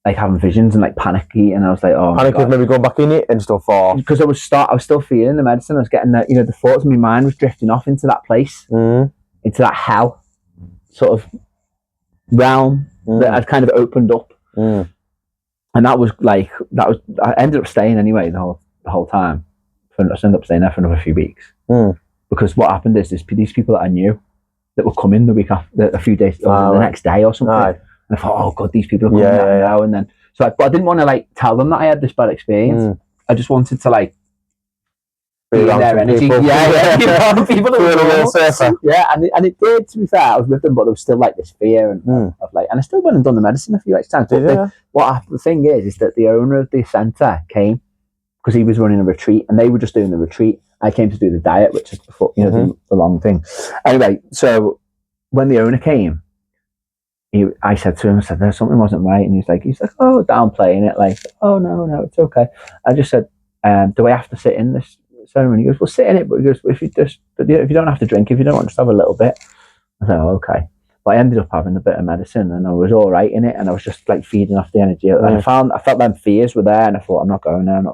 like having visions and like panicky, and I was like, oh, panic was maybe going back in it and stuff, or because I was still feeling the medicine. I was getting the the thoughts of my mind was drifting off into that place, into that hell sort of realm that had kind of opened up, and that was I ended up staying anyway the whole time. I ended up staying there for another few weeks, because what happened is these people that I knew that were coming the week after, a few days, or the next day or something. And I thought, oh god, these people are coming now. And then, but I didn't want to like tell them that I had this bad experience. I just wanted to like be in their energy. People. People that were and it did. To be fair, I was with them, but there was still like this fear and of like, and I still went and done the medicine a few extra times. But the thing is that the owner of the centre came because he was running a retreat, and they were just doing the retreat. I came to do the diet, which is before, the long thing. Anyway, so when the owner came, I said to him, "There's something wasn't right," and he's like, "Oh, downplaying it, like, oh no, it's okay." I just said, "Do I have to sit in this ceremony?" He goes, "Well, sit in it, but he goes, if you don't have to drink, if you don't want, just have a little bit." I said, "Oh, okay." But I ended up having a bit of medicine, and I was all right in it, and I was just like feeding off the energy. And I felt them fears were there, and I thought, I'm not going there. And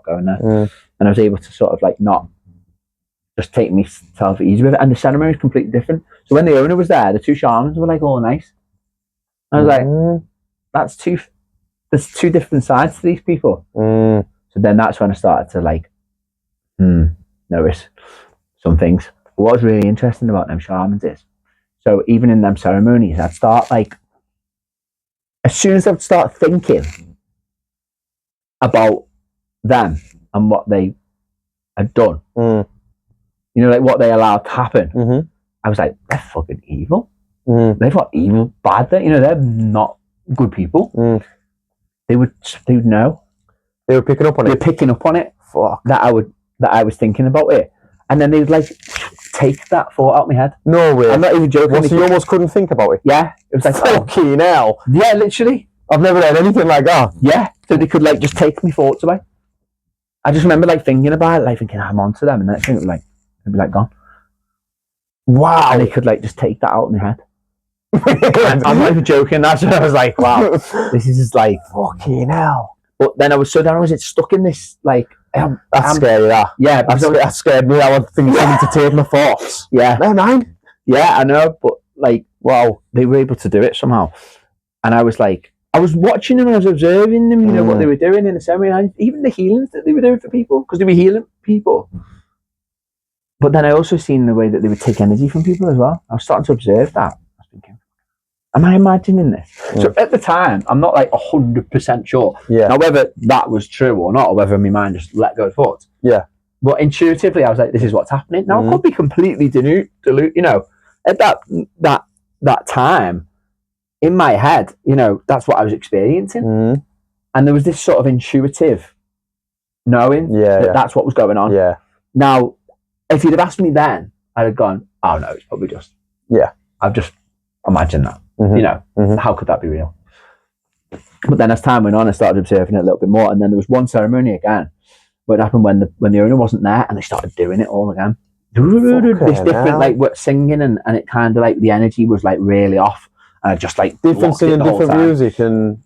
I was able to sort of like not just take myself easy with it. And the ceremony was completely different. So when the owner was there, the 2 shamans were like all nice. I was like, there's 2 different sides to these people. So then that's when I started to like notice some things. What was really interesting about them shamans is, so even in them ceremonies, I'd start like, as soon as I'd start thinking about them and what they had done, like what they allowed to happen, I was like, they're fucking evil. They've got evil, bad. They're not good people. They would know. They were picking up on it. Fuck. That I would that I was thinking about it, and then they would like take that thought out of my head. No way. I'm not even joking. So you almost couldn't think about it? Yeah. It was like, fucking hell. Yeah, literally. I've never had anything like that. Yeah. So they could like just take my thoughts away. I just remember like thinking about it, like thinking I'm onto them, and next thing it would be like gone. Wow. And they could like just take that out of my head. I'm not even joking. That's when I was like, wow, this is just like fucking hell. But then I was stuck in this like. That's scary, that. Yeah, that scared me. I want things to take my thoughts. Yeah, they're mine. Yeah, I know, but like, wow, they were able to do it somehow. And I was like, I was watching them and I was observing them, you know, what they were doing in the ceremony, and even the healings that they were doing for people, because they were healing people. But then I also seen the way that they would take energy from people as well. I was starting to observe that. I was thinking, am I imagining this? So at the time, I'm not like 100% sure. Yeah. Now, whether that was true or not, or whether my mind just let go of thoughts. Yeah. But intuitively, I was like, this is what's happening. Now, I could be completely dilute, you know, at that time, in my head, you know, that's what I was experiencing. And there was this sort of intuitive knowing that that's what was going on. Yeah. Now, if you'd have asked me then, I'd have gone, oh no, it's probably just, I've just imagined that. You know, how could that be real? But then as time went on, I started observing it a little bit more. And then there was one ceremony again, where it happened when the owner wasn't there, and they started doing it all again. This different, like, singing, and it kind of like the energy was like really off. And I just like different singing, different music, and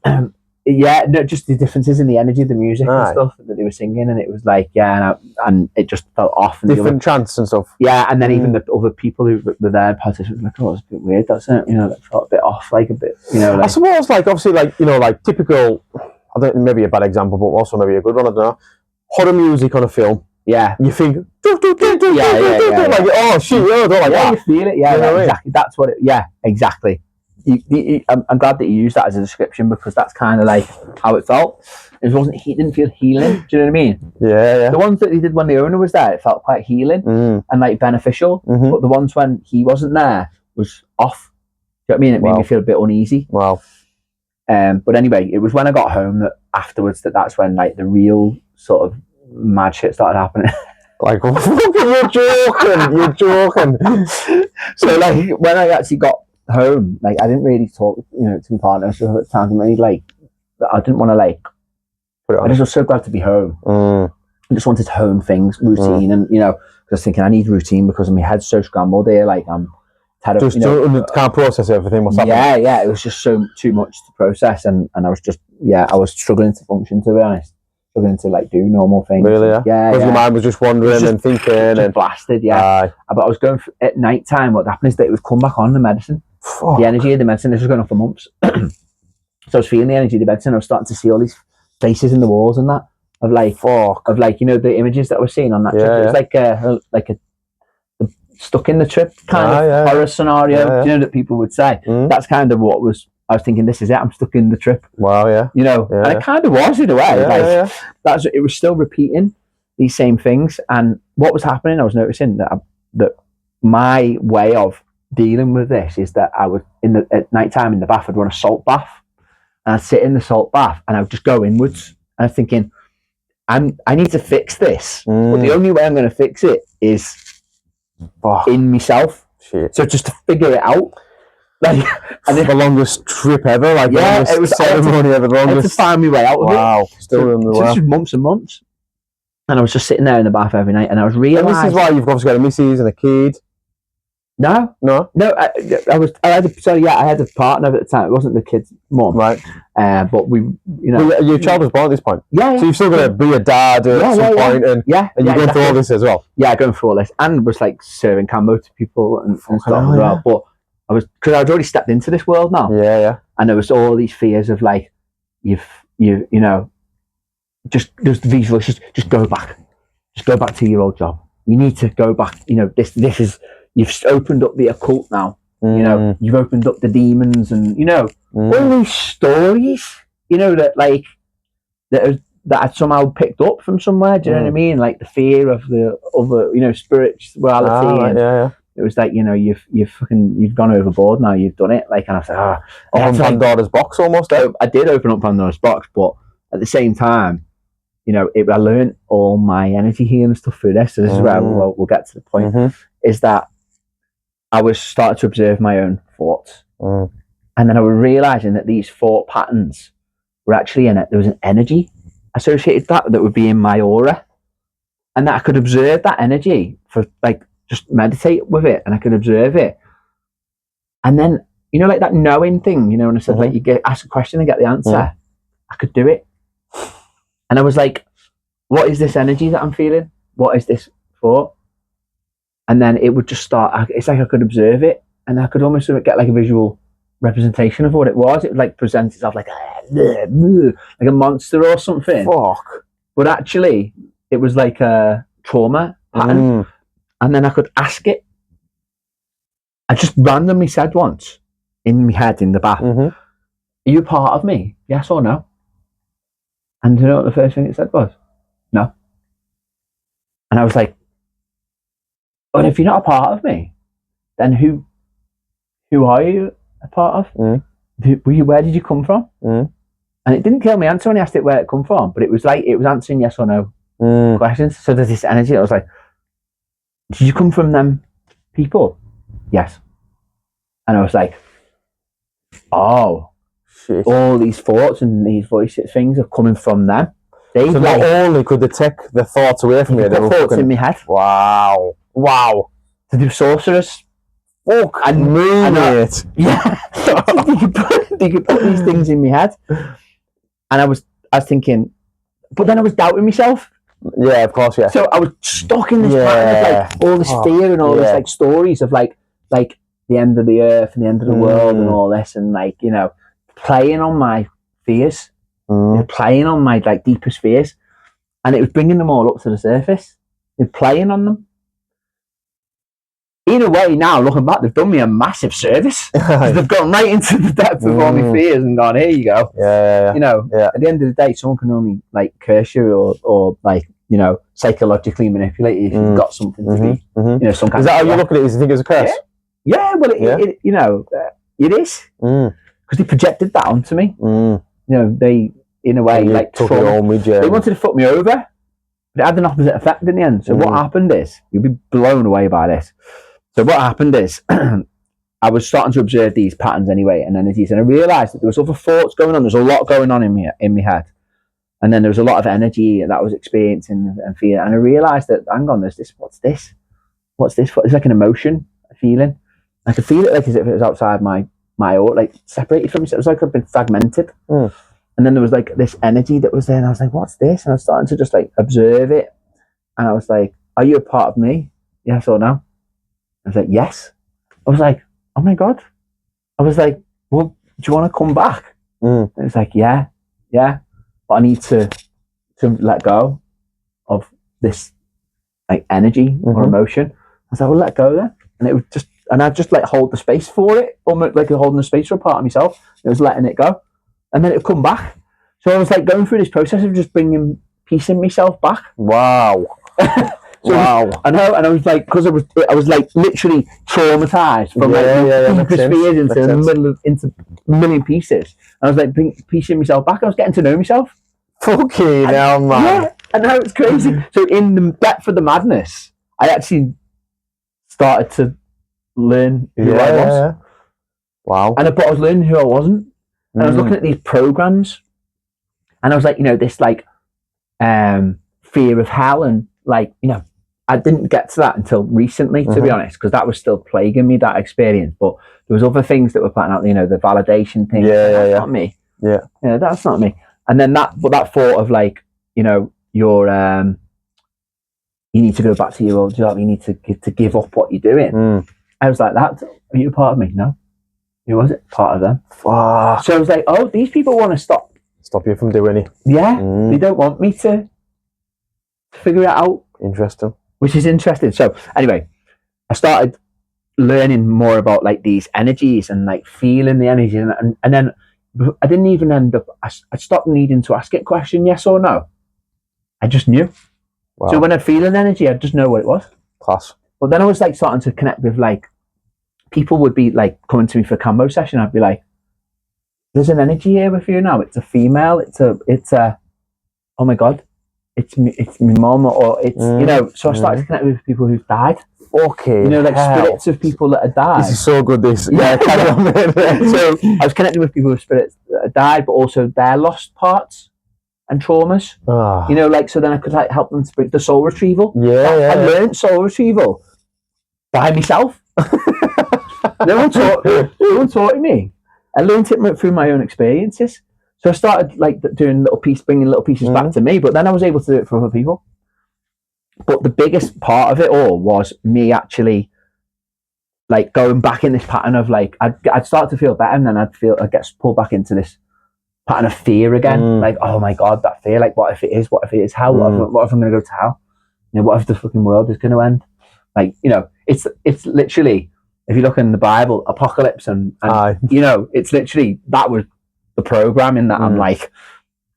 yeah, no, just the differences in the energy of the music and stuff that they were singing, and it was like, and it just felt off. And different chants and stuff. Yeah, and then even the other people who were there, participants, were like, oh, it's a bit weird, doesn't it? You know, that felt a bit off, like a bit, you know. Like, I suppose, like, obviously, like, you know, like typical. I don't maybe a bad example, but also maybe a good one. I don't know. Horror music on a film. Yeah, you think, like, oh shit, I don't like that. You feel it, yeah, you know exactly. That's what it. Yeah, exactly. I'm glad that you used that as a description, because that's kind of like how it felt. It wasn't. He didn't feel healing. Do you know what I mean? Yeah. The ones that he did when the owner was there, it felt quite healing and like beneficial. But the ones when he wasn't there was off. Do you know what I mean? It made me feel a bit uneasy. Wow. But anyway, it was when I got home that afterwards that's when like the real sort of mad shit started happening. Like, you're joking. So like when I actually got home, like I didn't really talk, you know, to my partner. So at times, like I didn't want to like. I just was so glad to be home. I just wanted home things, routine, and you know, because I was thinking I need routine because my head's so scrambled here. Like I'm terrible. Just can't process everything. What's happening? Yeah. It was just too much to process, and I was just I was struggling to function, to be honest. Struggling to like do normal things. Really? Yeah. Because your mind was just wandering and thinking and blasted. Yeah. But I was going at night time. What happened is that it would come back on the medicine. The energy of the medicine. This was going on for months. So I was feeling the energy of the medicine. I was starting to see all these faces in the walls and that of like you know, the images that I was seeing on that trip. It was like a stuck in the trip kind of horror scenario. You know, that people would say. That's kind of what I was thinking. This is it. I'm stuck in the trip. Wow. Yeah. You know, and it kind of was in a way. That's it was still repeating these same things. And what was happening, I was noticing that my way of dealing with this is that I would at night time in the bath, I'd run a salt bath. And I'd sit in the salt bath and I would just go inwards. And I'm thinking, I need to fix this. But the only way I'm going to fix it is in myself. Shit. So just to figure it out. Like, and the longest trip ever. Like, it was ceremony ever. I had to find my way out of it. Wow. Still in the way. This was months and months. And I was just sitting there in the bath every night, and I was realising. And this is why you've obviously got a missus and a kid. No. I had a partner at the time. It wasn't the kid's mum, right? But we, you know, well, your child was born at this point. Yeah. So you're still going to be a dad at some point, and you're going through all this as well. Yeah, going through all this, and was like serving Kambo to people and stuff as well. But because I'd already stepped into this world now. Yeah. And there was all these fears of like, you know, just these voices. Just go back to your old job. You need to go back. You know, this is. You've opened up the occult now. You know, you've opened up the demons, and you know all these stories. You know that like that I somehow picked up from somewhere. Do you know what I mean? Like the fear of the other, you know, spirituality. It was like, you know, you've gone overboard now. You've done it. Like, and I was like, open Pandora's box almost. I did open up Pandora's box, but at the same time, I learned all my energy healing stuff through this. So this is where we'll get to the point, is that I was starting to observe my own thoughts. And then I was realizing that these thought patterns were actually there was an energy associated with that would be in my aura. And that I could observe that energy for like, just meditate with it, and I could observe it. And then, like that knowing thing, and I said, like, you ask a question and get the answer. I could do it. And I was like, what is this energy that I'm feeling? What is this thought? And then it would just start, it's like I could observe it, and I could almost get like a visual representation of what it was. It would like present itself like a monster or something. Fuck. But actually, it was like a trauma pattern. And then I could ask it. I just randomly said once in my head, in the back, are you part of me? Yes or no? And you know what the first thing it said was? No. And I was like, but if you're not a part of me, then who are you a part of? Where did you come from? And it didn't kill me answer when I asked it where it come from, but it was like, it was answering yes or no questions. So there's this energy that was like, did you come from them people? Yes. And I was like, oh, shit. All these thoughts and these voices things are coming from them. So not only could they take the thoughts away from you, they were thoughts in my head. Wow. So they were sorcerers. Fuck. And it. Yeah. they could put these things in my head. And I was thinking, but then I was doubting myself. Yeah, of course, yeah. So I was stuck in this pattern of like all this fear and all this like stories of like the end of the earth and the end of the world and all this, and like, playing on my fears, playing on my like deepest fears, and it was bringing them all up to the surface and playing on them. In a way, now looking back, they've done me a massive service. They've gone right into the depth of all my fears and gone, here you go. Yeah. At the end of the day, someone can only like curse you or like, psychologically manipulate you if you've got something to be, some kind of. Is that how you look at it? Is you think it's a curse? Yeah, well, it is. Because they projected that onto me. They, in a way, like took it home with you. They wanted to fuck me over, but it had an opposite effect in the end. So what happened is, you'll be blown away by this. So what happened is, I was starting to observe these patterns anyway, and energies, and I realised that there was other thoughts going on. There's a lot going on in my head, and then there was a lot of energy that I was experiencing and feeling. And I realised that, hang on, there's this. What's this? It's like an emotion, a feeling. I could feel it like as if it was outside my aura, like separated from me. So it was like I'd been fragmented. And then there was like this energy that was there, and I was like, what's this? And I was starting to just like observe it, and I was like, are you a part of me? Yes or no? I was like, yes. I was like, oh my God. I was like, well, do you want to come back? And it's like, yeah. But I need to let go of this like energy or emotion. I was like, well, let go then. And it was just, and I'd just like hold the space for it, almost like holding the space for a part of myself. It was letting it go. And then it would come back. So I was like going through this process of just bringing peace in myself back. Wow. I know, and I was like, because I was like literally traumatized from like deepest fears into a million pieces. I was like piecing myself back. I was getting to know myself. Fucking hell, man. Yeah, and now it's crazy. So in the depth of the madness, I actually started to learn who I was. Yeah. Wow. But I was learning who I wasn't. And I was looking at these programs, and I was like, this like fear of hell, and like, I didn't get to that until recently, to be honest, because that was still plaguing me, that experience. But there was other things that were planning out, the validation thing. That's not me. Yeah. That's not me. And then that thought of like, you're you need to go back to your old job. You need to give up what you're doing. I was like, that, are you a part of me? No. Who was it? Part of them. Fuck. So I was like, oh, these people want to stop you from doing it. Yeah. They don't want me to figure it out. Interesting. Which is interesting. So anyway, I started learning more about like these energies and like feeling the energy, and then I didn't even end up, I stopped needing to ask it question, yes or no. I just knew. Wow. So when I'd feel an energy, I'd just know what it was. Class. But then I was like starting to connect with like, people would be like coming to me for a Kambo session. I'd be like, there's an energy here with you now. It's a female. It's a, oh my God. it's my mum, or it's you know. So I started connecting with people who've died. Okay, you know, like spirits of people that have died. This is so good. This, yeah. So I was connecting with people with spirits that have died, but also their lost parts and traumas. You know, like so then I could like help them to bring the soul retrieval. I learned soul retrieval by myself. No one taught me. I learned it through my own experiences. So I started like doing bringing little pieces back to me, but then I was able to do it for other people. But the biggest part of it all was me actually like going back in this pattern of like, I'd start to feel better, and then I'd get pulled back into this pattern of fear again. Like, oh my God, that fear, like what if it is hell? What if I'm going to go to hell? You know, what if the fucking world is going to end? Like, you know, it's literally, if you look in the Bible, apocalypse and you know, it's literally, that was the programming that I'm like,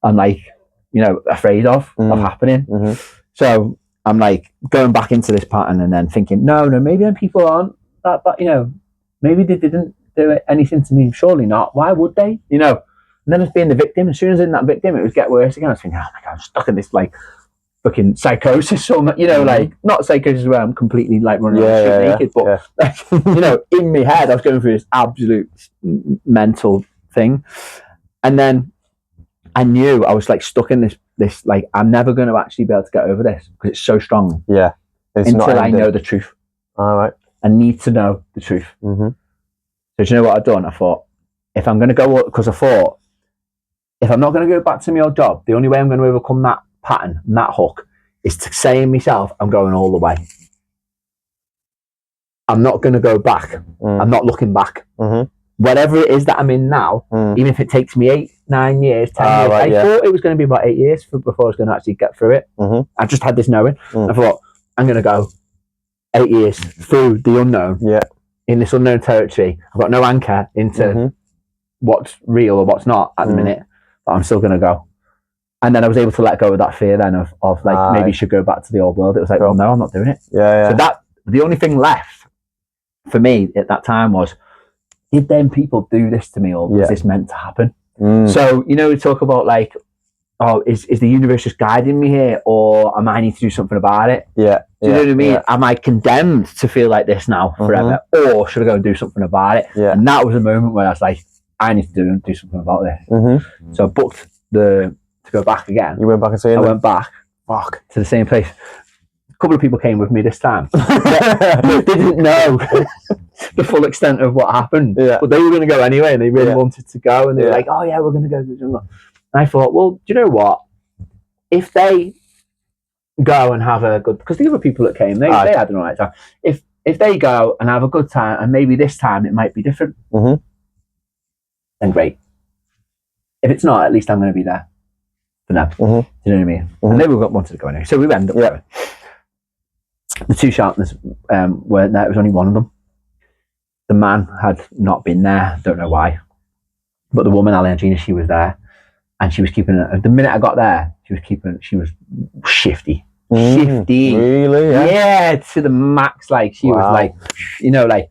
you know, afraid of happening. So I'm like going back into this pattern and then thinking, no, maybe then people aren't that, but you know, maybe they didn't do anything to me. Surely not. Why would they? You know, and then I was being the victim. As soon as I'm that victim, it would get worse again. I was thinking, oh my God, I'm stuck in this like fucking psychosis, or you know, like not psychosis where I'm completely like running around naked, but like, you know, in my head, I was going through this absolute mental thing, and then I knew I was like stuck in this like, I'm never going to actually be able to get over this because it's so strong. Yeah, until I know the truth. All right, I need to know the truth. So do you know what I've done? I thought, if I'm going to go, because I thought, if I'm not going to go back to my old job, the only way I'm going to overcome that pattern and that hook is to say in myself, I'm going all the way. I'm not going to go back. I'm not looking back. Whatever it is that I'm in now, even if it takes me 8, 9 years, 10 years, I thought it was going to be about 8 years before I was going to actually get through it. I just had this knowing. I thought, I'm going to go 8 years through the unknown, in this unknown territory. I've got no anchor into what's real or what's not at the minute, but I'm still going to go. And then I was able to let go of that fear then of like, maybe you should go back to the old world. It was like, well, no, I'm not doing it. So that, the only thing left for me at that time was, did them people do this to me, or was this meant to happen? So, you know, we talk about like, oh, is the universe just guiding me here, or am I need to do something about it? Do you know what I mean? Am I condemned to feel like this now forever, or should I go and do something about it? And that was a moment where I was like, I need to do something about this. So I booked to go back again. You went back and saying? I went back to the same place. A couple of people came with me this time. They didn't know the full extent of what happened, but they were going to go anyway, and they really wanted to go, and they were like, oh yeah, we're going to go to the jungle. And I thought, well, do you know what? If they go and have a good, because the other people that came, they had an alright time. If they go and have a good time, and maybe this time it might be different, then great. If it's not, at least I'm going to be there for them. Do you know what I mean? And they wanted to go anyway, so we ended up going. The two sharpness weren't there. It was only one of them. The man had not been there. Don't know why, but the woman, Alejandrina, she was there, and she was keeping it. The minute I got there, she was shifty. Really? Yeah, to the max. Like she was like, you know, like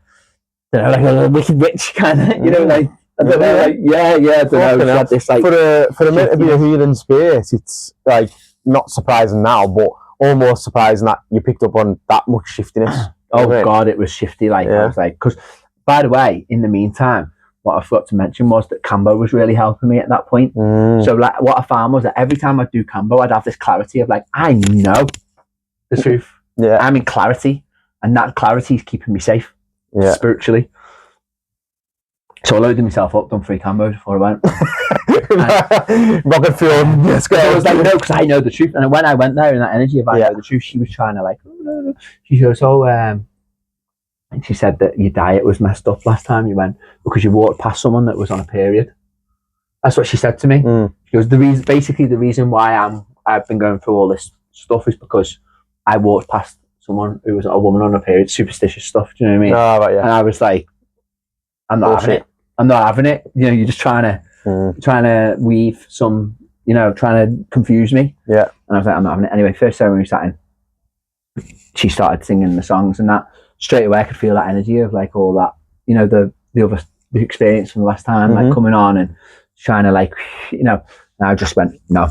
a wicked witch kind of, you know, like. I don't know, like, I don't know. Had this, like, for a minute to be a healing space, it's like not surprising now, but almost surprising that you picked up on that much shiftiness. God, it was shifty. Like I was like, because by the way, in the meantime, what I forgot to mention was that Kambo was really helping me at that point. So like, what I found was that every time I'd do Kambo, I'd have this clarity of like, I know the truth. I'm in clarity, and that clarity is keeping me safe spiritually. So I loaded myself up, done 3 Kambos before I went. Rocket fuel, let's go. I was like, no, because I know the truth. And when I went there in that energy of I know the truth, she was trying to like, she goes, and she said that your diet was messed up last time you went because you walked past someone that was on a period. That's what she said to me. She goes, the reason why I've been going through all this stuff is because I walked past someone who was a woman on a period, superstitious stuff. Do you know what I mean? And I was like, I'm not having it. I'm not having it. You know, you're just trying to weave some, you know, trying to confuse me. And I was like, I'm not having it. Anyway, first ceremony we sat in, she started singing the songs, and that straight away I could feel that energy of like all that, you know, the experience from the last time, like coming on and trying to like, you know, and I just went, no,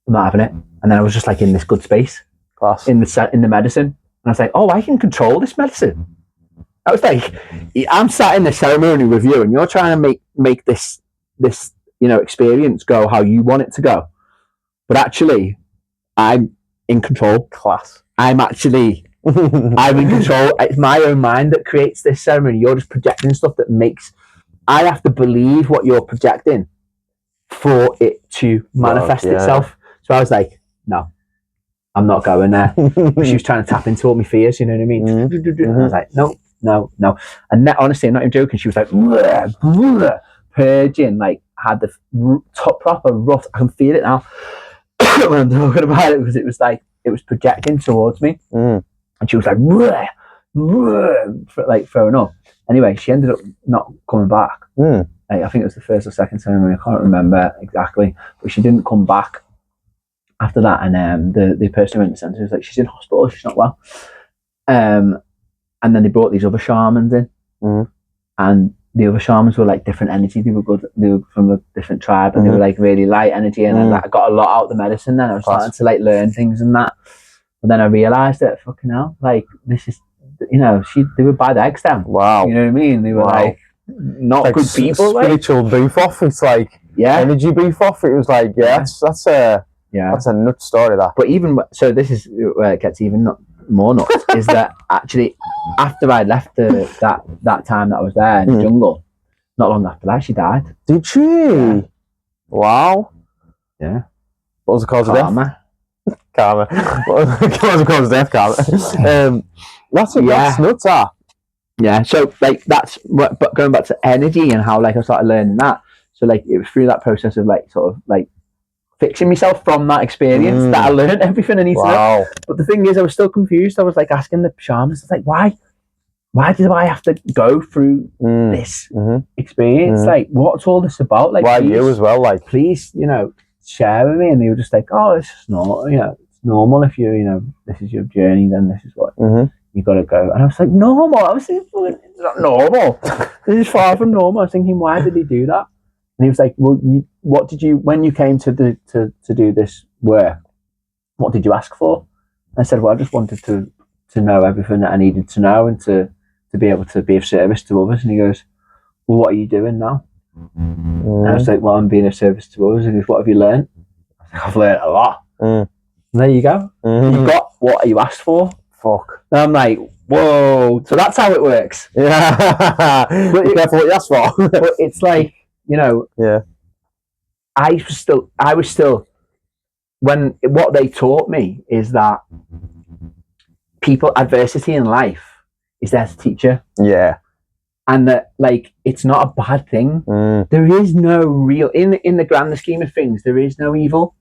I'm not having it. And then I was just like in this good space. Class. In the medicine. And I was like, oh, I can control this medicine. I was like, I'm sat in the ceremony with you and you're trying to make this experience go how you want it to go. But actually, I'm in control. Class. I'm in control. It's my own mind that creates this ceremony. You're just projecting stuff that makes, I have to believe what you're projecting for it to manifest itself. So I was like, no, I'm not going there. She was trying to tap into all my fears, you know what I mean? Mm-hmm. And I was like, no. And that, honestly, I'm not even joking. She was like, bleh, bleh, purging, like had the top proper rough. I can feel it now when I'm talking about it, because it was like, it was projecting towards me. And she was like, bleh, bleh, like throwing up. Anyway, she ended up not coming back. Like, I think it was the first or second ceremony. I can't remember exactly, but she didn't come back after that. And the person who went to the centre was like, she's in hospital, she's not well. And then they brought these other shamans in, and the other shamans were like different energy. They were good. They were from a different tribe, and they were like really light energy. And I got a lot out of the medicine. Then I was starting to like learn things and that. But then I realised that fucking hell, like this is, they were bad eggs then. Wow. You know what I mean? They were like not like good people. Spiritual beef off. It's like energy beef off. It was like that's a nut story, that. But even so, this is where it gets even more nuts. Is that actually after I left that time that I was there in the jungle, not long after that she died. Did she? Yeah. Wow. Yeah. What was the cause of death? Karma. What was the cause of death? Karma. That's nuts. Yeah. So like but going back to energy and how like I started learning that. So like it was through that process of like sort of like fixing myself from that experience that I learned everything I need to know. But the thing is, I was still confused. I was like asking the shamans, like, why do I have to go through this experience? Like, what's all this about? Like, why you as well? Like, please, share with me. And they were just like, oh, it's just normal. It's normal if you, this is your journey. Then this is what you got to go. And I was like, normal. I was thinking, it's not normal. This is far from normal. I was thinking, why did he do that? And he was like, well, when you came to do this work, what did you ask for? And I said, well, I just wanted to know everything that I needed to know and to be able to be of service to others. And he goes, well, what are you doing now? And I was like, well, I'm being of service to others. And he goes, what have you learned? I was like, I've learned a lot. And there you go. You got what you asked for. Fuck. And I'm like, whoa. So that's how it works. Yeah. But be careful what you ask for. But it's like, I was still when what they taught me is that adversity in life is there to teach you. Yeah. And that like it's not a bad thing. There is no real in the grander scheme of things, there is no evil.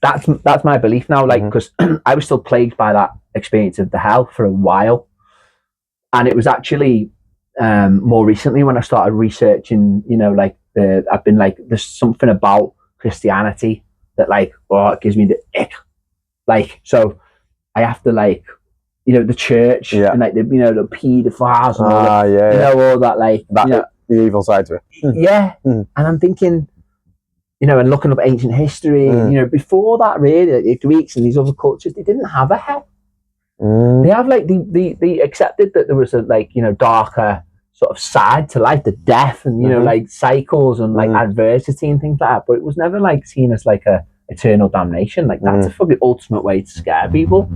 That's my belief now, like, because I was still plagued by that experience of the hell for a while. And it was actually more recently when I started researching, I've been like, there's something about Christianity that like, it gives me the ick. Like, so I have to like, the church and like the pedophiles and all that like the evil side to it. And I'm thinking, and looking up ancient history, before that really, the Greeks and these other cultures, they didn't have a hell. They have like they accepted that there was a like darker sort of side to life, the death and like cycles and like adversity and things like that, but it was never like seen as like a eternal damnation. Like that's a fucking ultimate way to scare people.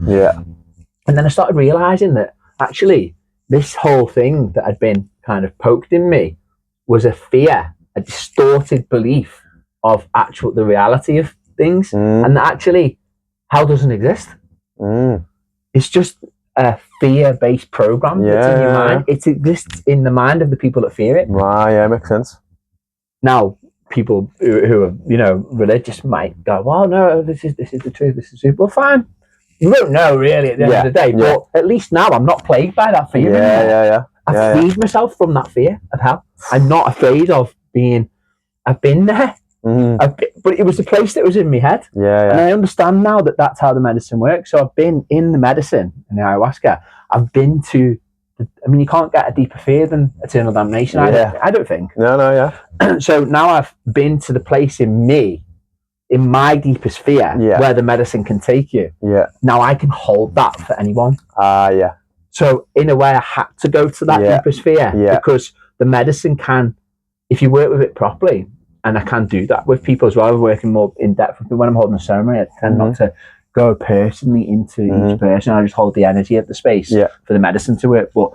And then I started realizing that actually this whole thing that had been kind of poked in me was a fear, a distorted belief of the reality of things, and that actually hell doesn't exist. It's just a fear-based program that's in your mind. It exists in the mind of the people that fear it. Right, yeah, makes sense. Now, people who are religious might go, well, no, this is the truth. This is the truth. Well, fine. You won't know really at the end of the day, but at least now I'm not plagued by that fear. I've freed myself from that fear of hell. I'm not afraid of being. I've been there. But it was the place that was in my head. And I understand now that that's how the medicine works. So I've been in the medicine and the ayahuasca. I've been to. You can't get a deeper fear than eternal damnation. I don't think. No, So now I've been to the place in me in my deepest fear, where the medicine can take you. Yeah. Now I can hold that for anyone. Yeah. So in a way, I had to go to that deepest fear because the medicine can, if you work with it properly, and I can do that with people as well. I'm working more in depth with people when I'm holding a ceremony. I tend not to go personally into each person. I just hold the energy of the space for the medicine to work. But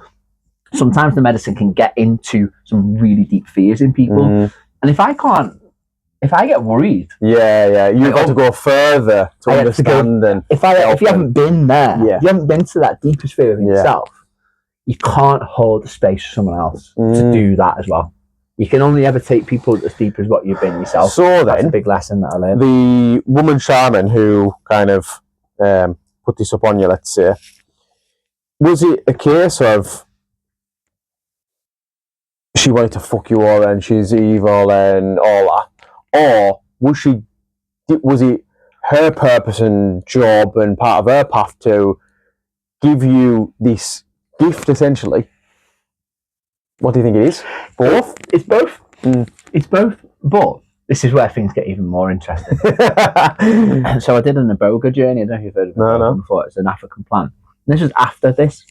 sometimes the medicine can get into some really deep fears in people. And if I get worried, you've got to go further to understand. And if you haven't been there, if you haven't been to that deepest fear of yourself, you can't hold the space for someone else to do that as well. You can only ever take people as deep as what you've been yourself. So that's then, a big lesson that I learned. The woman shaman who kind of put this up on you, let's say, was it a case of she wanted to fuck you all and she's evil and all that, or was it her purpose and job and part of her path to give you this gift essentially? What do you think it is? Both? It's both. It's both. But this is where things get even more interesting. So I did an iboga journey. I don't know if you've heard of it before. It's an African plant. And this was after this.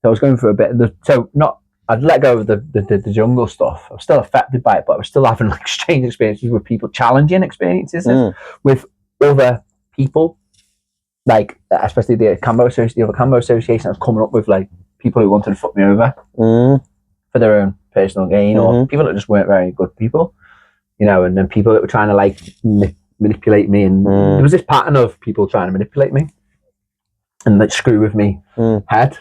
So I was going through a bit of I'd let go of the jungle stuff. I was still affected by it, but I was still having like strange experiences with people, challenging experiences with other people. Like, especially the other Kambo Association, I was coming up with like people who wanted to fuck me over for their own personal gain, or people that just weren't very good people, you know, and then people that were trying to like manipulate me. And there was this pattern of people trying to manipulate me and like screw with me head.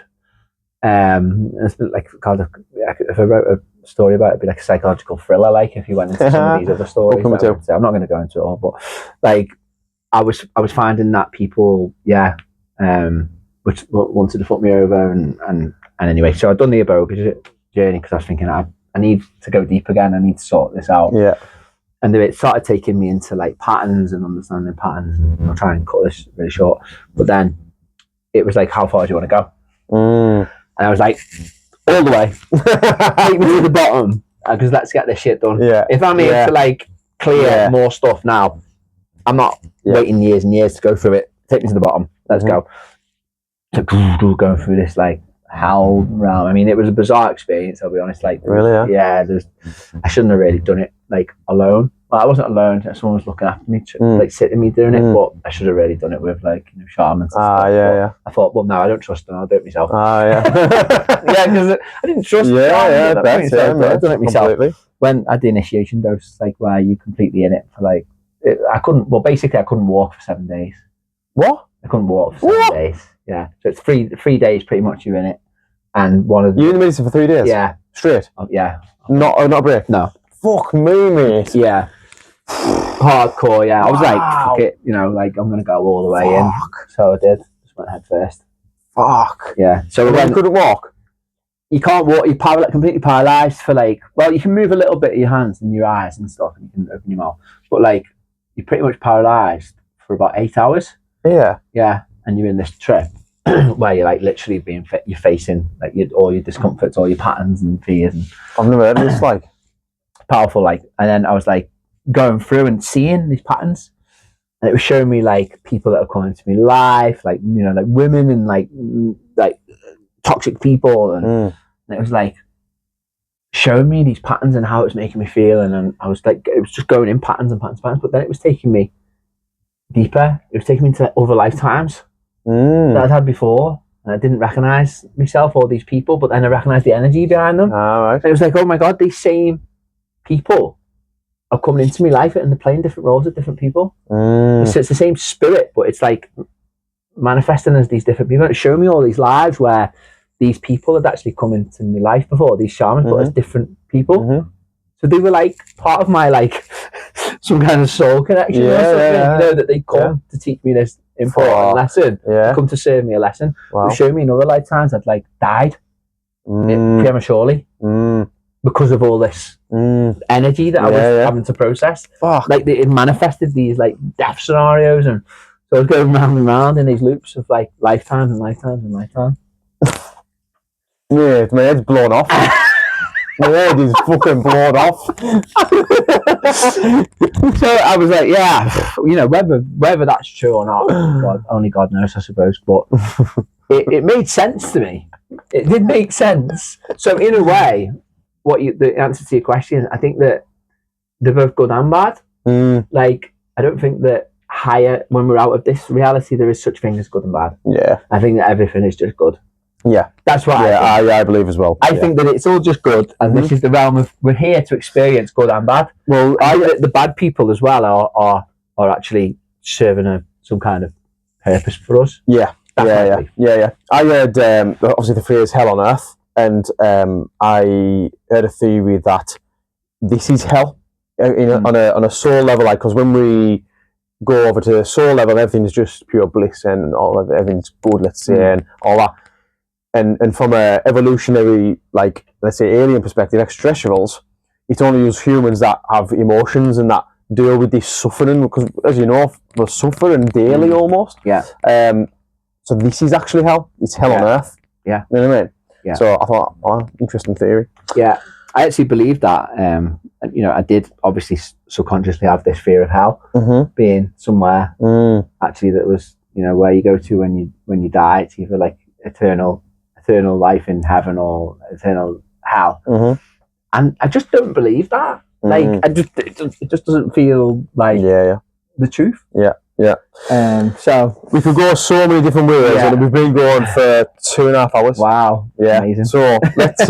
It's like if I wrote a story about it, it'd be like a psychological thriller. Like if you went into some of these other stories, I'm not going to go into it all, but like I was finding that people, which wanted to fuck me over, and anyway, so I'd done the iboga journey because I was thinking I need to go deep again. I need to sort this out. Yeah, and it started taking me into like patterns and understanding patterns. And I'll try and cut this really short, but then it was like, how far do you want to go? And I was like, all the way. Take me to the bottom, because let's get this shit done. Yeah. If I'm here to like clear more stuff now, I'm not waiting years and years to go through it. Take me to the bottom. Let's go. So going through this like hell realm. I mean, it was a bizarre experience, I'll be honest. Like, really? I shouldn't have really done it like alone. Well, I wasn't alone. Someone was looking after me, like sitting me doing it. But I should have really done it with like shamans. I thought, well, no, I don't trust them. I'll do it myself. Because I didn't trust. So I've done it myself. Completely. When I did the initiation dose, like where you completely in it for like, I couldn't walk for 7 days. What? I couldn't walk for 7 days. Yeah, so it's 3 days pretty much you're in it, and one of you in the medicine for 3 days. Yeah, straight. Not a break. No. Fuck me, mate. Yeah. Hardcore. Yeah, I was like, fuck it, like I'm gonna go all the way in. So I did. Just went head first. Fuck. Yeah. So you couldn't walk. You can't walk. You're completely paralyzed for like. Well, you can move a little bit of your hands and your eyes and stuff, and you can open your mouth. But like, you're pretty much paralyzed for about 8 hours. Yeah. Yeah, and you're in this trip where you're like literally you're facing like all your discomforts, all your patterns and fears. And I've never heard of this. Like powerful. Like, and then I was like going through and seeing these patterns, and it was showing me like people that are coming into my life, like like women and like toxic people, and it was like showing me these patterns and how it was making me feel, and then I was like, it was just going in patterns, but then it was taking me deeper. It was taking me into other lifetimes that I'd had before, and I didn't recognize myself or these people, but then I recognized the energy behind them. Right. And it was like, oh my god, these same people are coming into my life and they're playing different roles with different people. It's the same spirit, but it's like manifesting as these different people. It's showing me all these lives where these people had actually come into my life before, these shamans, but as different people. So they were like part of my like some kind of soul connection or something, that they come to teach me this important lesson, to come to serve me a lesson. Wow. They showed me in other lifetimes I'd like died prematurely because of all this energy that I was having to process. Like it manifested these like death scenarios, and so I was going round and round in these loops of like lifetimes and lifetimes and lifetimes. Yeah, my head's blown off. My head is fucking blown off. So I was like, yeah, you know, whether that's true or not, God, only God knows, I suppose. But it made sense to me. It did make sense. So in a way, the answer to your question, I think that they're both good and bad. Like, I don't think that when we're out of this reality, there is such thing as good and bad. Yeah. I think that everything is just good. Yeah. That's what I believe as well. I think that it's all just good, and this is the realm of, we're here to experience good and bad. Well, the bad people as well are actually serving some kind of purpose for us. Yeah. Yeah. I heard obviously the phrase hell on earth, and I heard a theory that this is hell, on a soul level, like, because when we go over to the soul level, everything's just pure bliss and everything's good, let's say, and all that. And from a evolutionary, like, let's say, alien perspective, extraterrestrials, it's only us humans that have emotions and that deal with this suffering, because, as you know, we're suffering daily almost. Yeah. So this is actually hell. It's hell on earth. Yeah. You know what I mean? Yeah. So I thought, interesting theory. Yeah. I actually believe that. You know, I did obviously subconsciously have this fear of hell, being somewhere actually that was, you know, where you go to when you die. It's either like eternal life in heaven or eternal hell. And I just don't believe that. Like, it just doesn't feel like the truth. Yeah. So we could go so many different ways, and we've been going for 2.5 hours. Wow. Yeah. Amazing. So let's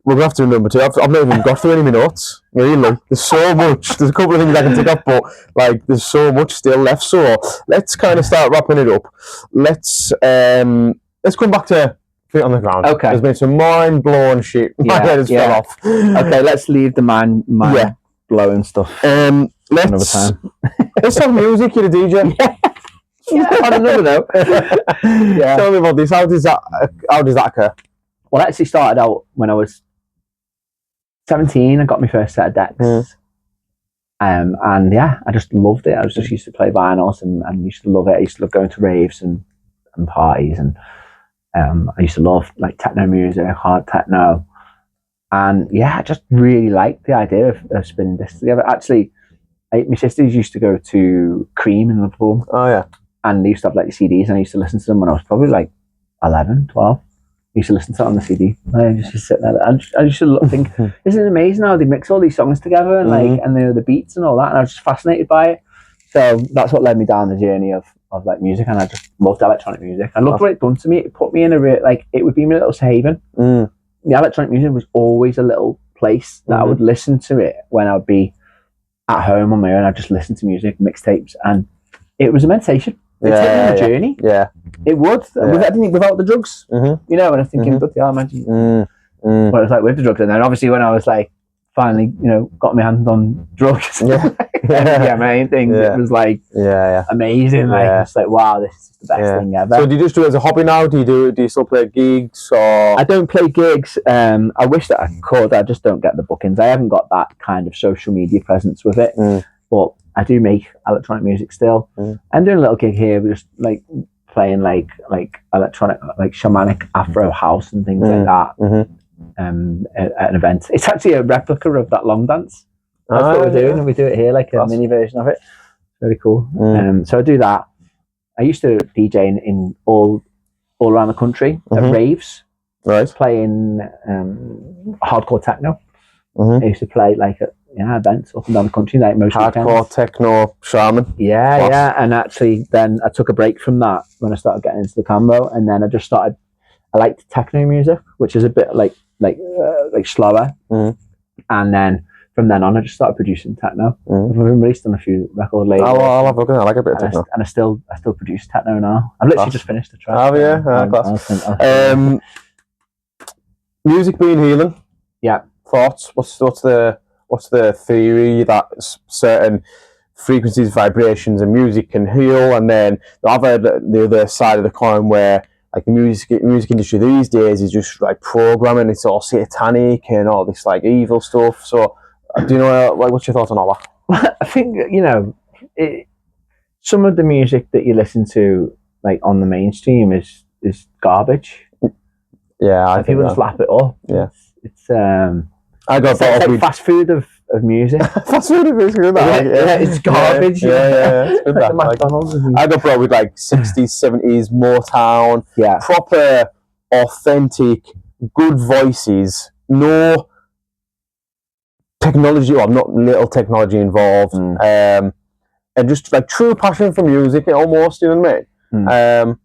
we're gonna have to remember to. I've not even got through any of my notes. Really, there's so much. There's a couple of things I can take up, but like, there's so much still left. So let's kind of start wrapping it up. Let's come back to feet on the ground. Okay. There's been some mind-blowing shit. My head has fell off. Okay, let's leave the mind blowing stuff. Let's have music. You're the DJ. On another note. Tell me about this. How does that occur? Well, it actually started out when I was 17. I got my first set of decks. And I just loved it. I was just used to play vinyls and used to love it. I used to love going to raves and parties, and I used to love like techno music, hard techno, and I just really liked the idea of spinning discs together. Actually, my sisters used to go to Cream in Liverpool. Oh yeah. And they used to have like the CDs, and I used to listen to them when I was probably like 11, 12. I used to listen to it on the CD. I just used to sit there. I used to think, isn't it amazing how they mix all these songs together and and the beats and all that? And I was just fascinated by it. So that's what led me down the journey of like music, and I just loved electronic music. I loved what it done to me. It put me in it would be my little haven. The electronic music was always a little place that I would listen to it when I would be at home on my own. I'd just listen to music, mixtapes, and it was a meditation. It took me on a journey. Yeah. It would. Without the drugs. You know, and I was thinking, but imagine. But it was like with the drugs. And then obviously when I was like, finally, you know, got my hands on drugs. My main thing. It was like amazing. Like it's like, wow, this is the best thing ever. So do you just do it as a hobby now? Do you still play gigs, or? I don't play gigs. I wish that I could. I just don't get the bookings. I haven't got that kind of social media presence with it. But I do make electronic music still. I'm doing a little gig here, just like playing like electronic, like shamanic Afro house and things like that. At an event. It's actually a replica of that long dance. That's what we're doing, and we do it here, like a mini version of it. Very cool. So I do that. I used to DJ in all around the country at raves, playing hardcore techno. I used to play like at events up and down the country, like most hardcore weekends. Techno, Shaman. And actually then I took a break from that when I started getting into the Kambo, and then I liked techno music, which is a bit like slower, and then from then on I just started producing techno. I've been released on a few record labels. I'll have a look at it. I like a bit of techno, and I still produce techno now. I've literally just finished a track. Class. Music being healing. Thoughts? What's the theory that certain frequencies, vibrations, and music can heal? And then I've heard the other side of the coin where like the music industry these days is just like programming. It's all satanic and all this like evil stuff. So, do you know what's your thoughts on all that? I think some of the music that you listen to like on the mainstream is garbage. Yeah, I think people just lap it up. I got it's like fast food of music. Fast food of music, isn't that? Yeah, it's garbage. Yeah. It's good, like the McDonald's. I got brought with like 60s, 70s, Motown, proper, authentic, good voices, no technology, or not little technology involved, and just like true passion for music, almost, you know what I mean?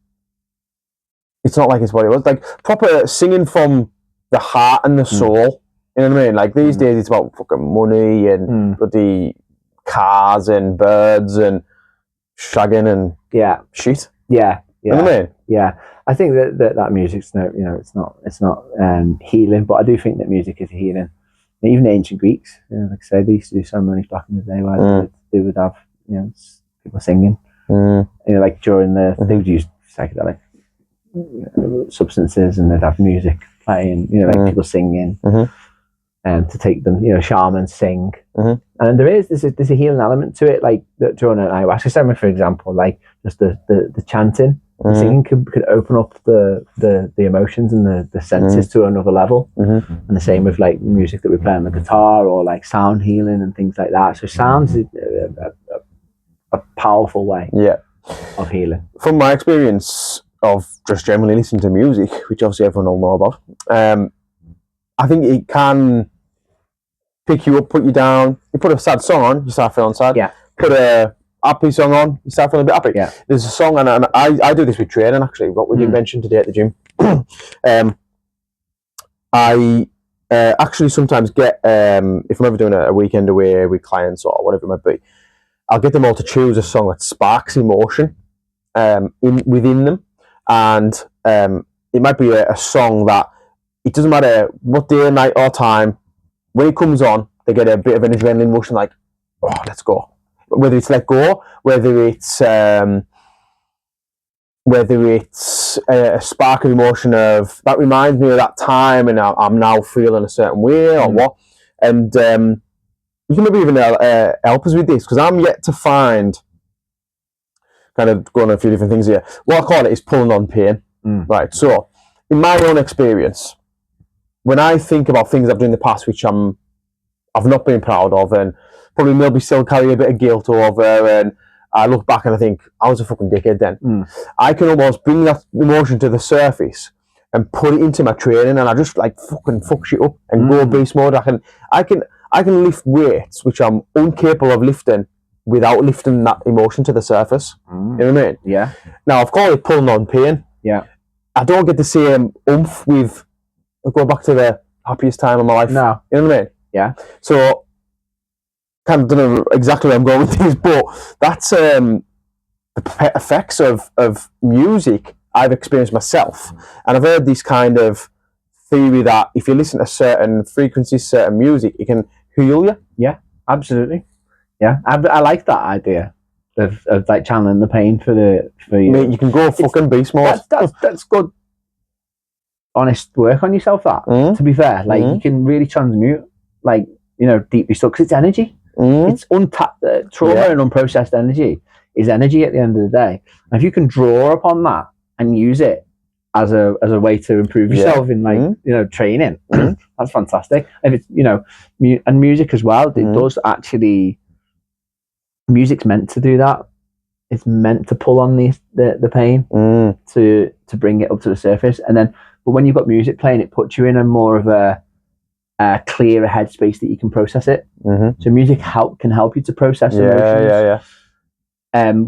It's not like it's what it was, like proper singing from the heart and the soul, you know what I mean? Like these days it's about fucking money and bloody cars and birds and shagging and shit. Yeah. You know what I mean? Yeah. I think that music's it's not healing, but I do think that music is healing. And even the ancient Greeks, like I said, they used to do ceremonies back in the day where they would have people singing. Like during they would use psychedelic substances, and they'd have music playing, like people singing, and to take them, shamans sing, and there's a healing element to it, like during an ayahuasca ceremony, for example, like just the chanting, the singing could open up the emotions and the senses to another level, and the same with like music that we play on the guitar, or like sound healing and things like that. So sounds is a powerful way of healing. From my experience of just generally listening to music, which obviously everyone will know about, I think it can pick you up, put you down. You put a sad song on, you start feeling sad. Put a happy song on, you start feeling a bit happy. There's a song, and I do this with training, actually, what we did mention today at the gym. I actually sometimes get, if I'm ever doing a weekend away with clients or whatever it might be, I'll get them all to choose a song that sparks emotion within them. And it might be a song that, it doesn't matter what day, night or time, when it comes on, they get a bit of an adrenaline rush and like, oh, let's go. Whether it's let go, whether it's a spark of emotion of, that reminds me of that time and I'm now feeling a certain way, or what. And you can maybe even help us with this, because I'm yet to find, kind of going on a few different things here, what I call it is pulling on pain. Right, so in my own experience, when I think about things I've done in the past which I've not been proud of, and probably maybe still carry a bit of guilt over, and I look back and I think, I was a fucking dickhead then. I can almost bring that emotion to the surface and put it into my training, and I just like fucking fuck shit up and go beast mode. I can lift weights which I'm incapable of lifting without lifting that emotion to the surface. You know what I mean? Yeah. Now, I've called it pulling on pain. Yeah. I don't get the same oomph with, I'll go back to the happiest time of my life. No. You know what I mean? Yeah. So, kind of don't know exactly where I'm going with this, but that's the effects of music I've experienced myself. And I've heard this kind of theory that if you listen to certain frequencies, certain music, it can heal you. Yeah, absolutely. Yeah, I like that idea of like channeling the pain for you. Mate, you can go fucking beast mode. That's good. Honest work on yourself. To be fair, like you can really transmute, like deeply stuck, because it's energy. It's untapped trauma and unprocessed energy is energy at the end of the day. And if you can draw upon that and use it as a way to improve yourself in like training, that's fantastic. If it's and music as well, it does actually. Music's meant to do that. It's meant to pull on the pain to bring it up to the surface, and then. But when you've got music playing, it puts you in a more of a clearer headspace that you can process it. So music can help you to process emotions.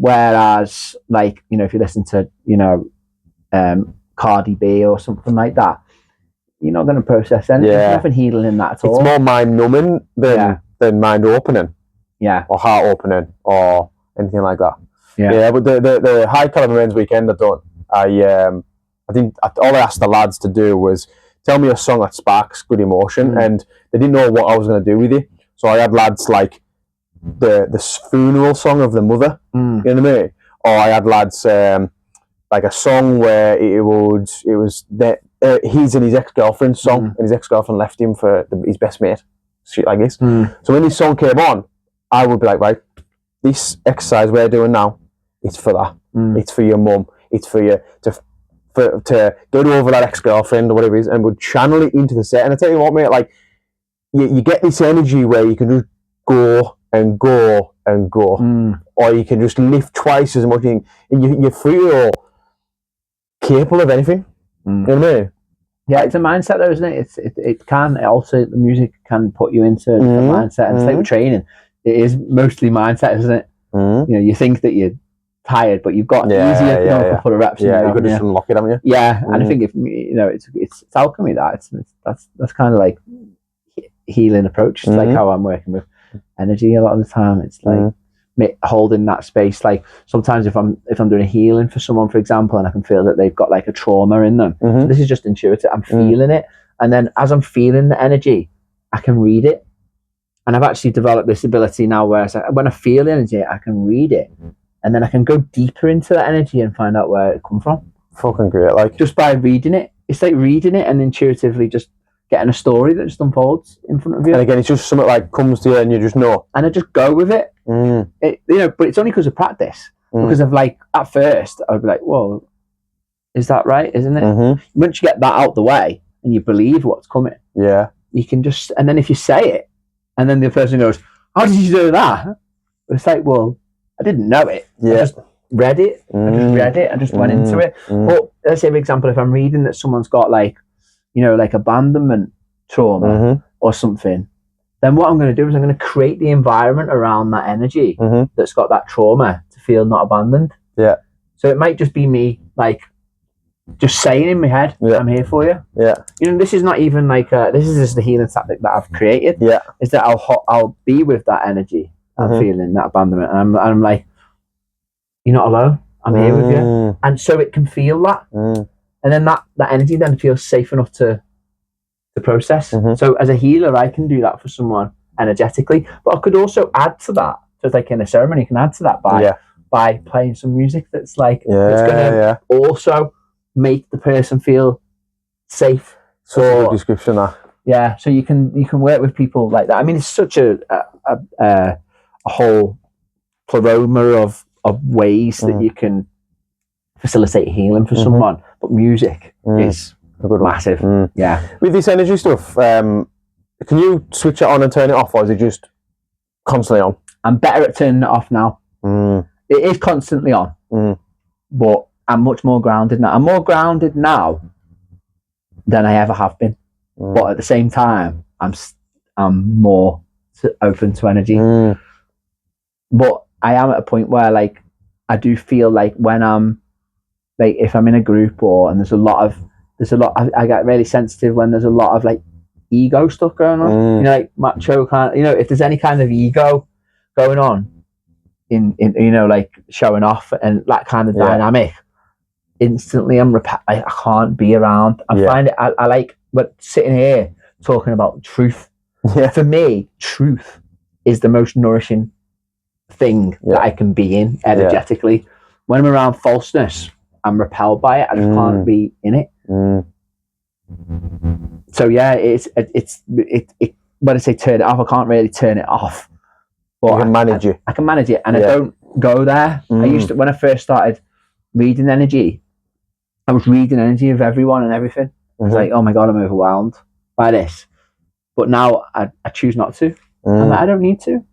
Whereas, like if you listen to Cardi B or something like that, you're not going to process anything. There's nothing healing in that at all. It's more mind numbing than mind opening. Or heart opening or anything like that. But the high caliber men's weekend I think all I asked the lads to do was tell me a song that sparks good emotion, and they didn't know what I was going to do with it. So I had lads like the funeral song of the mother, you know what I mean? Or I had lads like a song where it was his and his ex-girlfriend's song, and his ex-girlfriend left him for his best mate, shit like this. So when this song came on, I would be like, right, this exercise we're doing now, it's for that. It's for your mum. It's for you to to get over that ex-girlfriend or whatever it is, and would channel it into the set. And I tell you what, mate, like you get this energy where you can just go and go and go, or you can just lift twice as much, and you're free or capable of anything. You know what I mean? Yeah, it's a mindset though, isn't it? It can also, the music can put you into a mindset, and it's like with training. It is mostly mindset, isn't it? You know, you think that you're tired, but you've got easier a couple of reps. Yeah, you've got to just unlock it, haven't you? Yeah, and I think if you know, it's alchemy. That's kind of like healing approach. It's like how I'm working with energy a lot of the time. It's like holding that space. Like sometimes if I'm doing a healing for someone, for example, and I can feel that they've got like a trauma in them. So this is just intuitive. I'm feeling it, and then as I'm feeling the energy, I can read it. And I've actually developed this ability now where when I feel the energy, I can read it, and then I can go deeper into that energy and find out where it come from. Fucking great, like just by reading it. It's like reading it and intuitively just getting a story that just unfolds in front of you. And again, it's just something like comes to you and you just know. And I just go with it. You know, but it's only because of practice. Because of like, at first, I would be like, well, is that right? Isn't it? Once you get that out the way and you believe what's coming, you can just, and then if you say it, and then the person goes, how did you do that? It's like, well, I didn't know it. I just read it. I just went into it. But let's say, for example, if I'm reading that someone's got like, you know, like abandonment trauma or something, then what I'm going to do is I'm going to create the environment around that energy that's got that trauma to feel not abandoned. Yeah. So it might just be me, like, just saying in my head, I'm here for you. Yeah. You know, this is not even like, this is just the healing tactic that I've created. Yeah. Is that I'll be with that energy, that feeling, that abandonment. And I'm like, you're not alone. I'm here with you. And so it can feel that. And then that energy then feels safe enough to process. So as a healer, I can do that for someone energetically, but I could also add to that. So it's like in a ceremony, you can add to that by playing some music that's like, it's going to also make the person feel safe. So a good description that. Yeah, so you can work with people like that. I mean, it's such a whole pleroma of ways that you can facilitate healing for someone, but music is massive. Yeah. With this energy stuff, can you switch it on and turn it off, or is it just constantly on? I'm better at turning it off now. It is constantly on, but I'm much more grounded now. I'm more grounded now than I ever have been, but at the same time, I'm more open to energy. But I am at a point where, like, I do feel like when I'm, like, if I'm in a group and there's a lot, I get really sensitive when there's a lot of like ego stuff going on. You know, like macho kind. You know, if there's any kind of ego going on in you know, like showing off and that kind of dynamic, instantly I can't be around. I find it. I like, but sitting here talking about truth. For me, truth is the most nourishing thing that I can be in energetically. When I'm around falseness, I'm repelled by it. I just can't be in it. So yeah, it's when I say turn it off, I can't really turn it off. But you can manage it. I can manage it, and I don't go there. I used to, when I first started reading energy, I was reading energy of everyone and everything. I was like, oh my God, I'm overwhelmed by this. But now I choose not to. I'm like, I don't need to.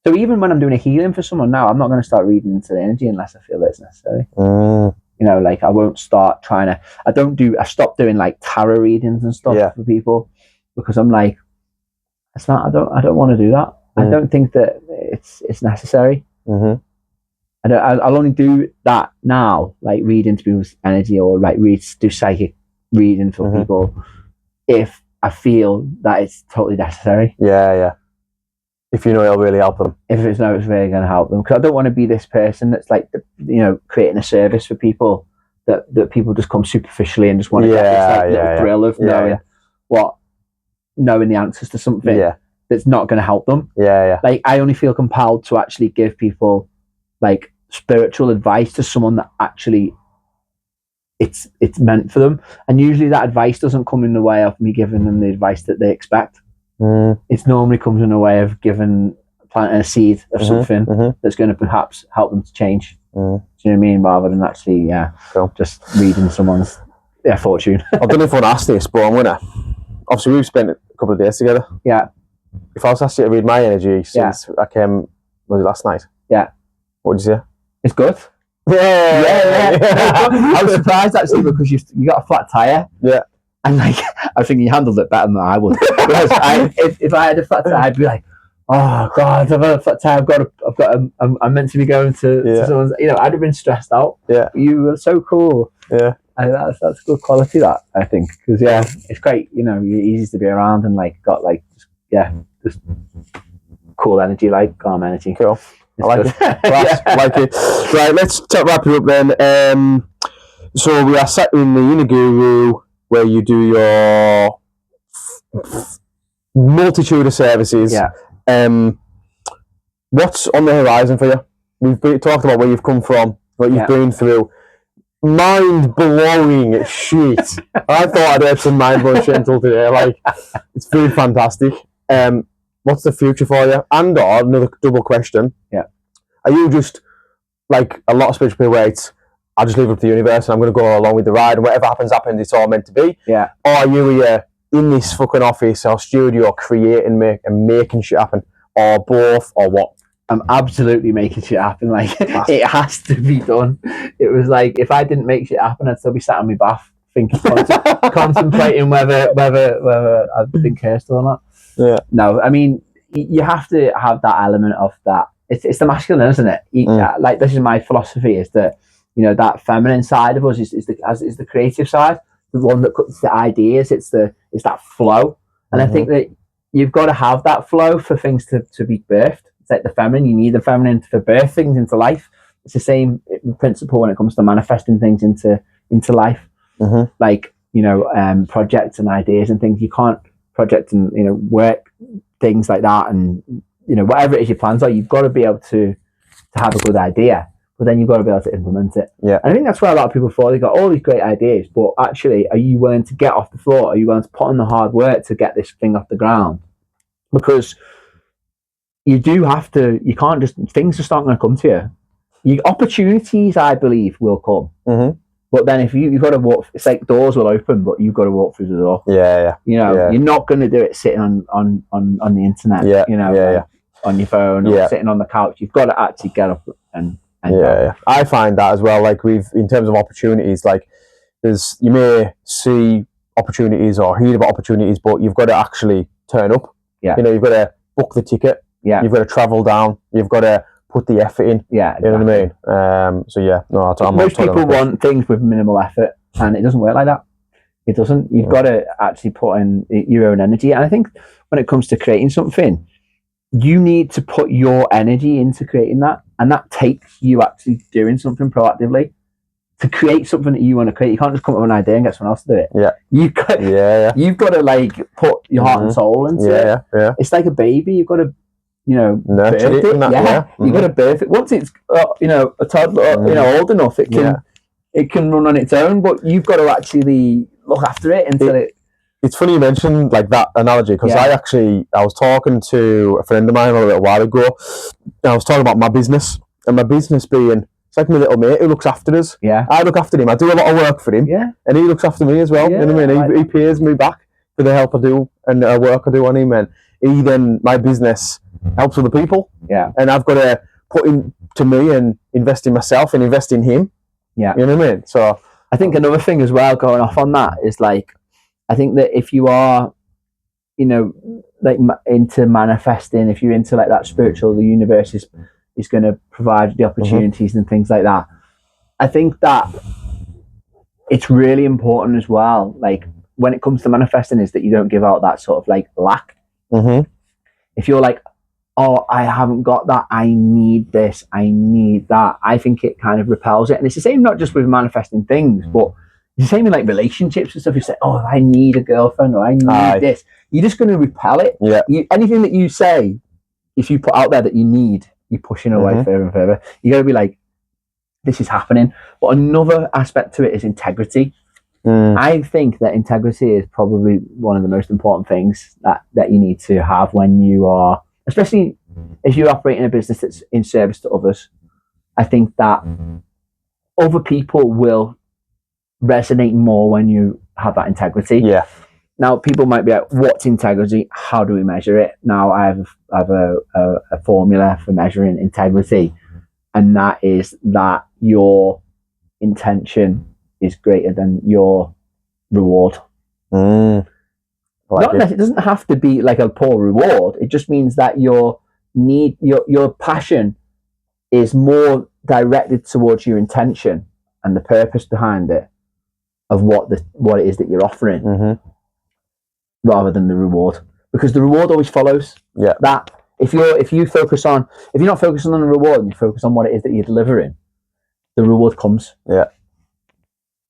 So even when I'm doing a healing for someone now, I'm not going to start reading into the energy unless I feel that it's necessary. You know, like I won't start trying to, I stopped doing like tarot readings and stuff for people, because I'm like, I don't want to do that. I don't think that it's necessary. I'll only do that now, like read into people's energy, or like do psychic reading for people if I feel that it's totally necessary. If you know it'll really help them. If it's really going to help them, because I don't want to be this person that's like, you know, creating a service for people that people just come superficially and just want to get this like little thrill of knowing the answers to something that's not going to help them. Like I only feel compelled to actually give people like spiritual advice to someone that actually it's meant for them, and usually that advice doesn't come in the way of me giving them the advice that they expect. It normally comes in a way of planting a seed of something that's going to perhaps help them to change. Do you know what I mean? Rather than actually, just reading someone's fortune. I don't know if I want to ask this, but I'm gonna. Obviously, we've spent a couple of days together. Yeah. If I was asked you to read my energy since I came, was it last night? Yeah. What would you say? It's good. Yeah. I was surprised actually because you got a flat tire. Yeah. And like, I think you handled it better than I would. If I had a flat tire, I'd be like, oh God, I've had a flat tire. I'm meant to be going to someone's. I'd have been stressed out. Yeah. You were so cool. Yeah. And that's good quality, that, I think, because it's great. You're easy to be around and like got like just cool energy, like calm energy. Cool. I like it. Like it. Right, let's wrap it up then. So we are sat in the Inner Guru, where you do your multitude of services. Yeah. What's on the horizon for you? We've talked about where you've come from, what you've been through. Mind-blowing shit. I thought I'd heard some mind-blowing shit until today. Like, it's been fantastic. What's the future for you? And or another double question. Yeah. Are you just like a lot of spiritual people where I'll just leave it up to the universe and I'm going to go along with the ride and whatever happens, it's all meant to be? Yeah. Or are you in this fucking office or studio creating and making shit happen? Or both, or what? I'm absolutely making shit happen. Like, it has to be done. It was like, if I didn't make shit happen, I'd still be sat in my bath thinking, contemplating whether I've been cursed or not. Yeah. No, I mean, you have to have that element of that. It's the masculine, isn't it? Like, this is my philosophy: is that that feminine side of us is the creative side, the one that puts the ideas. It's that flow, and I think that you've got to have that flow for things to be birthed. It's like the feminine. You need the feminine to birth things into life. It's the same principle when it comes to manifesting things into life. Like, projects and ideas and things. You can't project and work things like that, and whatever it is your plans are, you've got to be able to have a good idea, but then you've got to be able to implement it. Yeah. And I think that's where a lot of people fall. They've got all these great ideas, but actually, are you willing to get off the floor? Are you willing to put in the hard work to get this thing off the ground? Because you do have to. You can't just, things just aren't going to come to you. Opportunities, I believe, will come. But then if you've got to walk, it's like doors will open, but you've got to walk through the door. Yeah. You're not going to do it sitting on the internet. On your phone or sitting on the couch. You've got to actually get up and go. I find that as well. Like, in terms of opportunities, like you may see opportunities or hear about opportunities, but you've got to actually turn up. Yeah. You've got to book the ticket. Yeah. You've got to travel down. You've got to put the effort in. Yeah. Exactly. You know what I mean? Most people want things with minimal effort, and it doesn't work like that. It doesn't. You've got to actually put in your own energy. And I think when it comes to creating something, you need to put your energy into creating that, and that takes you actually doing something proactively to create something that you want to create. You can't just come up with an idea and get someone else to do it. Yeah. You've got to like put your heart and soul into it. Yeah. It's like a baby. You've got to nurture birth it. You've got to birth it. Once it's a toddler, old enough, it can run on its own. But you've got to actually look after it until it. It's funny you mentioned like that analogy, because I was talking to a friend of mine a little while ago, and I was talking about my business, and my business being, it's like my little mate who looks after us. Yeah. I look after him. I do a lot of work for him. Yeah. And he looks after me as well. Yeah, you know what I mean? He pays me back for the help I do and work I do on him, and my business helps other people. Yeah. And I've got to put into me and invest in myself and invest in him. Yeah. You know what I mean? So I think another thing as well, going off on that, is like, I think that if you are, like into manifesting, if you're into like that spiritual, the universe is going to provide the opportunities and things like that. I think that it's really important as well, like when it comes to manifesting, is that you don't give out that sort of like lack. If you're like, oh, I haven't got that, I need this, I need that, I think it kind of repels it. And it's the same not just with manifesting things, but it's the same in like relationships and stuff. You say, oh, I need a girlfriend, or I need this. You're just going to repel it. Yeah. Anything that you say, if you put out there that you need, you're pushing away further and further. You got to be like, this is happening. But another aspect to it is integrity. I think that integrity is probably one of the most important things that you need to have when you are, especially if you operate in a business that's in service to others. I think that other people will resonate more when you have that integrity. Yeah. Now, people might be like, what's integrity? How do we measure it? Now, I have a formula for measuring integrity, and that is that your intention is greater than your reward. It doesn't have to be like a poor reward. It just means that your passion is more directed towards your intention and the purpose behind it of what it is that you're offering, rather than the reward, because the reward always follows. Yeah. That if you're not focusing on the reward and you focus on what it is that you're delivering, the reward comes. Yeah.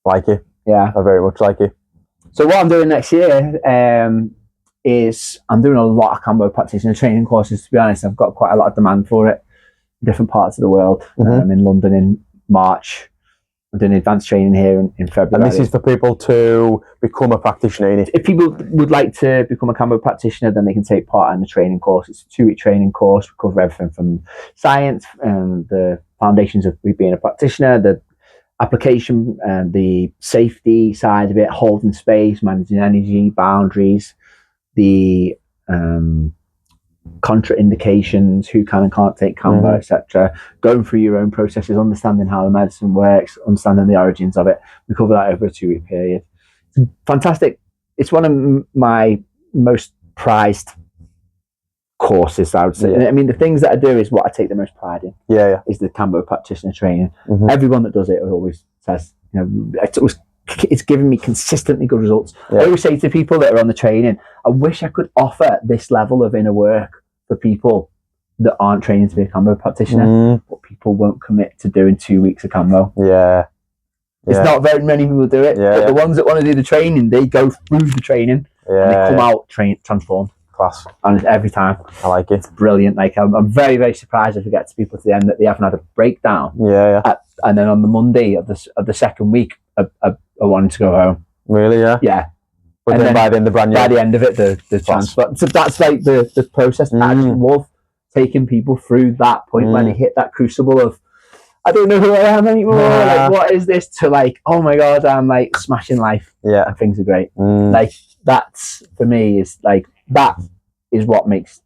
Like it. Yeah. I very much like it. So what I'm doing next year is I'm doing a lot of Kambo practitioner training courses. To be honest, I've got quite a lot of demand for it in different parts of the world. I'm in London in March. I'm doing advanced training here in February. And this is for people to become a practitioner. If people would like to become a Kambo practitioner, then they can take part in the training course. It's a 2-week training course. We cover everything from science and the foundations of being a practitioner, the application and the safety side of it, holding space, managing energy, boundaries, the contraindications, who can and can't take Kambo, etc. Going through your own processes, understanding how the medicine works, understanding the origins of it. We cover that over a 2-week period. It's fantastic. It's one of my most prized courses, I would say. Yeah. I mean, the things that I do is what I take the most pride in. Yeah. Is the Kambo practitioner training. Everyone that does it always says, it's given me consistently good results. Yeah. I always say to people that are on the training, I wish I could offer this level of inner work for people that aren't training to be a Kambo practitioner, but people won't commit to doing 2 weeks of Kambo. Yeah. It's not very many people do it, but the ones that want to do the training, they go through the training and they come out transformed. Class. And every time. I like it. It's brilliant. Like I'm very, very surprised if I get to people to the end that they haven't had a breakdown. And then on the Monday of the second week, I wanted to go home. Really? Yeah. Yeah. But then by the end, by the end of it, the transfer. So that's like the process. I just love taking people through that point when they hit that crucible of, I don't know who I am anymore. Like, what is this? To like, oh my God, I'm like smashing life. Yeah. And things are great. Like that's for me is like, that is what makes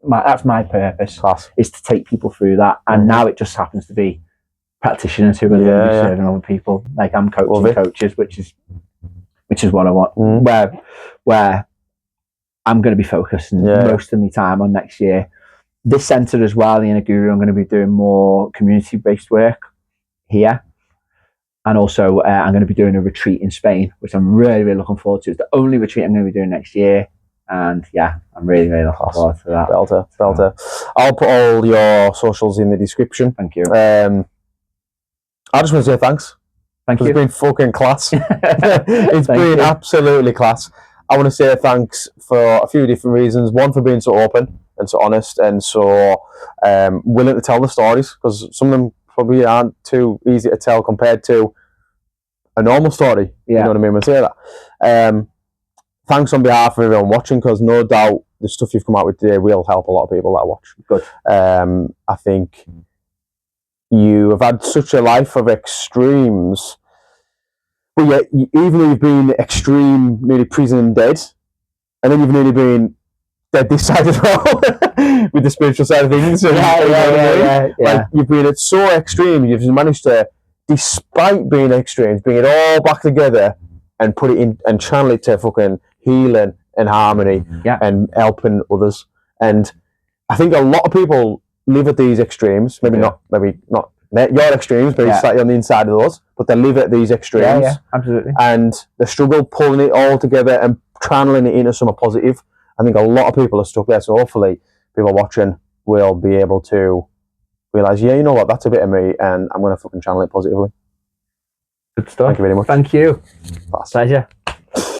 that's my purpose. Class. Is to take people through that. And now it just happens to be practitioners who are going to be serving other people. Like I'm coaching coaches, which is what I want. Where I'm going to be focusing most of my time on next year. This centre as well, the Inner Guru, I'm going to be doing more community-based work here. And also I'm going to be doing a retreat in Spain, which I'm really, really looking forward to. It's the only retreat I'm going to be doing next year. And yeah, I'm really, really looking forward to that. Belter. I'll put all your socials in the description. Thank you. I just want to say thanks. Thank you. It's been fucking class. It's been absolutely class. I want to say thanks for a few different reasons. One, for being so open and so honest and so willing to tell the stories, because some of them probably aren't too easy to tell compared to a normal story. You know what I mean when I say that. Thanks on behalf of everyone watching, because no doubt the stuff you've come out with today will help a lot of people that watch. Good. I think you have had such a life of extremes, but yet even though you've been extreme, nearly prison and dead, and then you've nearly been dead this side as well with the spiritual side of things. Like you've been at so extreme, you've managed to, despite being extremes, bring it all back together and put it in and channel it to fucking healing and harmony and helping others. And I think a lot of people live at these extremes, maybe not your extremes, maybe slightly on the inside of those, but they live at these extremes. Yeah, absolutely. And they struggle pulling it all together and channeling it into something positive. I think a lot of people are stuck there, so hopefully people watching will be able to realise, yeah, you know what, that's a bit of me, and I'm going to fucking channel it positively. Good stuff. Thank you very much. Thank you. Pleasure.